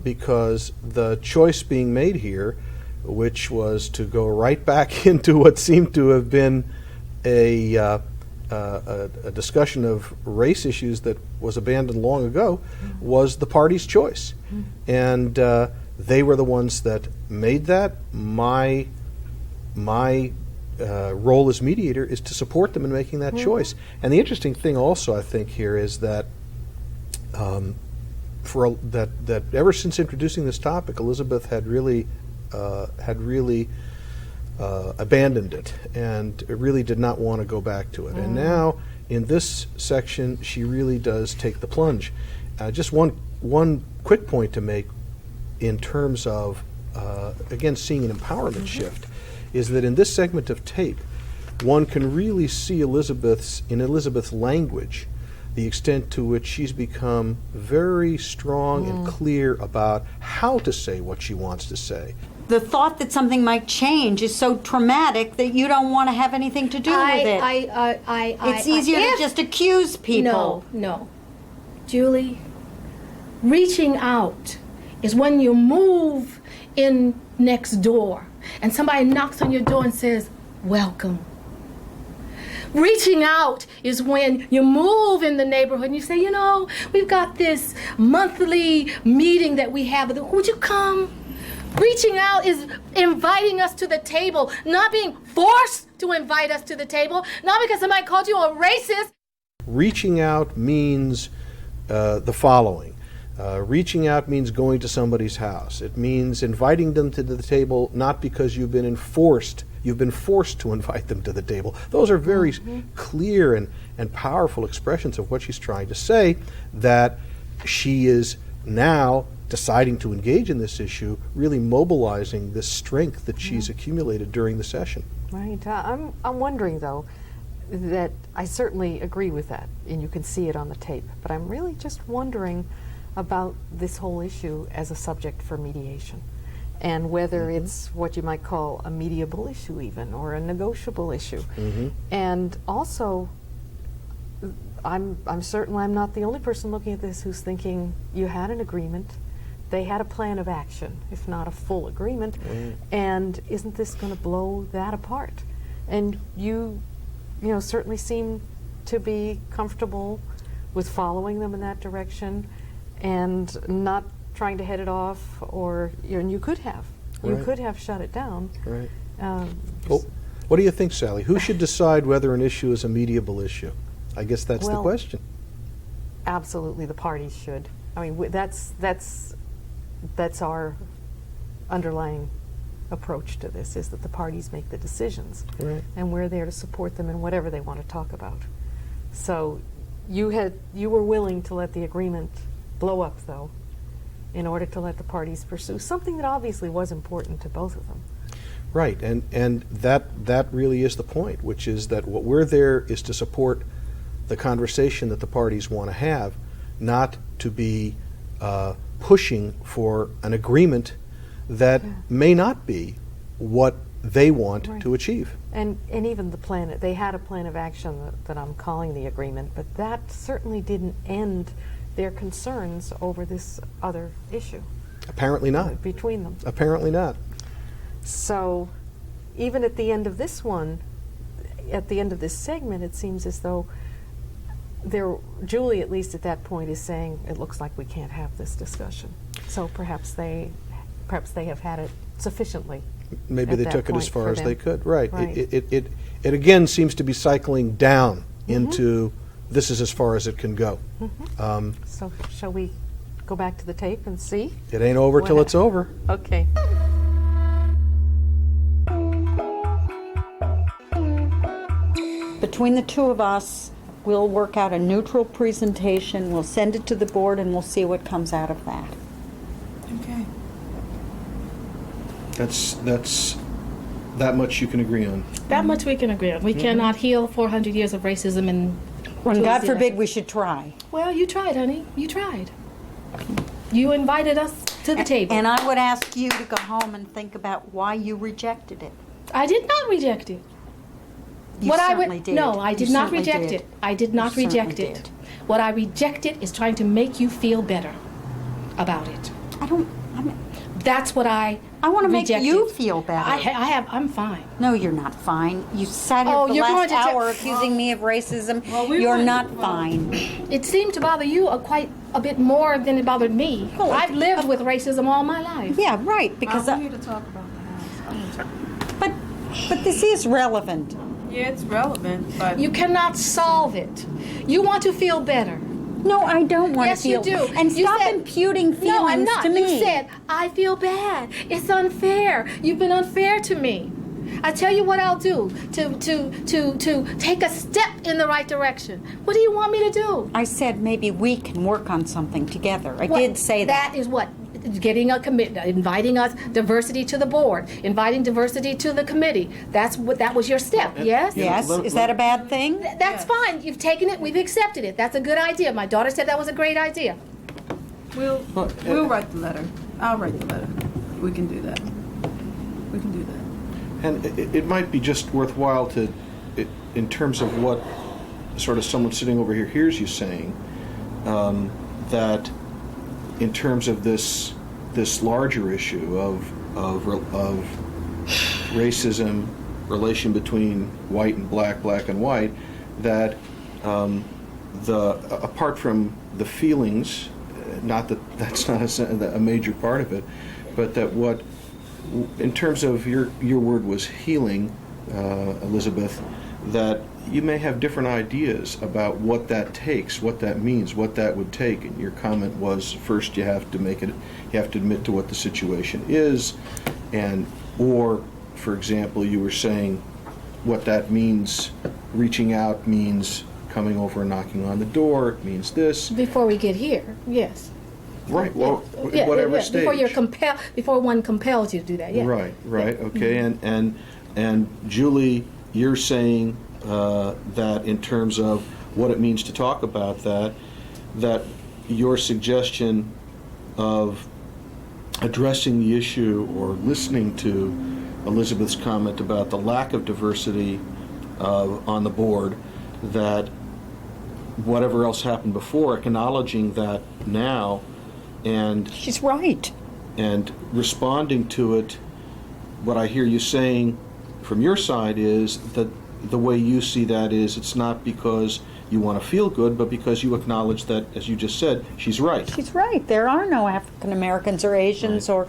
Because the choice being made here, which was to go right back into what seemed to have been a discussion of race issues that was abandoned long ago, was the party's choice. And they were the ones that made that. My role as mediator is to support them in making that choice. And the interesting thing also, I think, here is that that ever since introducing this topic, Elizabeth had really abandoned it and really did not want to go back to it. And now in this section, she really does take the plunge. Just one quick point to make in terms of, again, seeing an empowerment shift, is that in this segment of tape, one can really see in Elizabeth's language, the extent to which she's become very strong and clear about how to say what she wants to say. The thought that something might change is so traumatic that you don't want to have anything to do with it. It's easier to just accuse people. No. Julie, reaching out is when you move in next door and somebody knocks on your door and says, welcome. Reaching out is when you move in the neighborhood and you say, you know, we've got this monthly meeting that we have. Would you come? Reaching out is inviting us to the table, not being forced to invite us to the table, not because somebody called you a racist. Reaching out means the following. Reaching out means going to somebody's house. It means inviting them to the table not because you've been forced to invite them to the table. Those are very clear and powerful expressions of what she's trying to say, that she is now deciding to engage in this issue, really mobilizing this strength that she's accumulated during the session. Right. I'm wondering, though, that I certainly agree with that, and you can see it on the tape, but I'm really just wondering about this whole issue as a subject for mediation, and whether it's what you might call a mediable issue even, or a negotiable issue. And also, I'm certain I'm not the only person looking at this who's thinking you had an agreement, they had a plan of action, if not a full agreement, and isn't this going to blow that apart? And you certainly seem to be comfortable with following them in that direction and not trying to head it off, or and you could have. You could have shut it down. Right. Well, what do you think, Sally? Who should decide whether an issue is a mediable issue? I guess that's the question. Absolutely, the parties should. I mean, that's our underlying approach to this, is that the parties make the decisions, and we're there to support them in whatever they want to talk about. So you were willing to let the agreement blow up, though, in order to let the parties pursue something that obviously was important to both of them. Right, and that really is the point, which is that what we're there is to support the conversation that the parties want to have, not to be pushing for an agreement that may not be what they want to achieve. And even the plan, they had a plan of action that I'm calling the agreement, but that certainly didn't end their concerns over this other issue. Apparently not. Between them. Apparently not. So even at the end of this one, at the end of this segment, it seems as though Julie, at least at that point, is saying, it looks like we can't have this discussion. So perhaps they have had it sufficiently. Maybe they took it as far as they could. Right. Right. It again seems to be cycling down into this is as far as it can go. So shall we go back to the tape and see? It ain't over till it's over. Okay. Between the two of us, we'll work out a neutral presentation, we'll send it to the board, and we'll see what comes out of that. Okay. That's that much you can agree on. That much we can agree on. We cannot heal 400 years of racism in When God forbid we should try. Well, you tried, honey. You tried. You invited us to the table. And I would ask you to go home and think about why you rejected it. I did not reject it. You certainly did. No, I did You not certainly reject did. it. I did not You reject certainly it. did. What I rejected is trying to make you feel better about it. That's what I want to make rejected. you feel better. I'm fine. No, you're not fine. You sat here Oh, for the you're last going to hour accusing me of racism. Well, we you're wouldn't- not fine. It seemed to bother you quite a bit more than it bothered me. I've lived with racism all my life. Yeah, right. Because I'm here to talk about the house. but this is relevant. Yeah, it's relevant, but You cannot solve it. You want to feel better. No, I don't want Yes, to feel. you do. And You stop said- imputing feelings No, I'm not. to me. You said, I feel bad. It's unfair. You've been unfair to me. I tell you what I'll do to take a step in the right direction. What do you want me to do? I said maybe we can work on something together. I did say that. That is what? Getting a commitment, inviting us diversity to the board, inviting diversity to the committee. That was your step, yes? Yes. Is that a bad thing? That's fine. You've taken it. We've accepted it. That's a good idea. My daughter said that was a great idea. We'll write the letter. I'll write the letter. We can do that. We can do that. And it might be just worthwhile to, in terms of what sort of someone sitting over here hears you saying, that in terms of this larger issue of racism, relation between white and black, black and white, that apart from the feelings, not that that's not a major part of it, but that what, in terms of your word was healing, Elizabeth, that you may have different ideas about what that takes, what that means, what that would take. And your comment was, first you have to admit to what the situation is, or, for example, you were saying what that means, reaching out means coming over and knocking on the door, it means this. Before we get here, yes. Right, well, whatever stage. Before one compels you to do that, yeah. Right, okay. Mm-hmm. And Julie, you're saying that in terms of what it means to talk about that your suggestion of addressing the issue or listening to Elizabeth's comment about the lack of diversity on the board, that whatever else happened before, acknowledging that now, and she's right, and responding to it. What I hear you saying from your side is that the way you see that is, it's not because you want to feel good, but because you acknowledge that, as you just said, she's right. She's right. There are no African Americans or Asians or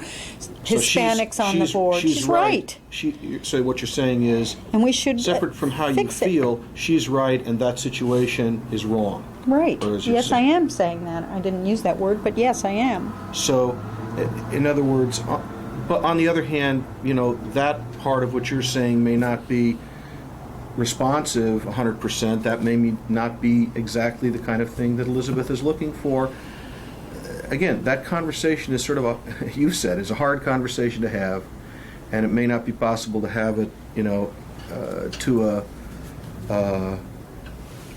Hispanics on the board. She's right. So what you're saying is, and we should separate from how you feel, she's right, and that situation is wrong. Right. Yes, I am saying that. I didn't use that word, but yes, I am. So, in other words, but on the other hand, that part of what you're saying may not be responsive 100%. That may not be exactly the kind of thing that Elizabeth is looking for. Again, that conversation is sort of you said, is a hard conversation to have, and it may not be possible to have it, to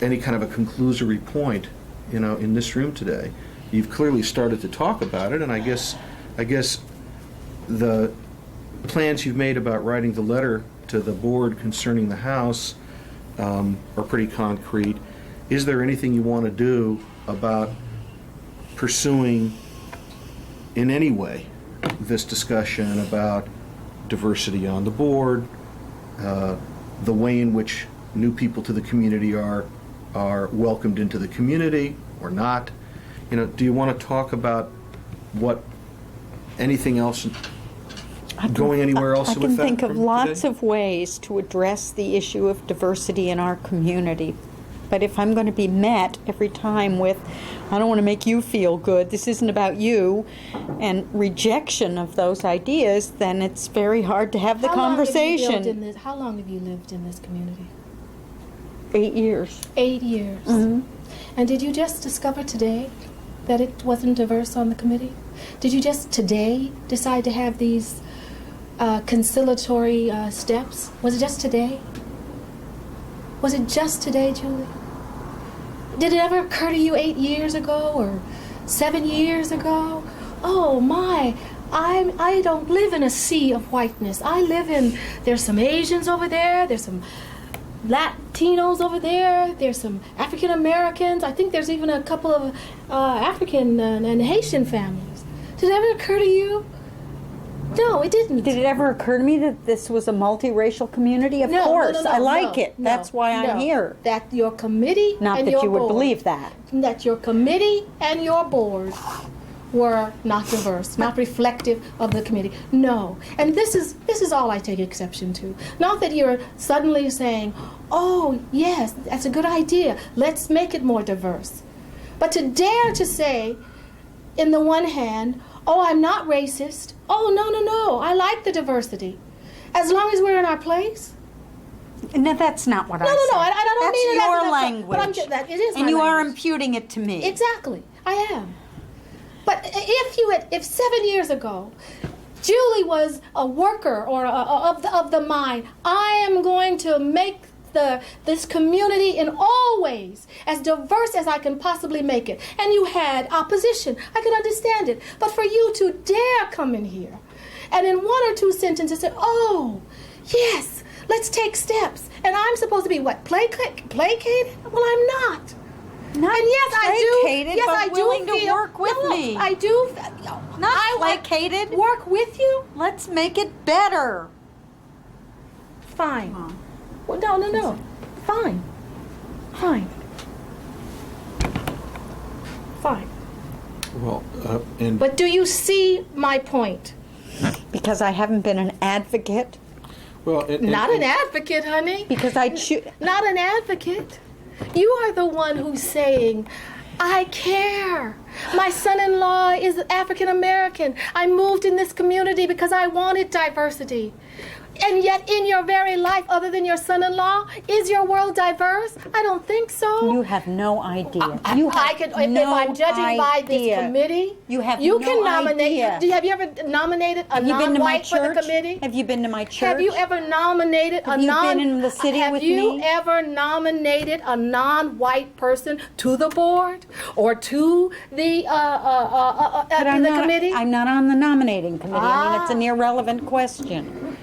any kind of a conclusory point, in this room today. You've clearly started to talk about it, and I guess the plans you've made about writing the letter to the board concerning the house are pretty concrete. Is there anything you want to do about pursuing in any way this discussion about diversity on the board, the way in which new people to the community are welcomed into the community or not? Do you want to talk about anything else? Going anywhere else with that? I can think of lots of ways to address the issue of diversity in our community. But if I'm going to be met every time with, I don't want to make you feel good, this isn't about you, and rejection of those ideas, then it's very hard to have the conversation. How long have you lived in this community? 8 years. 8 years. Mm-hmm. And did you just discover today that it wasn't diverse on the committee? Did you just today decide to have these conciliatory steps? Was it just today? Was it just today, Julie? Did it ever occur to you 8 years ago or 7 years ago? Oh my, I don't live in a sea of whiteness. There's some Asians over there, there's some Latinos over there, there's some African Americans. I think there's even a couple of African and Haitian families. Did it ever occur to you? No, it didn't. Did it ever occur to me that this was a multiracial community? Of course. I like it. That's why I'm here. That your committee Not and that your you would board, believe that. That your committee and your board were not diverse, not reflective of the committee. No. And this is all I take exception to. Not that you're suddenly saying, oh, yes, that's a good idea. Let's make it more diverse. But to dare to say, in the one hand, oh, I'm not racist. Oh, no, I like the diversity. As long as we're in our place. No, that's not what I said. No, I don't that's mean it your as a- language. But I'm just, that it is and my you are language. imputing it to me. Exactly, I am. But if 7 years ago, Julie was a worker or of the mine, I am going to make this community in all ways as diverse as I can possibly make it. And you had opposition. I can understand it. But for you to dare come in here and in one or two sentences say, oh, yes, let's take steps. And I'm supposed to be what, placated? Well, I'm not. Not And yes, I do. placated, Yes, but I do willing to feel, work with me. I do. Not I placated. work with you. Let's make it better. Fine. Well, no. Fine. Well, and But do you see my point? Because I haven't been an advocate. well, and, Not an advocate, honey. Because I choose. Not an advocate. You are the one who's saying, I care. My son-in-law is African American. I moved in this community because I wanted diversity. And yet in your very life, other than your son-in-law, is your world diverse? I don't think so. You have no idea. If I'm judging by this committee, You have you no can nominate. idea. Have you ever nominated a Have you been to my non-white for the church? committee? Have you been to my church? Have you ever nominated Have you been in the city have with you me? ever nominated a non-white person to the board or to the But I'm not, committee? I'm not on the nominating committee. I mean, it's an Ah. irrelevant question.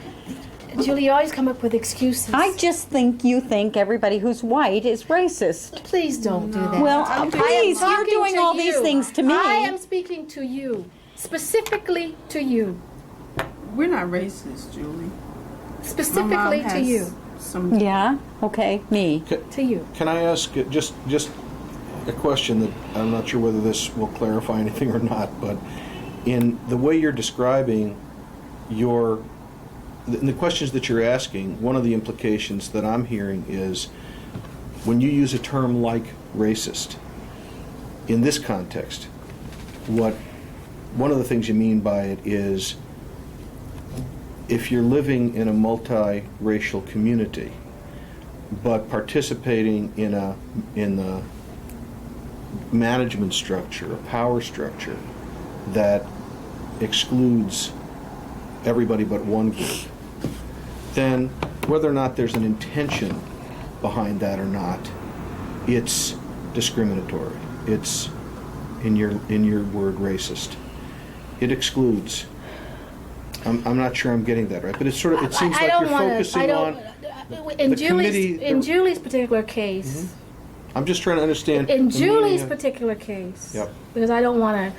Julie, you always come up with excuses. I just think you think everybody who's white is racist. Please don't do that. Well, I am please, you're talking doing to all these you. things to me. I am speaking to you, specifically to you, We're not racist, Julie. specifically My mom to has you, Some Yeah? Okay, me. to you. can I ask just a question that I'm not sure whether this will clarify anything or not, but in the way you're describing the questions that you're asking, one of the implications that I'm hearing is when you use a term like racist, in this context, one of the things you mean by it is if you're living in a multiracial community, but participating in the management structure, a power structure that excludes everybody but one group, then whether or not there's an intention behind that or not, it's discriminatory. It's, in your word, racist. It excludes. I'm not sure I'm getting that right, but it's sort of, it seems like you're focusing on in the Julie's particular case. I'm just trying to understand. In the meaning Julie's of- particular case, Yep. because I don't want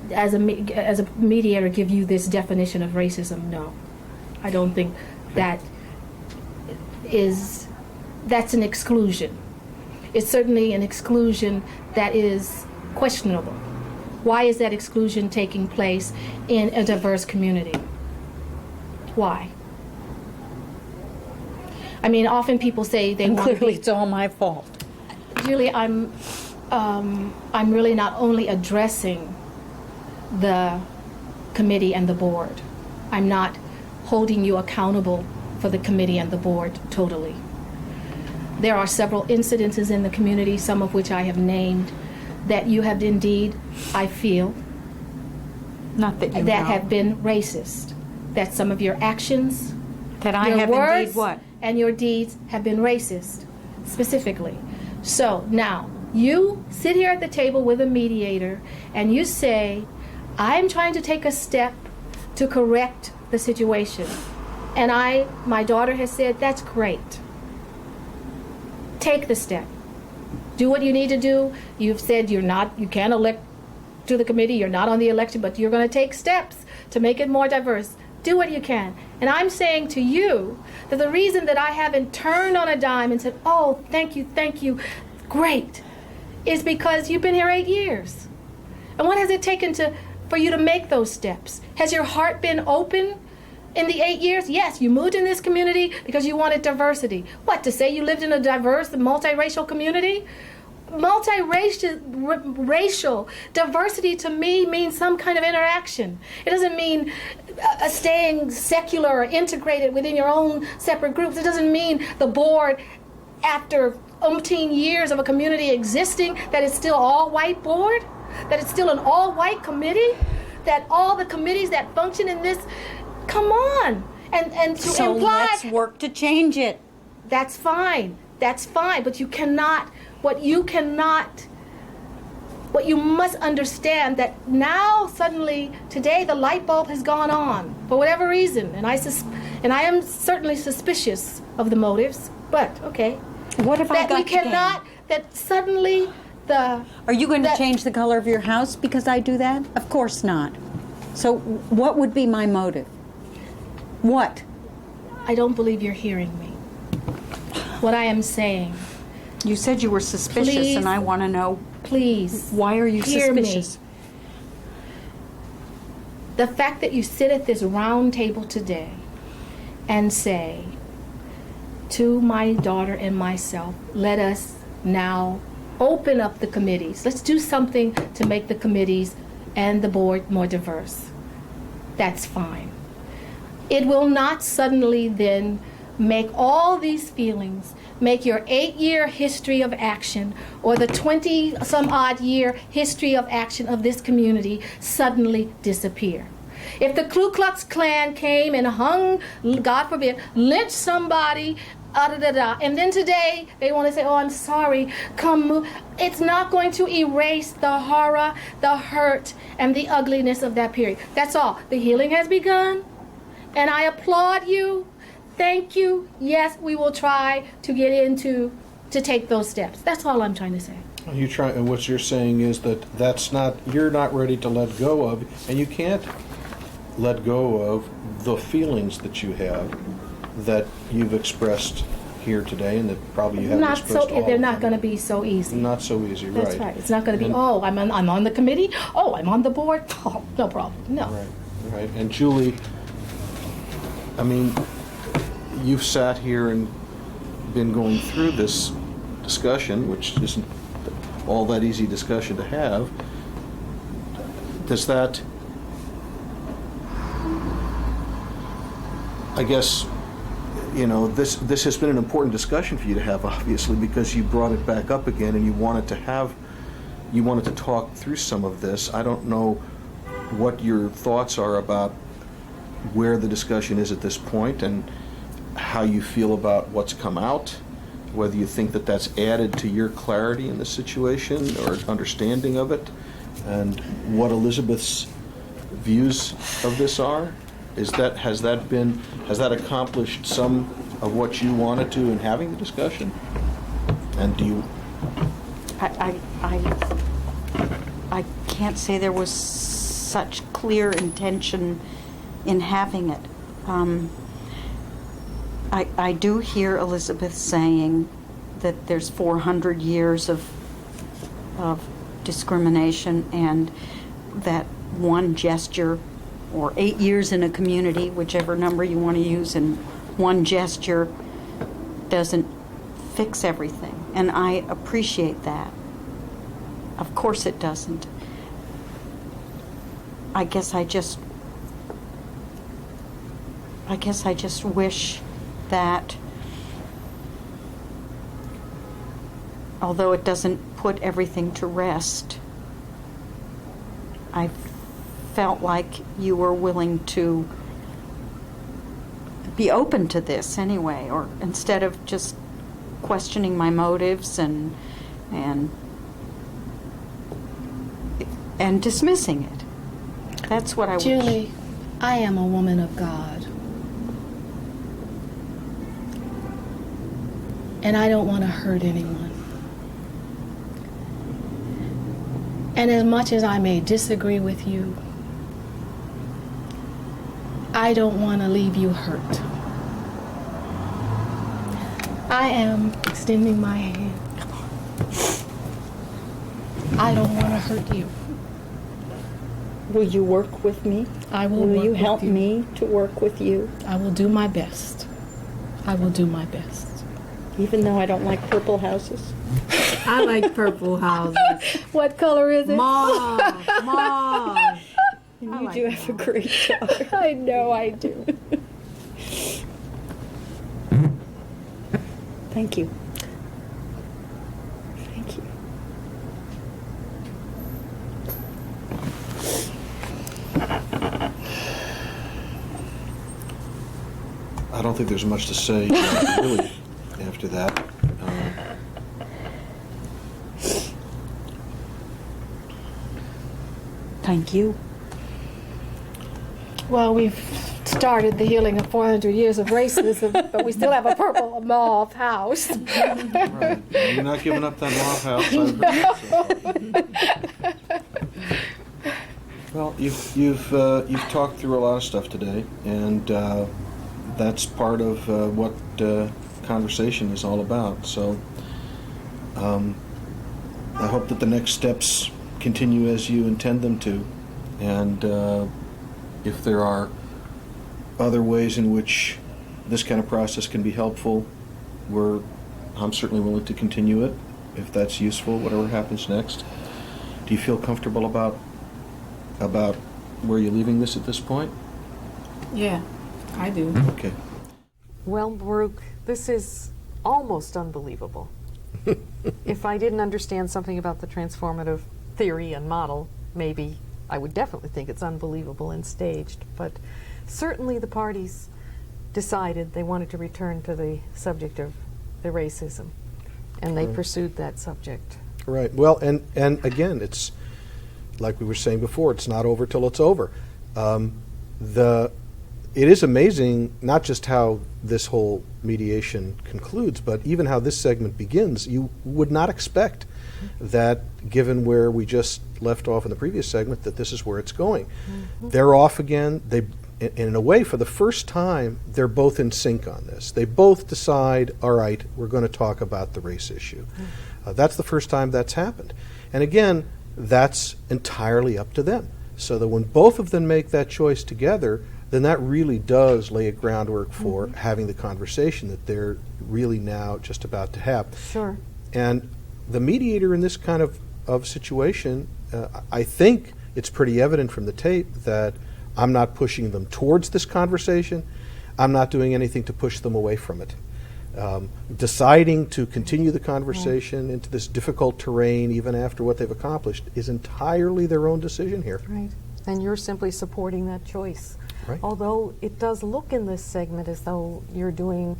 to, as a mediator, give you this definition of racism. No, I don't think that's an exclusion. It's certainly an exclusion that is questionable. Why is that exclusion taking place in a diverse community? Why? I mean, often people say they And want to clearly be. it's all my fault. Julie, I'm really not only addressing the committee and the board. I'm not holding you accountable for the committee and the board totally. There are several incidences in the community, some of which I have named, that you have indeed, I feel, Not that you that know. have been racist. That some of your actions, That I your have words, indeed what? and your deeds have been racist, specifically. So now, you sit here at the table with a mediator and you say, I'm trying to take a step to correct the situation. And my daughter has said, that's great. Take the step. Do what you need to do. You've said you can't elect to the committee, you're not on the election, but you're going to take steps to make it more diverse. Do what you can. And I'm saying to you that the reason that I haven't turned on a dime and said, oh, thank you, great, is because you've been here 8 years. And what has it taken for you to make those steps? Has your heart been open in the 8 years? Yes, you moved in this community because you wanted diversity. What, to say you lived in a diverse, multiracial community? racial diversity to me means some kind of interaction. It doesn't mean staying secular or integrated within your own separate groups. It doesn't mean the board, after umpteen years of a community existing, that it's still all white board, that it's still an all white committee, that all the committees that function in this, come on, and to So imply let's work to change it. that's fine, but you cannot, what you must understand, that now suddenly today the light bulb has gone on for whatever reason, and I am certainly suspicious of the motives, but okay. What if I That got we you, Dan? cannot, that suddenly the... Are you going to that- change the color of your house because I do that? Of course not. So what would be my motive? What? I don't believe you're hearing me. What I am saying, You said you were suspicious, Please. and I want to know, please. why are you hear suspicious? Me. The fact that you sit at this round table today and say to my daughter and myself, let us now open up the committees. Let's do something to make the committees and the board more diverse. That's fine. It will not suddenly then make all these feelings, make your 8-year history of action or the 20-some-odd year history of action of this community suddenly disappear. If the Ku Klux Klan came and hung, God forbid, lynched somebody, and then today they want to say, oh, I'm sorry, come move. It's not going to erase the horror, the hurt, and the ugliness of that period. That's all. The healing has begun, and I applaud you. Thank you. Yes, we will try to get into, to take those steps. That's all I'm trying to say. And what you're saying is that you're not ready to let go of, and you can't let go of the feelings that you have, that you've expressed here today, and that probably you haven't Not expressed so. all They're of not them. going to be so easy. Not so easy, right? That's right. It's not going to be. And- Oh, I'm on the committee. Oh, I'm on the board. Oh, no problem. No. Right. And Julie, I mean, you've sat here and been going through this discussion, which isn't all that easy discussion to have. Does that, I guess, this has been an important discussion for you to have, obviously, because you brought it back up again and you wanted to talk through some of this. I don't know what your thoughts are about where the discussion is at this point and how you feel about what's come out, whether you think that that's added to your clarity in the situation or understanding of it, and what Elizabeth's views of this are. Has that accomplished some of what you wanted to in having the discussion? And do you? I can't say there was such clear intention in having it. I do hear Elizabeth saying that there's 400 years of discrimination, and that one gesture, or 8 years in a community, whichever number you want to use, and one gesture doesn't fix everything. And I appreciate that. Of course it doesn't. I guess I just wish that, although it doesn't put everything to rest, I felt like you were willing to be open to this anyway, or instead of just questioning my motives and dismissing it. That's what I wish. Julie, I am a woman of God. And I don't want to hurt anyone. And as much as I may disagree with you, I don't want to leave you hurt. I am extending my hand. I don't want to hurt you. Will you work with me? I will Will work you with help you. me to work with you? I will do my best. I will do my best. Even though I don't like purple houses? I like purple houses. What color is it? Mauve. Mauve. And I you like do have a great job. I know I do. Thank you. Thank you. I don't think there's much to say really after that. Thank you. Well, we've started the healing of 400 years of racism, but we still have a purple mauve house. Right. You're not giving up that log house. Well, you've talked through a lot of stuff today, and that's part of what conversation is all about. So I hope that the next steps continue as you intend them to, and if there are other ways in which this kind of process can be helpful, I'm certainly willing to continue it if that's useful, whatever happens next. Do you feel comfortable about where you're leaving this at this point? Yeah, I do. Okay. Well, Baruch, this is almost unbelievable. If I didn't understand something about the transformative theory and model, maybe I would definitely think it's unbelievable and staged. But certainly the parties decided they wanted to return to the subject of the racism, and they pursued that subject. Right. Well, and again, it's like we were saying before, it's not over till it's over. It is amazing not just how this whole mediation concludes, but even how this segment begins. You would not expect that, given where we just left off in the previous segment, that this is where it's going. Mm-hmm. They're off again. In a way, for the first time, they're both in sync on this. They both decide, all right, we're going to talk about the race issue. Mm-hmm. That's the first time that's happened. And again, that's entirely up to them. So that when both of them make that choice together, then that really does lay a groundwork for having the conversation that they're really now just about to have. Sure. And the mediator in this kind of situation, I think it's pretty evident from the tape that I'm not pushing them towards this conversation. I'm not doing anything to push them away from it. Deciding to continue the conversation into this difficult terrain, even after what they've accomplished, is entirely their own decision here. Right. And you're simply supporting that choice. Right. Although it does look in this segment as though you're doing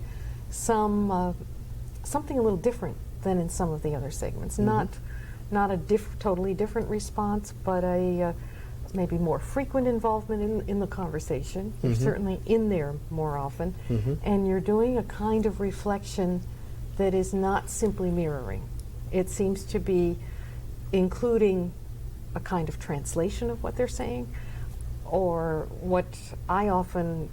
something a little different than in some of the other segments. Not a totally different response, but a maybe more frequent involvement in the conversation. You're certainly in there more often, and you're doing a kind of reflection that is not simply mirroring. It seems to be including a kind of translation of what they're saying, or what I often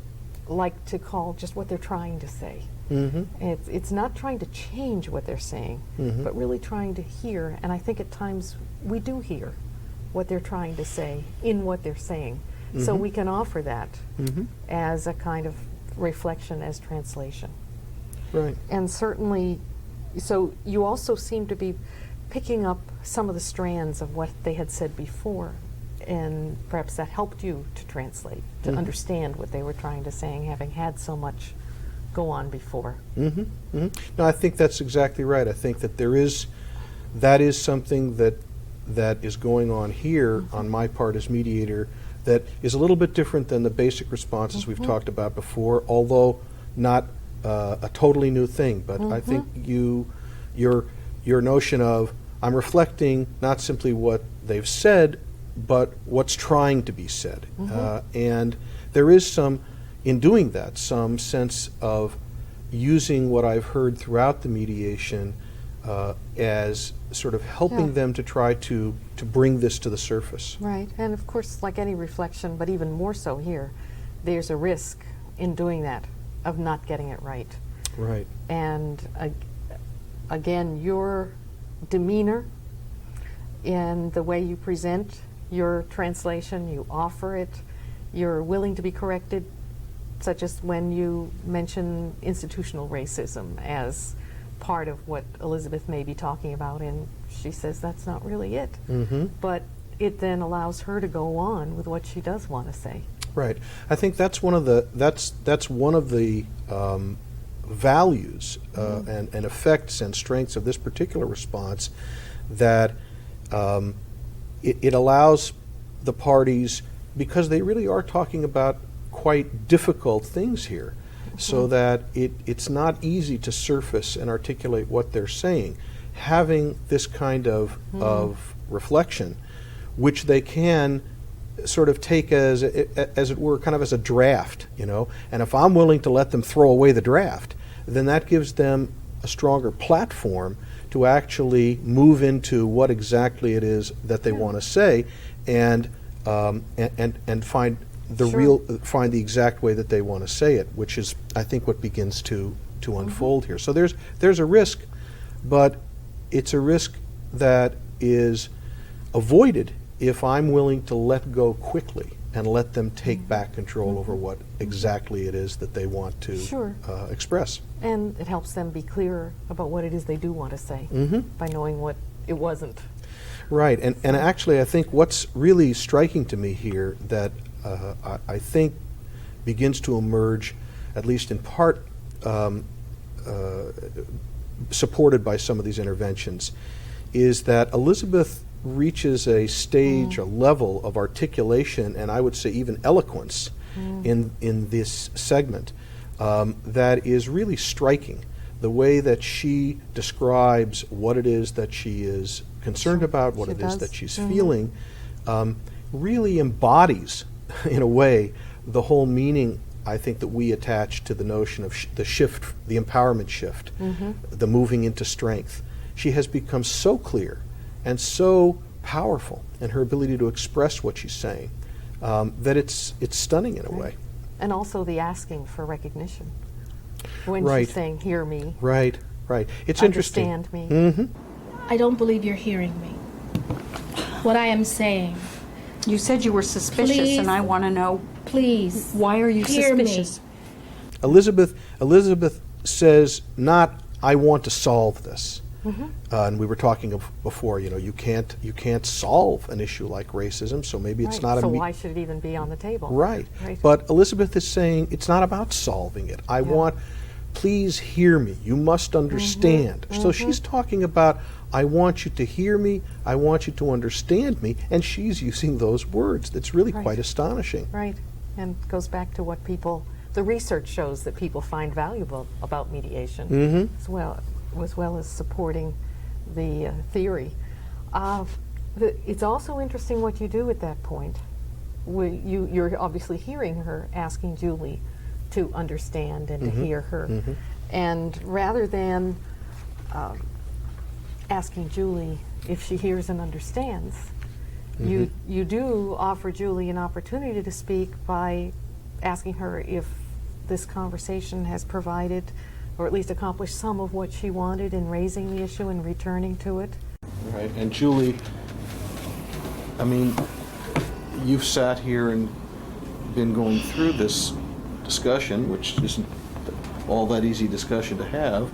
like to call just what they're trying to say. It's not trying to change what they're saying, but really trying to hear, and I think at times we do hear what they're trying to say in what they're saying. So we can offer that as a kind of reflection, as translation. Right. And certainly, so you also seem to be picking up some of the strands of what they had said before, and perhaps that helped you to translate, to understand what they were trying to say, having had so much go on before. No, I think that's exactly right. I think that that is something that is going on here on my part as mediator that is a little bit different than the basic responses we've talked about before, although not a totally new thing. But I think your notion of I'm reflecting not simply what they've said, but what's trying to be said. And there is in doing that, some sense of using what I've heard throughout the mediation as sort of helping them to try to bring this to the surface. Right, and of course, like any reflection, but even more so here, there's a risk in doing that, of not getting it right. Right. And again, your demeanor in the way you present your translation, you offer it, you're willing to be corrected, such as when you mention institutional racism as part of what Elizabeth may be talking about, and she says that's not really it. But it then allows her to go on with what she does want to say. Right. I think that's one of the values and effects and strengths of this particular response, that it allows the parties, because they really are talking about quite difficult things here, so that it's not easy to surface and articulate what they're saying. Having this kind of reflection, which they can sort of take as it were, kind of as a draft, and if I'm willing to let them throw away the draft, then that gives them a stronger platform to actually move into what exactly it is that they want to say, and find the find the exact way that they want to say it, which is, I think, what begins to unfold here. So there's a risk, but it's a risk that is avoided if I'm willing to let go quickly and let them take back control over what exactly it is that they want to express. And it helps them be clearer about what it is they do want to say by knowing what it wasn't. Right, and actually I think what's really striking to me here that I think begins to emerge, at least in part supported by some of these interventions, is that Elizabeth reaches a stage, a level of articulation, and I would say even eloquence in this segment that is really striking. The way that she describes what it is that she is concerned about, what it is that she's feeling, really embodies, in a way, the whole meaning, I think, that we attach to the notion of the shift, the empowerment shift, the moving into strength. She has become so clear and so powerful in her ability to express what she's saying that it's stunning in a way. And also the asking for recognition. When she's saying, hear me. Right. It's interesting. Understand me. I don't believe you're hearing me. What I am saying. You said you were suspicious, Please. and I want to know, Please. why are you Hear me. suspicious? Elizabeth says, not, I want to solve this. And we were talking before, you can't solve an issue like racism, so maybe it's not. So why should it even be on the table? Right. But Elizabeth is saying it's not about solving it. I want, please hear me. You must understand. So she's talking about, I want you to hear me. I want you to understand me, and she's using those words. That's really quite astonishing. Right, and goes back to what the research shows that people find valuable about mediation, as well as supporting the theory. It's also interesting what you do at that point. You're obviously hearing her asking Julie to understand and to hear her. And rather than asking Julie if she hears and understands, you do offer Julie an opportunity to speak by asking her if this conversation has provided or at least accomplished some of what she wanted in raising the issue and returning to it. Right, and Julie, I mean, you've sat here and been going through this discussion, which isn't all that easy discussion to have.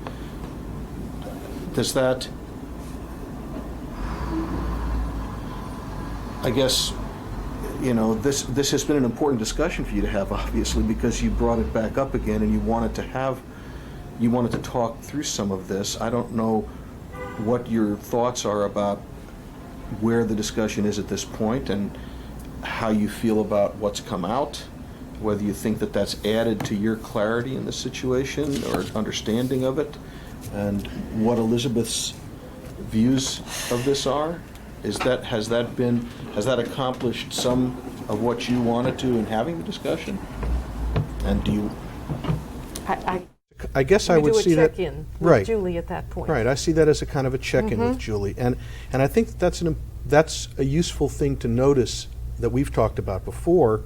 Does that, I guess, this has been an important discussion for you to have, obviously, because you brought it back up again and you wanted to talk through some of this. I don't know what your thoughts are about where the discussion is at this point and how you feel about what's come out, whether you think that that's added to your clarity in the situation or understanding of it, and what Elizabeth's views of this are. Has that accomplished some of what you wanted to in having the discussion? And do you? I guess I would see that check-in with Julie at that point. Right, I see that as a kind of a check-in with Julie, and I think that's a useful thing to notice that we've talked about before.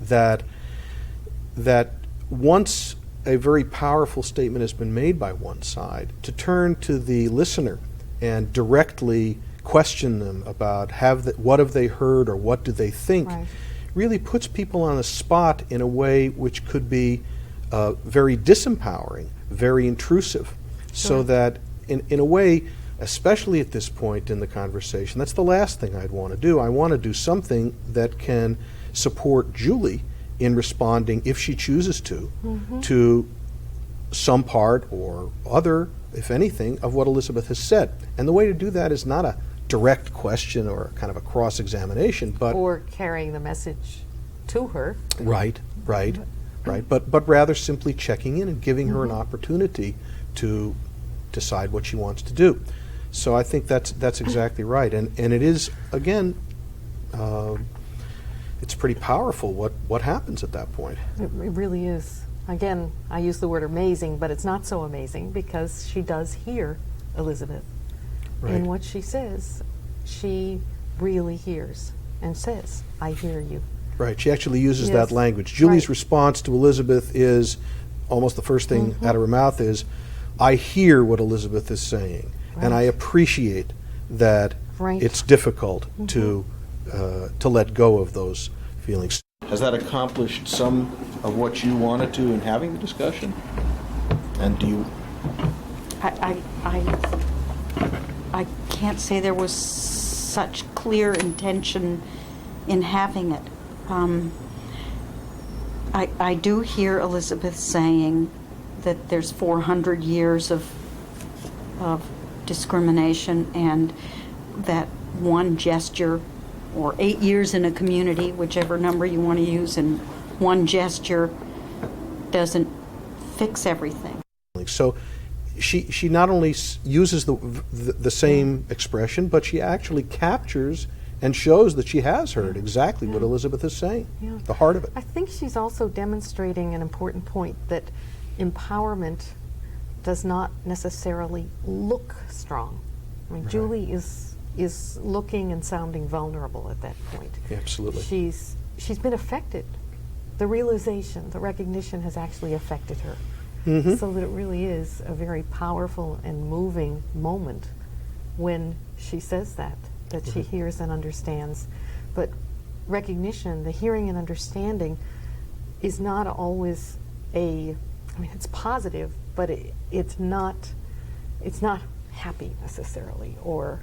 That once a very powerful statement has been made by one side, to turn to the listener and directly question them about what have they heard or what do they think, really puts people on the spot in a way which could be very disempowering, very intrusive. so that in a way, especially at this point in the conversation, that's the last thing I'd want to do. I want to do something that can support Julie in responding, if she chooses to some part or other, if anything, of what Elizabeth has said. And the way to do that is not a direct question or kind of a cross-examination, but Or carrying the message to her. right, but rather simply checking in and giving her an opportunity to decide what she wants to do. So I think that's exactly right, and it is, again, it's pretty powerful what happens at that point. It really is. Again, I use the word amazing, but it's not so amazing because she does hear Elizabeth. Right. And what she says, she really hears and says, I hear you. Right, she actually uses Yes. that language. Julie's Right. response to Elizabeth is, almost the first thing out of her mouth is, I hear what Elizabeth is saying, and I Right. appreciate that Right. it's difficult to let go of those feelings. Has that accomplished some of what you wanted to in having the discussion? And do you... I can't say there was such clear intention in having it. I do hear Elizabeth saying that there's 400 years of discrimination, and that one gesture, or 8 years in a community, whichever number you want to use, and one gesture doesn't fix everything. So she not only uses the same expression, but she actually captures and shows that she has heard exactly what Elizabeth is saying, Yeah. the heart of it. I think she's also demonstrating an important point, that empowerment does not necessarily look strong. I mean, Right. Julie is looking and sounding vulnerable at that point. Absolutely. She's been affected. The realization, the recognition has actually affected her. So that it really is a very powerful and moving moment when she says that she hears and understands. But recognition, the hearing and understanding, is not always it's positive, but it's not happy necessarily, or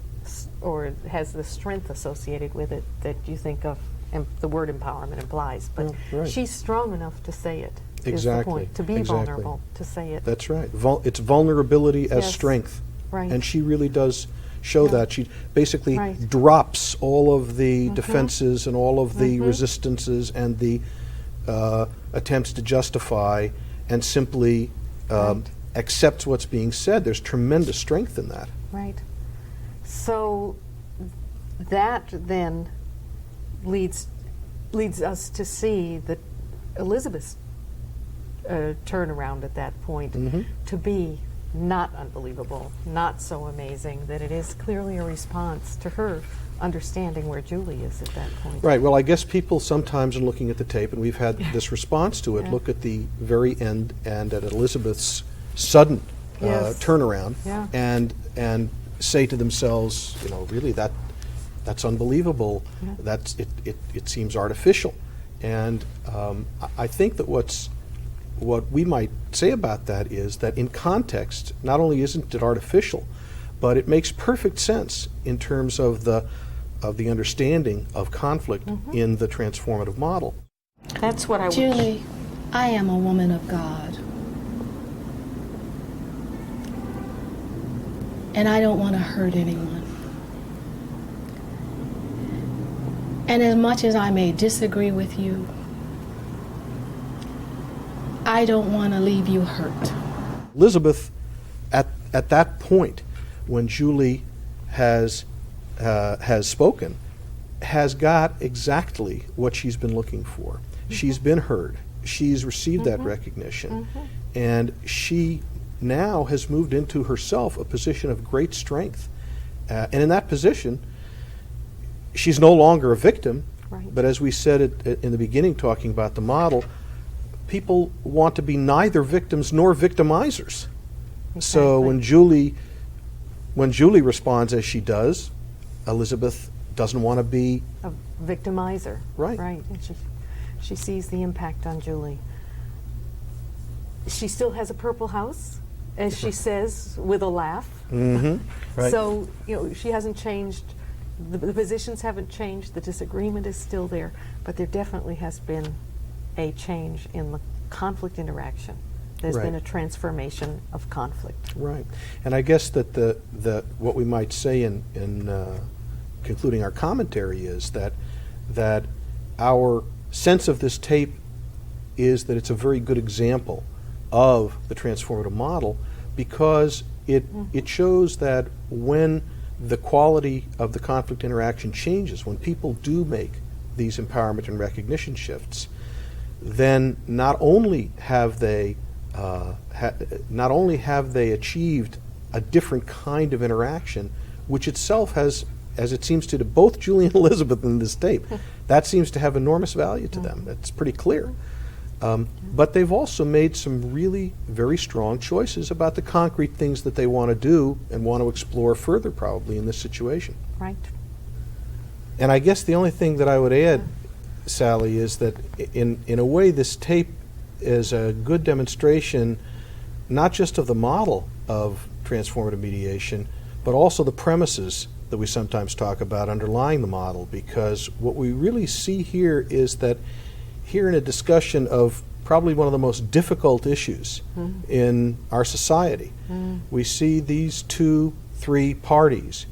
has the strength associated with it that you think of, and the word empowerment implies. But Right. she's strong enough to say it. Is the Exactly. point, to be Exactly. vulnerable, to say it. That's right. It's vulnerability as Yes. strength. Right. And she really does show that. She basically Right. drops all of the defenses and all of the resistances and the attempts to justify, and simply Right. accepts what's being said. There's tremendous strength in that. Right. So that then leads us to see that Elizabeth's turnaround at that point to be not unbelievable, not so amazing, that it is clearly a response to her understanding where Julie is at that point. Right. Well, I guess people sometimes, in looking at the tape, and we've had this response to it, Yeah. look at the very end and at Elizabeth's sudden Yes. turnaround, Yeah. and say to themselves, really that's unbelievable. Yeah. That's it seems artificial, and I think that what we might say about that is that in context, not only isn't it artificial, but it makes perfect sense in terms of the understanding of conflict in the transformative model. That's what I wish. Julie, I am a woman of God. And I don't want to hurt anyone. And as much as I may disagree with you, I don't want to leave you hurt. Elizabeth, at that point, when Julie has spoken, has got exactly what she's been looking for. She's been heard. She's received that recognition, and she now has moved into herself a position of great strength. And in that position, she's no longer a victim. Right. But as we said in the beginning, talking about the model, people want to be neither victims nor victimizers. So Exactly. when Julie responds as she does, Elizabeth doesn't want to be A victimizer. Right. Right. And she sees the impact on Julie. She still has a purple house, as she says, with a laugh. Right. So, she hasn't changed, the positions haven't changed, the disagreement is still there, but there definitely has been a change in the conflict interaction. There's Right. been a transformation of conflict. Right. And I guess that the what we might say in concluding our commentary is that our sense of this tape is that it's a very good example of the transformative model, because it shows that when the quality of the conflict interaction changes, when people do make these empowerment and recognition shifts, then not only have they achieved a different kind of interaction, which itself has, as it seems to both Julie and Elizabeth in this tape, that seems to have enormous value to them. That's pretty clear. But they've also made some really very strong choices about the concrete things that they want to do and want to explore further, probably, in this situation. Right. And I guess the only thing that I would add, Sally, is that in a way this tape is a good demonstration not just of the model of transformative mediation, but also the premises that we sometimes talk about underlying the model, because what we really see here is that here in a discussion of probably one of the most difficult issues in our society, we see these 2-3 parties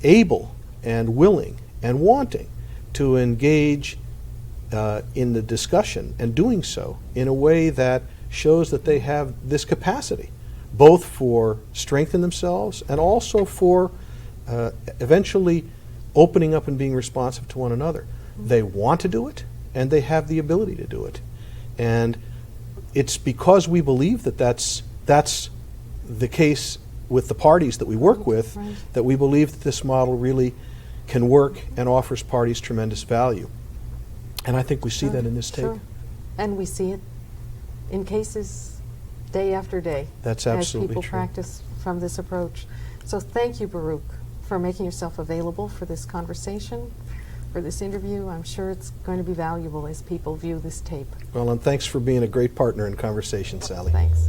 able and willing and wanting to engage in the discussion, and doing so in a way that shows that they have this capacity, both for strengthening themselves and also for eventually opening up and being responsive to one another. They want to do it, and they have the ability to do it. And it's because we believe that that's the case with the parties that we work with, Right. that we believe that this model really can work and offers parties tremendous value. And I think we see that in this tape. Sure. And we see it in cases day after day. That's absolutely as people true. practice from this approach. So thank you, Baruch, for making yourself available for this conversation, for this interview. I'm sure it's going to be valuable as people view this tape. Well, and thanks for being a great partner in conversation, Sally. Thanks.